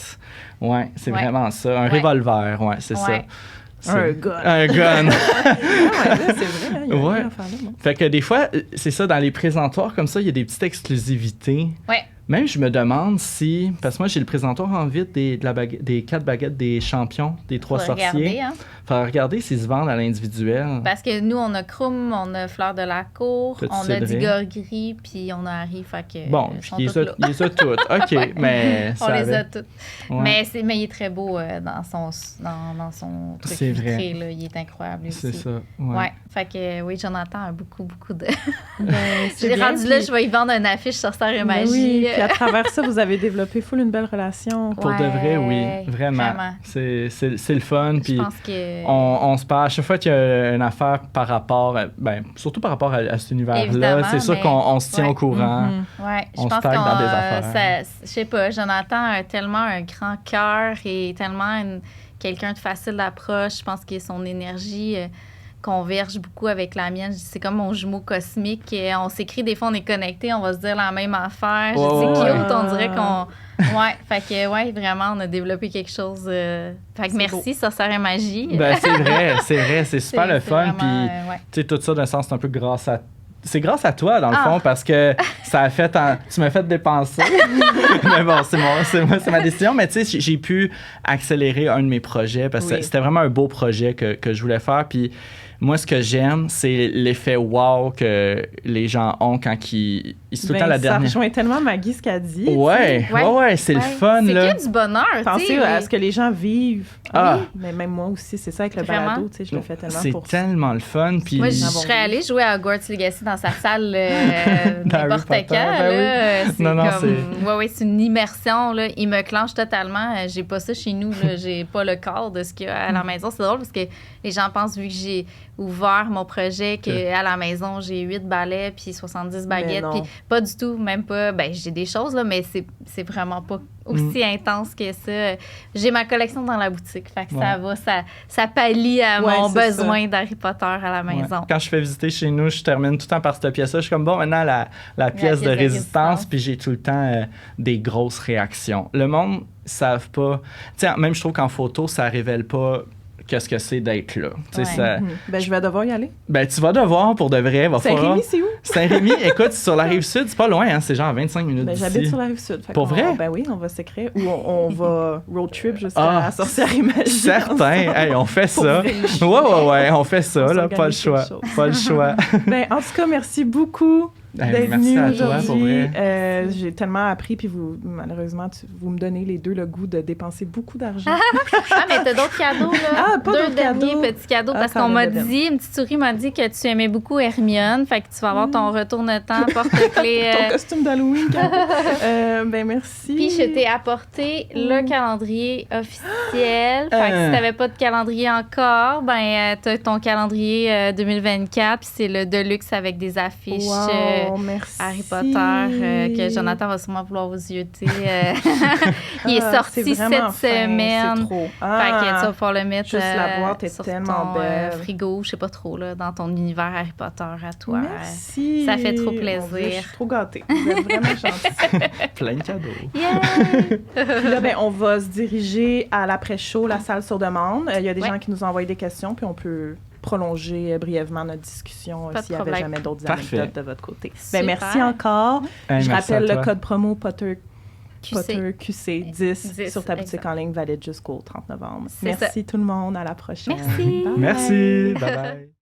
Ouais, c'est Ouais. vraiment ça. Un Ouais. revolver, ouais, c'est ça. Ouais. Un gun. Un gun. Ah ouais, là, c'est vrai. Il y a Ouais. rien à faire là, bon. Fait que des fois, c'est ça, dans les présentoirs comme ça, il y a des petites exclusivités. Ouais. Même, je me demande si... Parce que moi, j'ai le présentoir en vide des 4 baguettes des champions, des 3 Faut sorciers. regarder, hein. Faut regarder s'ils se vendent à l'individuel. Parce que nous, on a Krum, on a Fleur de la Cour, Petit on a Cédric. Digor-Gris, puis on a Harry. Fait que, Bon, ils sont il toutes les là. a toutes. OK, mais On ça les a avait- toutes. Ouais. Mais il est très beau dans son truc C'est vitré, vrai. là. Il est incroyable aussi. C'est ça. Ouais. Fait que oui, Jonathan a beaucoup de. Ben, c'est J'ai bien, rendu là, puis- je vais y vendre une affiche Sorcière et Ben Magie. oui, puis à travers ça, vous avez développé full une belle relation. Pour de vrai, oui. Ouais, Vraiment. vraiment. C'est le fun. Je Puis pense que. on se parle. À chaque fois qu'il y a une affaire par rapport... surtout par rapport à cet univers-là, Évidemment, c'est sûr mais- qu'on se tient ouais. au courant. Mhm. Ouais, je On se pense tag qu'on. dans des affaires. Je sais pas, Jonathan a tellement un grand cœur et tellement quelqu'un de facile d'approche. Je pense que son énergie converge beaucoup avec la mienne. C'est comme mon jumeau cosmique. On s'écrit, des fois, on est connectés, on va se dire la même affaire. Ouais, C'est ouais. cute, on dirait qu'on. Ouais, fait que, ouais, vraiment, on a développé quelque chose. Fait que C'est merci, Sorcière et Magie. Ben, c'est vrai, c'est super le fun. vraiment, Puis, ouais. tu sais, tout ça, d'un sens, c'est un peu grâce à... C'est grâce à toi, dans le Ah. fond, parce que ça a fait... Tu m'as fait dépenser. Mais bon, c'est ma décision. Mais tu sais, j'ai pu accélérer un de mes projets parce que Oui. c'était vraiment un beau projet que je voulais faire. Puis moi, ce que j'aime, c'est l'effet wow que les gens ont quand ils sont tout le temps la Ça dernière. rejoint tellement Maggie ce qu'elle dit. Ouais, c'est le fun, là. C'est que du bonheur, tu Pensez sais. à ce que les gens vivent. Ah. Oui, mais même moi aussi, c'est ça avec le Vraiment. balado, tu sais, je le fais tellement C'est pour tellement le fun. Puis Moi, je Avoir serais allée jouer à Hogwarts Legacy dans sa salle D'Harry n'importe Potter, quand. ben Là. C'est Non, non, comme... Ouais, c'est une immersion. Là. Il me clenche totalement. J'ai pas ça chez nous. Là. J'ai pas le corps de ce qu'il y a à la maison. C'est drôle parce que les gens pensent, vu que j'ai ouvert mon projet, qu'à la maison, j'ai 8 balais puis 70 baguettes. Puis pas du tout, même pas. Ben, j'ai des choses, là, mais c'est vraiment pas aussi intense que ça. J'ai ma collection dans la boutique. Fait que ça pallie à mon besoin d'Harry Potter à la maison. Quand je fais visiter chez nous, je termine tout le temps par cette pièce-là. Je suis comme, bon, maintenant, la pièce de résistance, puis j'ai tout le temps des grosses réactions. Le monde ne savent pas. Tu sais, même je trouve qu'en photo, ça révèle pas qu'est-ce que c'est d'être là. Ouais. Ça, Ben, je vais devoir y aller. ben, tu vas devoir pour de vrai. Saint-Rémy, c'est où? Saint-Rémy, écoute, sur la Rive-Sud, c'est pas loin, hein, c'est genre 25 minutes Ben, d'ici. j'habite sur la Rive-Sud. Pour vrai? Ben oui, on va s'écrire. Ou on va road trip jusqu'à la Sorcière Imagée. Certain. Hey, on fait ça. vrai. Ouais, on fait ça, On là, pas le s'organise choix. quelque chose. Pas le choix. Ben, en tout cas, merci beaucoup d'être merci venu à toi, pour aujourd'hui. vrai. J'ai tellement appris, puis vous, malheureusement, vous me donnez les deux le goût de dépenser beaucoup d'argent. Ah, mais t'as d'autres cadeaux, là. Ah, pas Deux d'autres derniers cadeaux. petits cadeaux, Ah, parce quand qu'on m'a même, dit, une petite souris m'a dit que tu aimais beaucoup Hermione, fait que tu vas avoir ton retourne-temps, porte-clés. Ton costume d'Halloween, Caro. Ben, merci. Puis je t'ai apporté le calendrier officiel. Fait que si t'avais pas de calendrier encore, ben t'as ton calendrier 2024, puis c'est le Deluxe avec des affiches Wow, merci. Harry Potter que Jonathan va sûrement vouloir vous yeuter. Il est sorti c'est vraiment cette fin, semaine. C'est trop. Fait que tu vas pouvoir le mettre juste la boîte est sur tellement ton belle. frigo, je sais pas trop, là, dans ton univers Harry Potter à toi. Merci. Ça fait trop Mon plaisir. Dieu, je suis trop gâtée. Vous êtes vraiment gentils. Plein de cadeaux. Yeah! Puis là, ben, on va se diriger à l'après-show, la salle sur demande. Il y a des Ouais. gens qui nous ont envoyé des questions, puis on peut prolonger brièvement notre discussion Pas de s'il n'y avait problème. jamais d'autres Parfait. anecdotes de votre côté. Super. Ben, merci encore. Hey, Je merci rappelle à le toi. code promo Potter QC. QC 10 10, sur ta boutique exact. en ligne valide jusqu'au 30 novembre. C'est Merci tout le monde. À la prochaine. Merci. Bye. Merci. Bye bye.